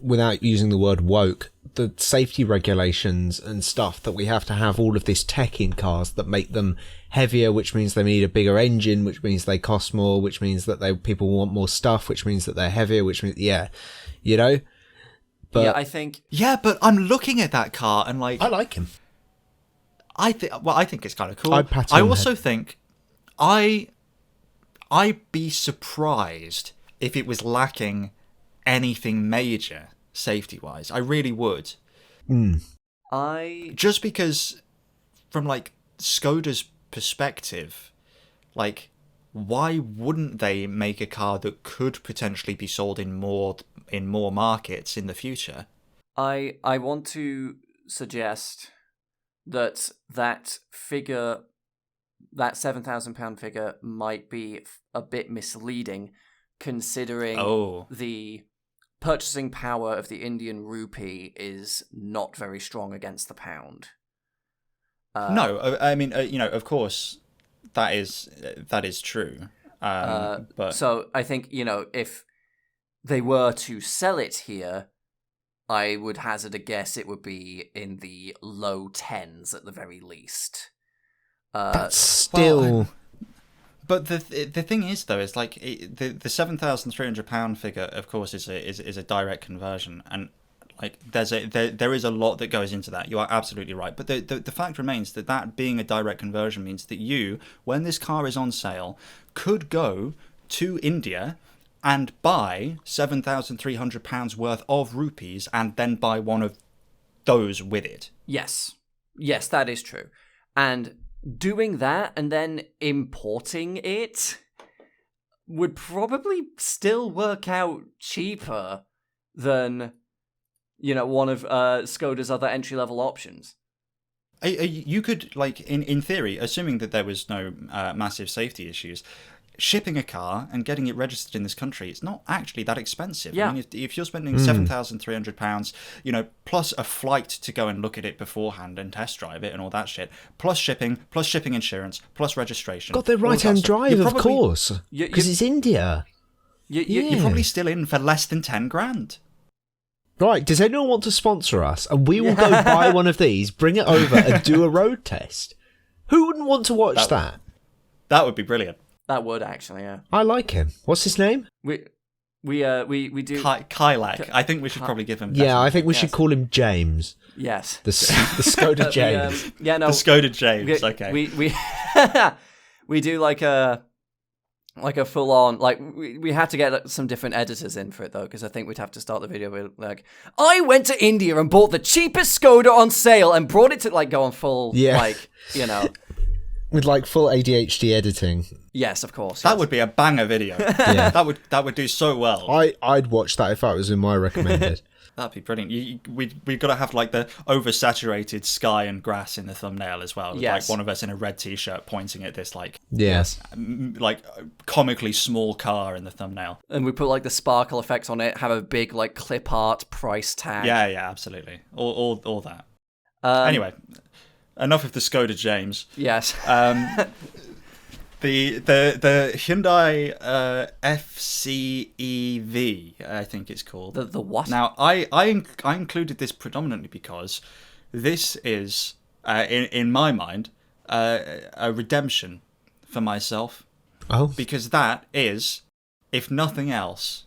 without using the word woke, the safety regulations and stuff that we have to have all of this tech in cars that make them heavier, which means they need a bigger engine, which means they cost more, which means that people want more stuff, which means that they're heavier, which means, But I think... Yeah, but I'm looking at that car and like... I like him. I think it's kind of cool. I also think I'd be surprised if it was lacking anything major safety-wise. I really would. Just because, from like Skoda's perspective, like, why wouldn't they make a car that could potentially be sold in more markets in the future? I want to suggest that figure, that £7,000 figure, might be a bit misleading, considering the purchasing power of the Indian rupee is not very strong against the pound. No, I mean, of course, that is true. But so I think if they were to sell it here, I would hazard a guess it would be in the low tens at the very least. That's still... But the thing is, though, is like the £7,300 figure, of course, is a direct conversion, and Like there is a lot that goes into that. You are absolutely right. But the fact remains that being a direct conversion means that you, when this car is on sale, could go to India and buy £7,300 worth of rupees and then buy one of those with it. Yes, that is true. And doing that and then importing it would probably still work out cheaper than, one of Skoda's other entry-level options. You could, like, in theory, assuming that there was no massive safety issues, shipping a car and getting it registered in this country, it's not actually that expensive. Yeah. I mean, if you're spending £7,300, plus a flight to go and look at it beforehand and test drive it and all that shit, plus shipping insurance, plus registration. Got the right-hand drive, of course, because it's India. You're probably still in for less than 10 grand. Right, does anyone want to sponsor us? And we will go buy one of these, bring it over and do a road test. Who wouldn't want to watch that? That would be brilliant. That would actually, yeah. I like him. What's his name? We do Kylak. I think we should probably give him. Yeah, I think we should call him James. Yes. The Skoda James. The Skoda James. Okay. We do like a full on, like, we had to get some different editors in for it though, because I think we'd have to start the video with like, I went to India and bought the cheapest Skoda on sale and brought it to, like, go on full, like, with like full ADHD editing. Yes, of course. That would be a banger video. Yeah. That would do so well. I'd watch that if that was in my recommended. That'd be brilliant. We've got to have like the oversaturated sky and grass in the thumbnail as well. Yes. Like one of us in a red t-shirt pointing at this like like comically small car in the thumbnail. And we put like the sparkle effects on it, have a big like clip art price tag. Yeah, absolutely. All that. Anyway, enough of the Skoda James. Yes. The Hyundai FCEV, I think it's called. The what? Now, I included this predominantly because this is, in my mind, a redemption for myself. Oh. Because that is, if nothing else,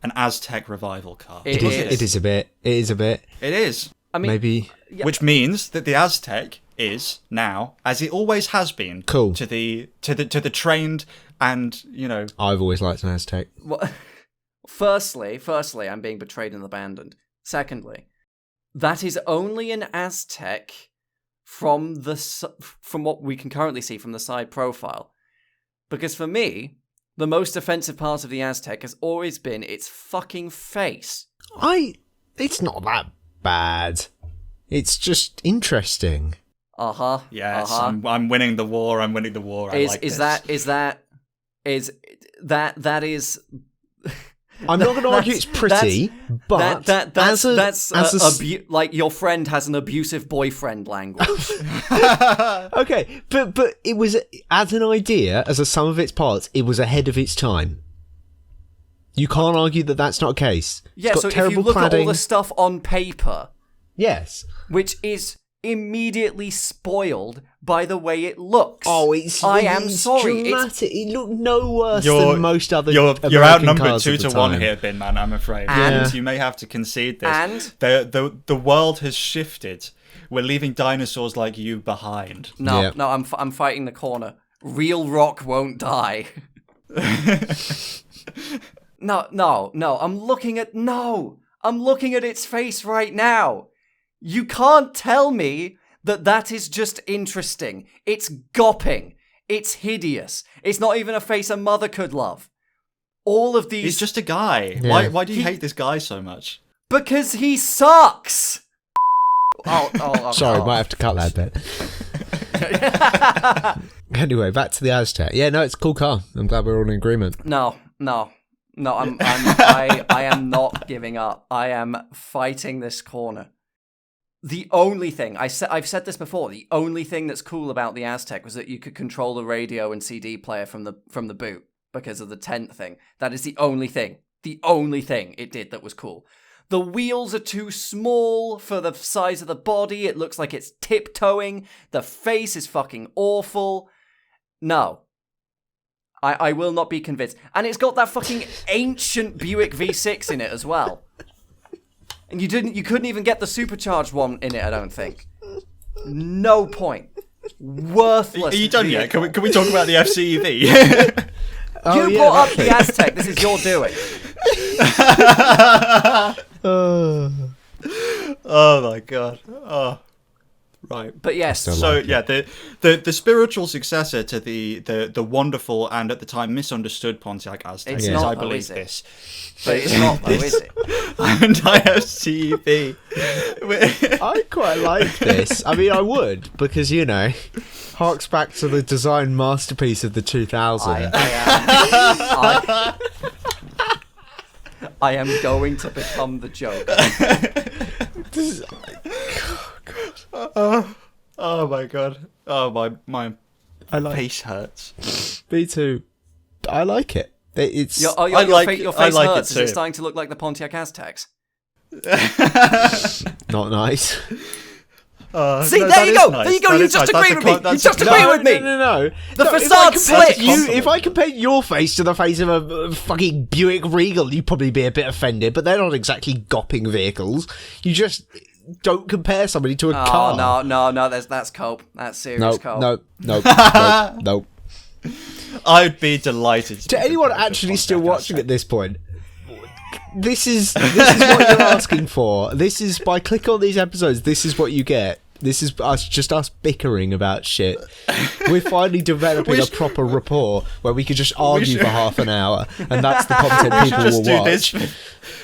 an Aztec revival car. It is a bit. It is. I mean, maybe. Yeah. Which means that the Aztec is now, as it always has been, cool to the trained and I've always liked an Aztec. Well, firstly, I'm being betrayed and abandoned. Secondly, that is only an Aztec from what we can currently see from the side profile, because for me, the most offensive part of the Aztec has always been its fucking face. It's not that bad. It's just interesting. Yes, I'm winning the war. I'm winning the war. That is. I'm not going to argue it's pretty, but like your friend has an abusive boyfriend language. Okay, but it was, as an idea, as a sum of its parts, it was ahead of its time. You can't argue that that's not a case. Yeah, so if you look at all the stuff on paper, yes, which is immediately spoiled by the way it looks. Oh, it's sorry. Dramatic. It looked no worse than most other. You're outnumbered 2-1 here, Bin Man. I'm afraid. And you may have to concede this. And the world has shifted. We're leaving dinosaurs like you behind. No, I'm fighting the corner. Real rock won't die. No. I'm looking at its face right now. You can't tell me that is just interesting. It's gopping. It's hideous. It's not even a face a mother could love. All of these... He's just a guy. Yeah. Why do you hate this guy so much? Because he sucks! Sorry, might have to cut that bit. Anyway, back to the Aztec. Yeah, no, it's a cool car. I'm glad we're all in agreement. No, I am not giving up. I am fighting this corner. The only thing, I've said this before, the only thing that's cool about the Aztec was that you could control the radio and CD player from the boot because of the tent thing. That is the only thing it did that was cool. The wheels are too small for the size of the body. It looks like it's tiptoeing. The face is fucking awful. No. I will not be convinced. And it's got that fucking ancient Buick V6 in it as well. And you couldn't even get the supercharged one in it, I don't think. No point. Worthless. Are you done yet? Can we talk about the FCEV? You brought up the Outtake. This is your doing. Oh my god. Oh. Right. But yes. So yeah, the spiritual successor to the wonderful and at the time misunderstood Pontiac Aztek It's is, not, I though, believe, is it? this. But it's not, though, is it? Hyundai FCEV. I quite like this. I mean, I would, because, you know, harks back to the design masterpiece of the 2000s. I am going to become the joke. Oh my god. Oh my I like face hurts. Me too. I like it. It's Your face hurts. Is it starting to look like the Pontiac Aztecs? not nice. See, no, there you go. nice. There you go. That You is just nice. agreed with me. You That's just a agreed with me. No. The No, facade slick. If I compared your face to the face of a fucking Buick Regal, you'd probably be a bit offended. But they're not exactly gopping vehicles. You just don't compare somebody to a car. No. That's cope. That's serious cope. No. I'd be delighted. To anyone actually still watching at this point, this is what you're asking for. This is, by click on these episodes, this is what you get. This is us bickering about shit. We're finally developing a proper rapport where we could just argue for half an hour, and that's the content people will watch.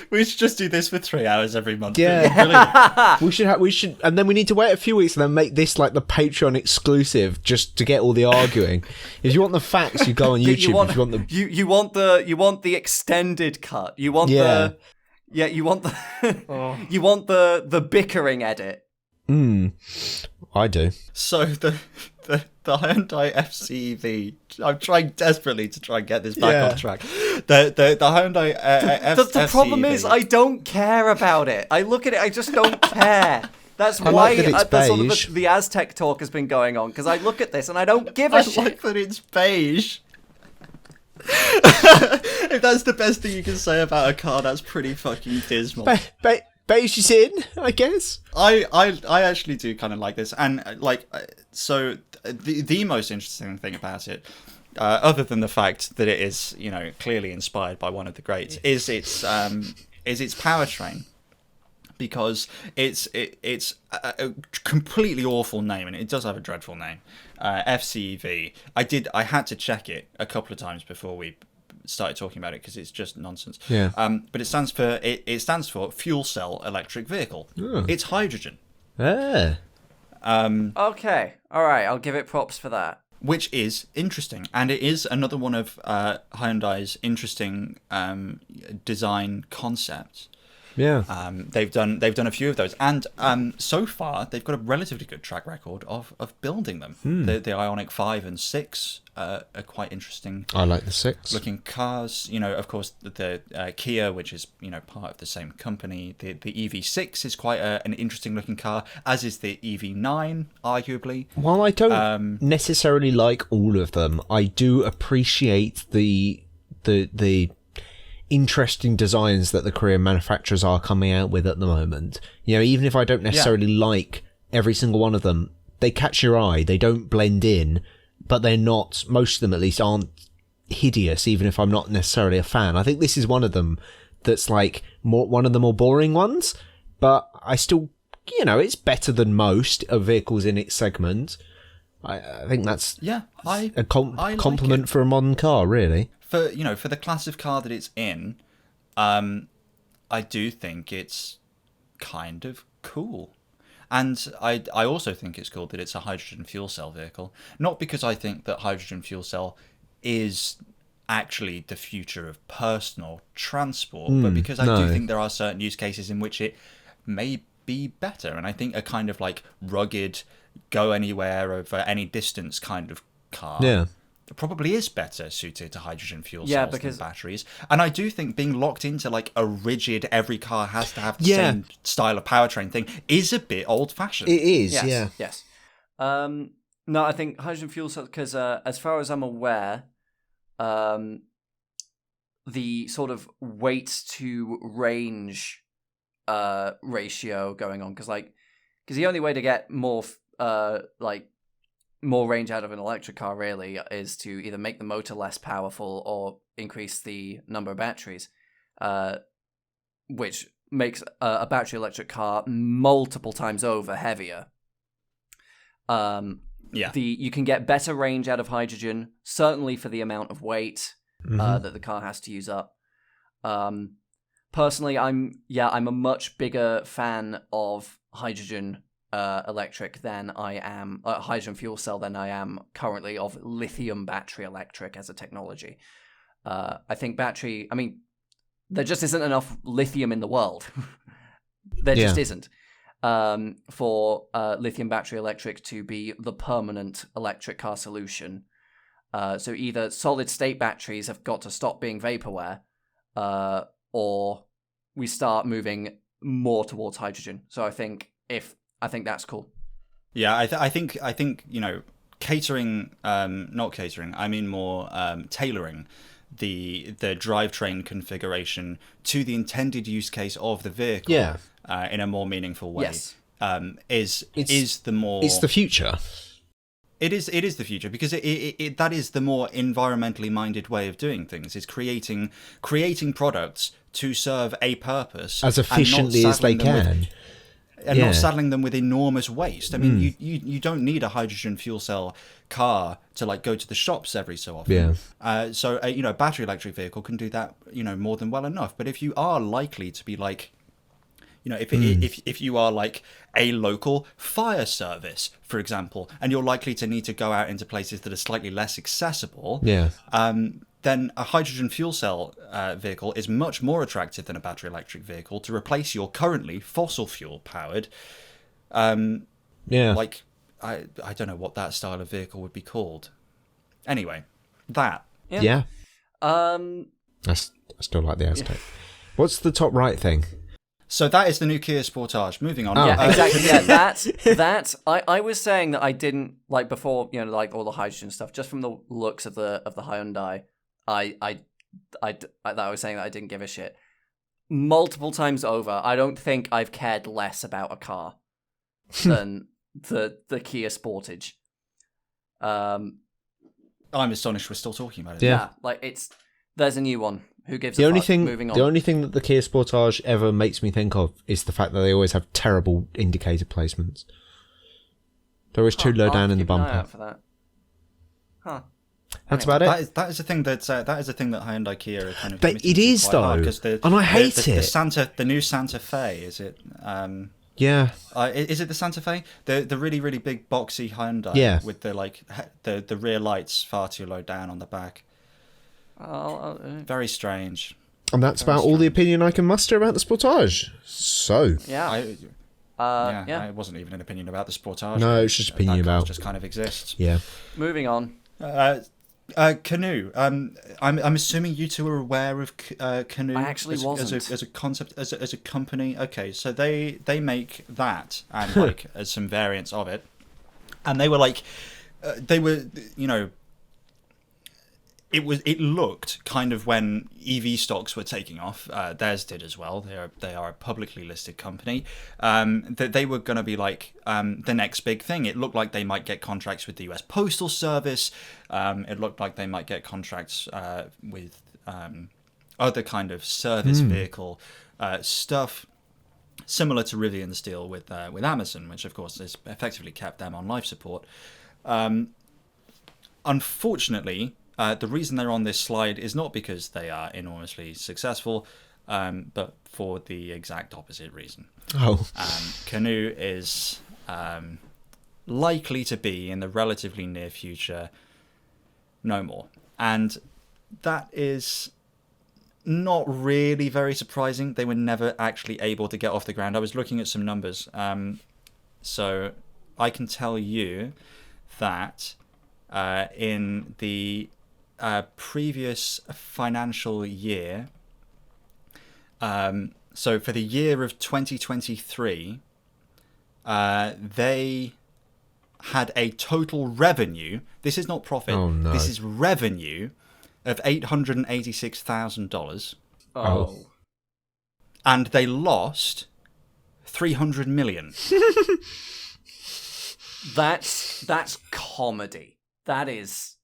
We should just do this for 3 hours every month. Yeah, we should, and then we need to wait a few weeks and then make this like the Patreon exclusive, just to get all the arguing. If you want the facts, you go on YouTube. You want the extended cut. You want the you want the bickering edit. I do. So the Hyundai FCEV. I'm trying desperately to try and get this back on track. The Hyundai The problem is I don't care about it. I look at it, I just don't care. That's why that's sort of the Aztec talk has been going on, because I look at this and I don't give a shit. I like that it's beige. If that's the best thing you can say about a car, that's pretty fucking dismal. Beige is in, I guess. I actually do kind of like this, and so the most interesting thing about it, other than the fact that it is, you know, clearly inspired by one of the greats, is its powertrain, because it's a completely awful name, and it does have a dreadful name, FCEV. I had to check it a couple of times before we started talking about it, because it's just nonsense. Yeah. But it stands for fuel cell electric vehicle. Oh. It's hydrogen. Ah. Okay. All right. I'll give it props for that. Which is interesting, and it is another one of Hyundai's interesting design concepts. Yeah. They've done a few of those, and so far they've got a relatively good track record of building them. The Ioniq 5 and 6 are quite interesting. I like the 6 looking cars. You know, of course, the Kia, which is, you know, part of the same company. The EV6 is quite an interesting looking car, as is the EV9, arguably. While I don't necessarily like all of them, I do appreciate the interesting designs that the Korean manufacturers are coming out with at the moment. You know, even if I don't necessarily like every single one of them, they catch your eye. They don't blend in, but they're not, most of them at least, aren't hideous, even if I'm not necessarily a fan. I think this is one of them that's like one of the more boring ones, but I still, you know, it's better than most of vehicles in its segment. I think that's a compliment for a modern car, really. For the class of car that it's in, I do think it's kind of cool. And I also think it's cool that it's a hydrogen fuel cell vehicle. Not because I think that hydrogen fuel cell is actually the future of personal transport, but because I do think there are certain use cases in which it may be better. And I think a kind of like rugged, go anywhere over any distance kind of car probably is better suited to hydrogen fuel cells than batteries. And I do think being locked into like a rigid, every car has to have the same style of powertrain thing is a bit old-fashioned. It is, Yes. No, I think hydrogen fuel cells, because as far as I'm aware, the sort of weight to range ratio going on, because the only way to get more range out of an electric car really is to either make the motor less powerful or increase the number of batteries, which makes a battery electric car multiple times over heavier. You can get better range out of hydrogen, certainly for the amount of weight that the car has to use up. Personally, I'm a much bigger fan of hydrogen electric than I am hydrogen fuel cell than I am currently of lithium battery electric as a technology. I think there just isn't enough lithium in the world. There just isn't. For lithium battery electric to be the permanent electric car solution. So either solid state batteries have got to stop being vaporware, or we start moving more towards hydrogen. So I think that's cool. Yeah, I think catering, not catering. I mean more tailoring the drivetrain configuration to the intended use case of the vehicle. Yeah. In a more meaningful way. Yes. It's the future. It is the future, because it that is the more environmentally minded way of doing things, is creating products to serve a purpose as efficiently as they can. Not saddling them with enormous waste. I mean, you don't need a hydrogen fuel cell car to go to the shops every so often. Yeah. So a battery electric vehicle can do that more than well enough. But if you are likely to be if you are a local fire service, for example, and you're likely to need to go out into places that are slightly less accessible, then a hydrogen fuel cell vehicle is much more attractive than a battery electric vehicle to replace your currently fossil fuel powered. I don't know what that style of vehicle would be called. Anyway, that. Yeah. I still like the Outtake. What's the top right thing? So that is the new Kia Sportage. Moving on. Yeah, exactly. Yeah, that I was saying that I didn't before, all the hydrogen stuff. Just from the looks of the Hyundai, I was saying that I didn't give a shit. Multiple times over, I don't think I've cared less about a car than the Kia Sportage. I'm astonished we're still talking about it. Yeah, there's a new one. Who gives a fuck? Moving on. The only thing that the Kia Sportage ever makes me think of is the fact that they always have terrible indicator placements. They're always too low down in the bumper. Out for that. Huh. That's about it. That is a thing that Hyundai Kia are kind of. But it is though, and I hate it. The new Santa Fe, is it? Yeah. Is it the Santa Fe? The really really big boxy Hyundai. Yeah. With the rear lights far too low down on the back. Very strange. And that's about all the opinion I can muster about the Sportage. So. Yeah. It wasn't even an opinion about the Sportage. No, it's just opinion about. It just kind of exists. Yeah. Moving on. Canoe. I'm assuming you two are aware of Canoe. I actually wasn't. As a concept, as a company. Okay, so they make that and as some variants of it, and they were It looked kind of when EV stocks were taking off. Theirs did as well. They are a publicly listed company. That they were going to be the next big thing. It looked like they might get contracts with the US Postal Service. It looked like they might get contracts with other kind of service vehicle stuff, similar to Rivian's deal with Amazon, which of course has effectively kept them on life support. Unfortunately. The reason they're on this slide is not because they are enormously successful, but for the exact opposite reason. Canoe is likely to be, in the relatively near future, no more. And that is not really very surprising. They were never actually able to get off the ground. I was looking at some numbers. So I can tell you that in the previous financial year, so for the year of 2023, they had a total revenue. This is not profit. Oh, no. This is revenue of $886,000. Oh. And they lost $300 million. That's comedy. That is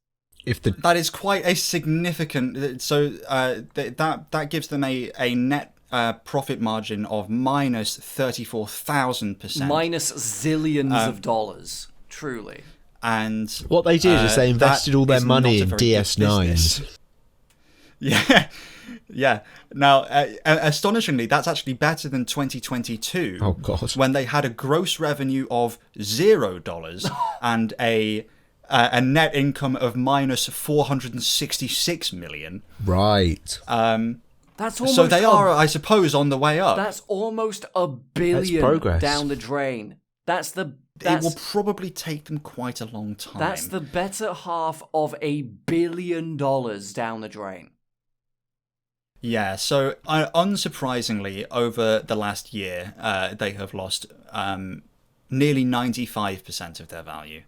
That is quite a significant. So that gives them a net profit margin of minus 34,000%. minus zillions of dollars. Truly. And what they did is they invested all their money in DS9s. Yeah, yeah. Now, astonishingly, that's actually better than 2022. Oh God! When they had a gross revenue of $0 and a net income of minus 466 million. Right. That's almost so they are, I suppose, on the way up. That's almost $1 billion down the drain. It will probably take them quite a long time. That's the better half of $1 billion down the drain. Yeah, so unsurprisingly, over the last year, they have lost nearly 95% of their value.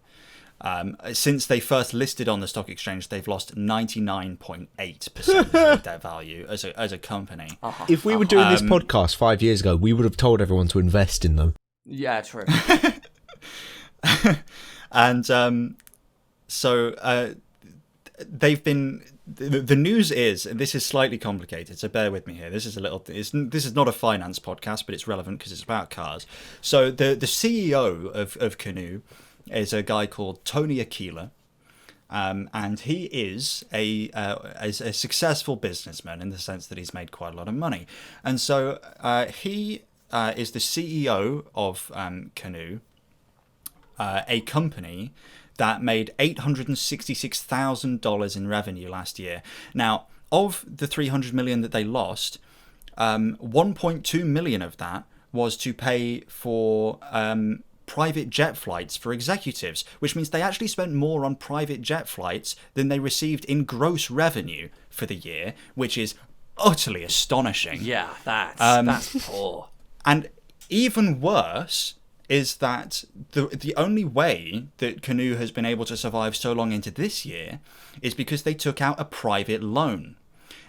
Since they first listed on the stock exchange, they've lost 99.8% of their value as a company. If we were doing this podcast 5 years ago, we would have told everyone to invest in them. Yeah, true. And so they've been. The news is, and this is slightly complicated, so bear with me here. This is not a finance podcast, but it's relevant because it's about cars. So the CEO of Canoo is a guy called Tony Aquila, and he is a successful businessman in the sense that he's made quite a lot of money. And so he is the CEO of Canoo, a company that made $866,000 in revenue last year. Now, of the $300 million that they lost, 1.2 million of that was to pay for private jet flights for executives, which means they actually spent more on private jet flights than they received in gross revenue for the year, which is utterly astonishing. Yeah, that's poor. And even worse is that the only way that Canoo has been able to survive so long into this year is because they took out a private loan.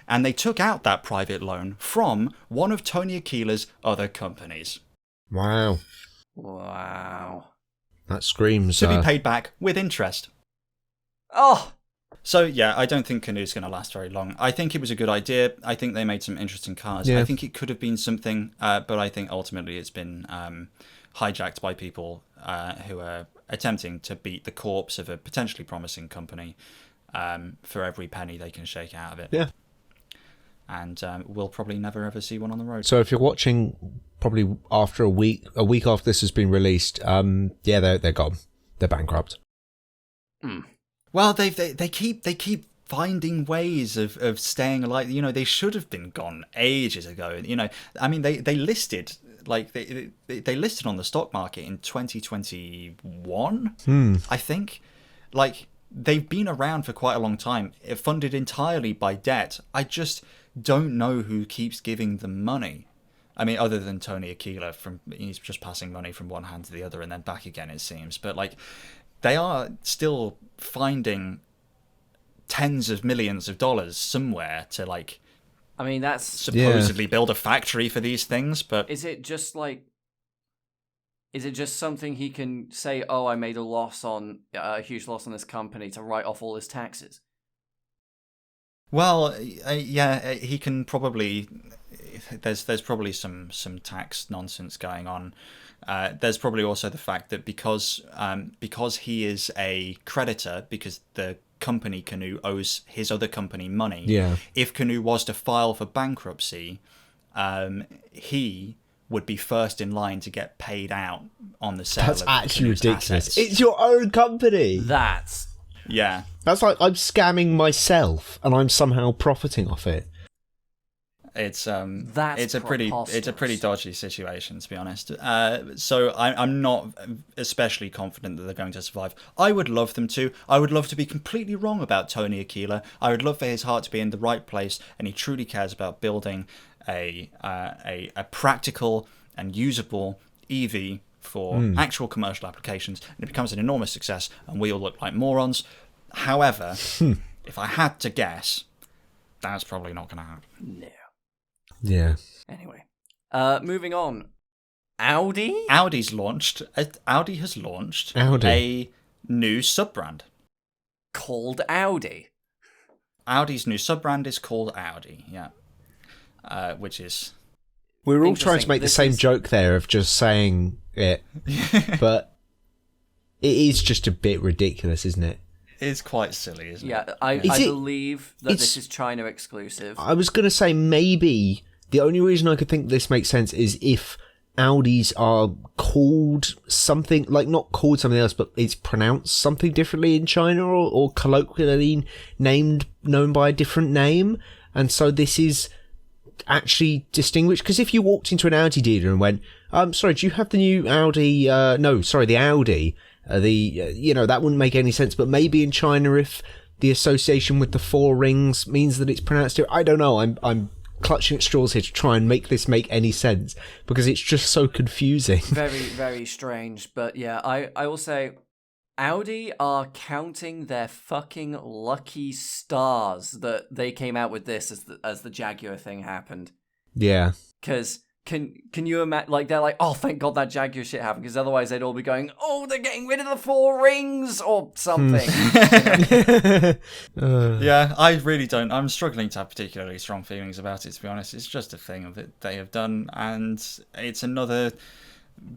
And they took out that private loan from one of Tony Aquila's other companies. Wow. That screams... To be paid back with interest. Oh! So, yeah, I don't think Canoo's going to last very long. I think it was a good idea. I think they made some interesting cars. Yeah. I think it could have been something, but I think ultimately it's been hijacked by people who are attempting to beat the corpse of a potentially promising company for every penny they can shake out of it. Yeah. And we'll probably never ever see one on the road. So if you're watching probably after a week after this has been released, they're gone. They're bankrupt. Well, they keep finding ways of staying alive. You know, they should have been gone ages ago. You know, I mean, they listed they listed on the stock market in 2021, I think. Like, they've been around for quite a long time, funded entirely by debt. I just don't know who keeps giving them money. I mean, other than Tony Aquila, he's just passing money from one hand to the other and then back again, it seems. But like, they are still finding tens of millions of dollars somewhere to, like, I mean, that's supposedly build a factory for these things. But is it just something he can say, oh, I made a huge loss on this company to write off all his taxes? Well, yeah, he can probably. There's probably some tax nonsense going on. There's probably also the fact that because he is a creditor, because the company Canoo owes his other company money. Yeah. If Canoo was to file for bankruptcy, he would be first in line to get paid out on the sale. That's of actually Canoo's ridiculous. assets. It's your own company. Yeah. That's like I'm scamming myself and I'm somehow profiting off it. It's a pretty dodgy situation, to be honest. So I'm not especially confident that they're going to survive. I would love them to. I would love to be completely wrong about Tony Aquila. I would love for his heart to be in the right place, and he truly cares about building a practical and usable EV for actual commercial applications, and it becomes an enormous success, and we all look like morons. However, if I had to guess, that's probably not going to happen. No. Yeah. Anyway, moving on. Audi? Audi has launched a new sub-brand. Called Audi. Audi's new sub-brand is called Audi, yeah. Which is... We're all trying to make the same is... joke there of just saying it, but it is just a bit ridiculous, isn't it? It's quite silly, isn't it? Yeah, I believe that this is China exclusive. I was going to say maybe the only reason I could think this makes sense is if Audis are called something, like not called something else, but it's pronounced something differently in China or colloquially known by a different name. And so this is actually distinguished. Because if you walked into an Audi dealer and went, sorry, do you have the new Audi? The Audi. That wouldn't make any sense. But maybe in China, if the association with the four rings means that it's pronounced different, I don't know. I'm clutching at straws here to try and make this make any sense because it's just so confusing. Very, very strange. But yeah, I will say Audi are counting their fucking lucky stars that they came out with this as the Jaguar thing happened. Yeah. Because can you imagine, like, they're like, oh, thank God that Jaguar shit happened, because otherwise they'd all be going, oh, they're getting rid of the four rings or something. Yeah, I really don't. I'm struggling to have particularly strong feelings about it, to be honest. It's just a thing that they have done, and it's another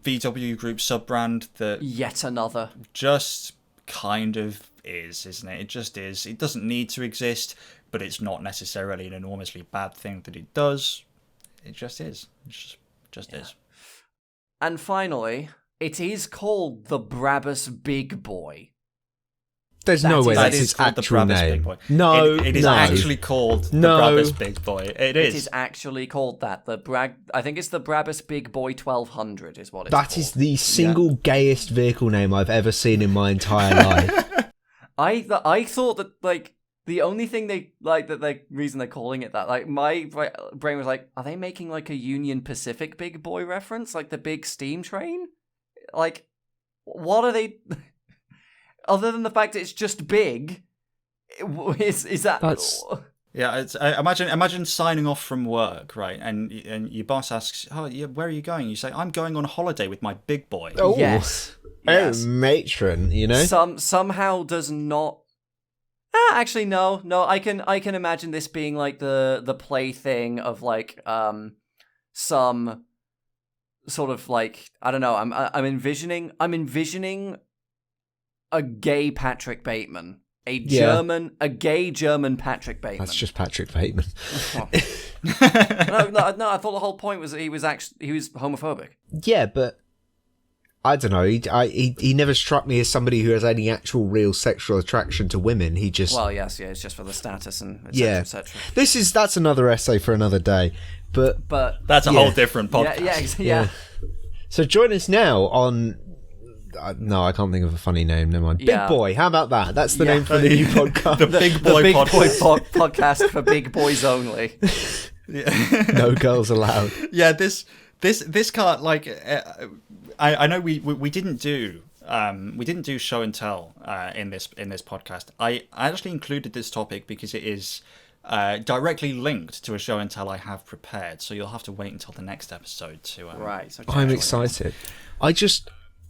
VW Group sub-brand that... Yet another. Just kind of is, isn't it? It just is. It doesn't need to exist, but it's not necessarily an enormously bad thing that it does. It just is. It just is. And finally, it is called the Brabus Big Boy. There's no way that's its actual name. No, it is actually called the Brabus Big Boy. It is actually called that. I think it's the Brabus Big Boy 1200 is what it's called. That is the single gayest vehicle name I've ever seen in my entire life. I thought that, like, the only thing reason they're calling it that, like, my brain was like, are they making like a Union Pacific Big Boy reference, like the big steam train? Like, what are they? Other than the fact that it's just big, is that? Yeah, it's, imagine signing off from work, right? And your boss asks, "Oh, yeah, where are you going?" You say, "I'm going on holiday with my big boy." Oh, yes. Oh, matron, you know. Somehow does not. Actually, no. I can imagine this being like the plaything of like some sort of like, I don't know. I'm envisioning a gay Patrick Bateman, a gay German Patrick Bateman. That's just Patrick Bateman. No. I thought the whole point was that he was homophobic. Yeah, but I don't know. He never struck me as somebody who has any actual real sexual attraction to women. He just... Well, yes, yeah, it's just for the status and et cetera, et cetera. That's another essay for another day. But that's a whole different podcast. Yeah. So join us now on... No, I can't think of a funny name. Never mind. Big Boy. How about that? That's the name for the new podcast. The Big Boy Podcast. Podcast for big boys only. Yeah. No girls allowed. Yeah, this car, like... I know we didn't do show and tell in this podcast. I actually included this topic because it is directly linked to a show and tell I have prepared. So you'll have to wait until the next episode to. Right. Okay. I'm excited.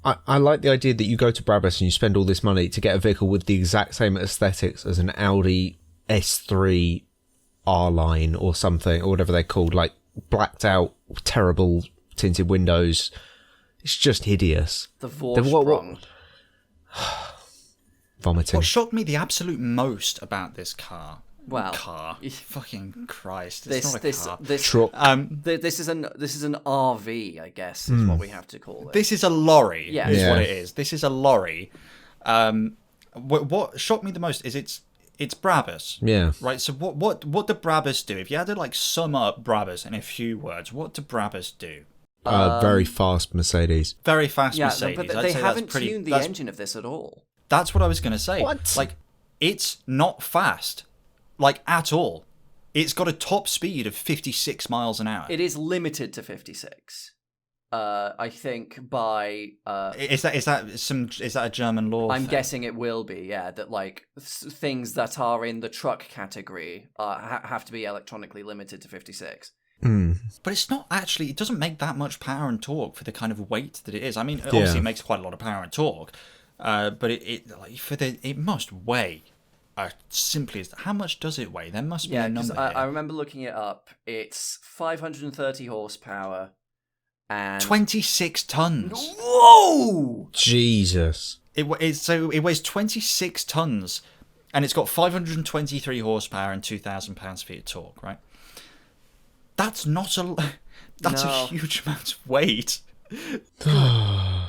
I like the idea that you go to Brabus and you spend all this money to get a vehicle with the exact same aesthetics as an Audi S3 R-Line or something, or whatever they're called, like blacked out, terrible tinted windows. It's just hideous. The Vorsprung. Vomiting. What shocked me the absolute most about this car... Wow. Fucking Christ. It's not a car. Truck. This is an RV, I guess, is what we have to call it. This is a lorry, is what it is. This is a lorry. What shocked me the most is it's Brabus. Yeah. Right, so what do Brabus do? If you had to like sum up Brabus in a few words, what do Brabus do? Very fast Mercedes. Very fast Mercedes. But they haven't tuned the engine of this at all. That's what I was going to say. What? Like, it's not fast. Like, at all. It's got a top speed of 56 miles an hour. It is limited to 56. I think by... Is that a German law I'm thing? guessing it will be, yeah. That, like, things that are in the truck category have to be electronically limited to 56. But it's not actually, it doesn't make that much power and torque for the kind of weight that it is. I mean, obviously it makes quite a lot of power and torque, but it must weigh simply as, how much does it weigh? There must be a number here. I remember looking it up. It's 530 horsepower and 26 tons. Whoa! Jesus. It weighs 26 tons, and it's got 523 horsepower and 2,000 pounds-feet of torque, right? That's not a huge amount of weight.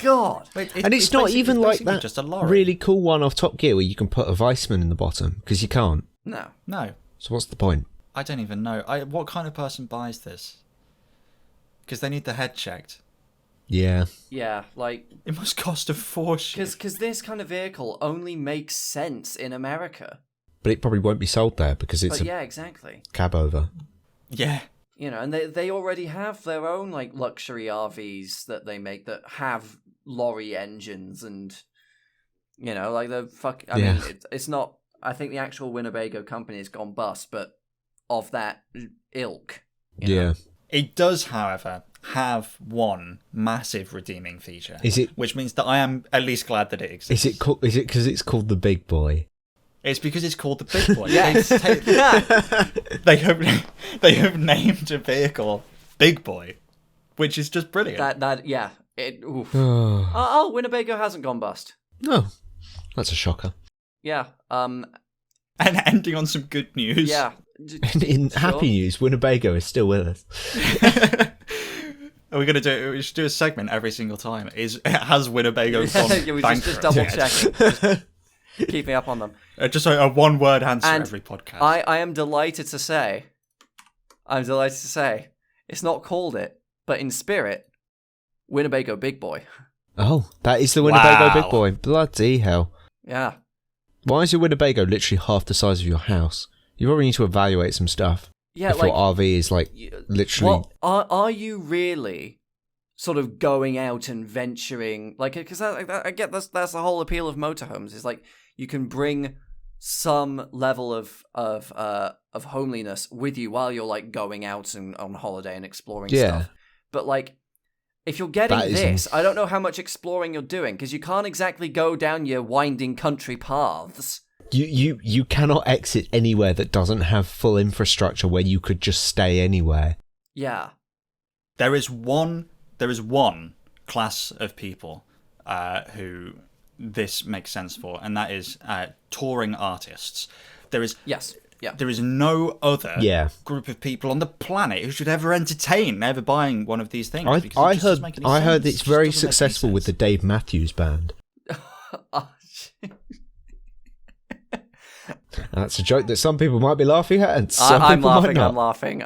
God. And it's not even like that just a lorry. really cool one off Top Gear where you can put a Weissman in the bottom, because you can't. No. So what's the point? I don't even know. What kind of person buys this? Because they need the head checked. Yeah. Yeah, like... It must cost a fortune. Because this kind of vehicle only makes sense in America. But it probably won't be sold there because it's yeah, exactly. cab over. Yeah. You know, and they already have their own, like, luxury RVs that they make that have lorry engines and, you know, like the I mean, it's not... I think the actual Winnebago company has gone bust, but of that ilk. You know? It does, however, have one massive redeeming feature. Is it? Which means that I am at least glad that it exists. Is it because it's called the Big Boy? It's because it's called the Big Boy. Yes. They have named a vehicle Big Boy, which is just brilliant. Oof. Oh, Winnebago hasn't gone bust. No, that's a shocker. Yeah. And ending on some good news. Yeah. And in happy news, Winnebago is still with us. Are we going to do? We should do a segment every single time. Has Winnebago gone we bankrupt? just double check. Keep me up on them. Just a one-word answer and every podcast. I am delighted to say, it's not called it, but in spirit, Winnebago Big Boy. Oh, that is the Winnebago Wow. Big Boy. Bloody hell. Yeah. Why is your Winnebago literally half the size of your house? You probably need to evaluate some stuff. Yeah, if your RV is like literally... Well, are you really sort of going out and venturing? Like, because I get that's the whole appeal of motorhomes. Is like you can bring some level of homeliness with you while you're like going out and on holiday and exploring stuff. But like, if you're getting this, I don't know how much exploring you're doing because you can't exactly go down your winding country paths. You cannot exit anywhere that doesn't have full infrastructure where you could just stay anywhere. Yeah. There is one class of people who this makes sense for, and that is touring artists. There is no other group of people on the planet who should ever entertain ever buying one of these things. I heard it's very successful with the Dave Matthews Band. That's a joke that some people might be laughing at, and some people might not. I'm laughing.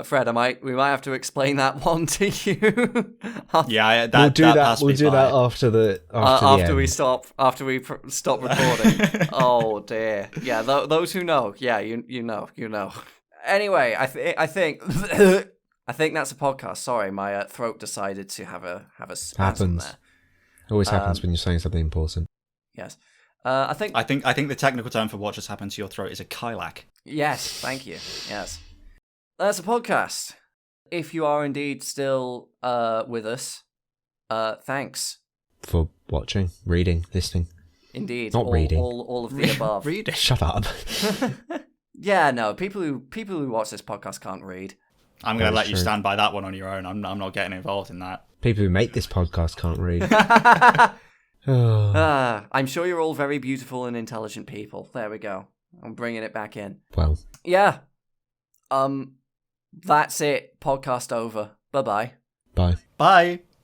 Fred, we might have to explain that one to you. We'll do that after we stop recording. Oh dear. Yeah, those who know. Yeah, you know. Anyway, I think that's a podcast. Sorry, my throat decided to have a spasm there. Always happens when you're saying something important. Yes. I think the technical term for what just happened to your throat is a kylac. Yes, thank you. Yes. That's a podcast. If you are indeed still with us, thanks. For watching, reading, listening. Indeed. Not reading. All of the above. Reading. Shut up. Yeah, no, people who watch this podcast can't read. I'm going to let you stand by that one on your own. I'm not getting involved in that. People who make this podcast can't read. I'm sure you're all very beautiful and intelligent people. There we go. I'm bringing it back in. Well. Yeah. That's it. Podcast over. Bye-bye. Bye. Bye.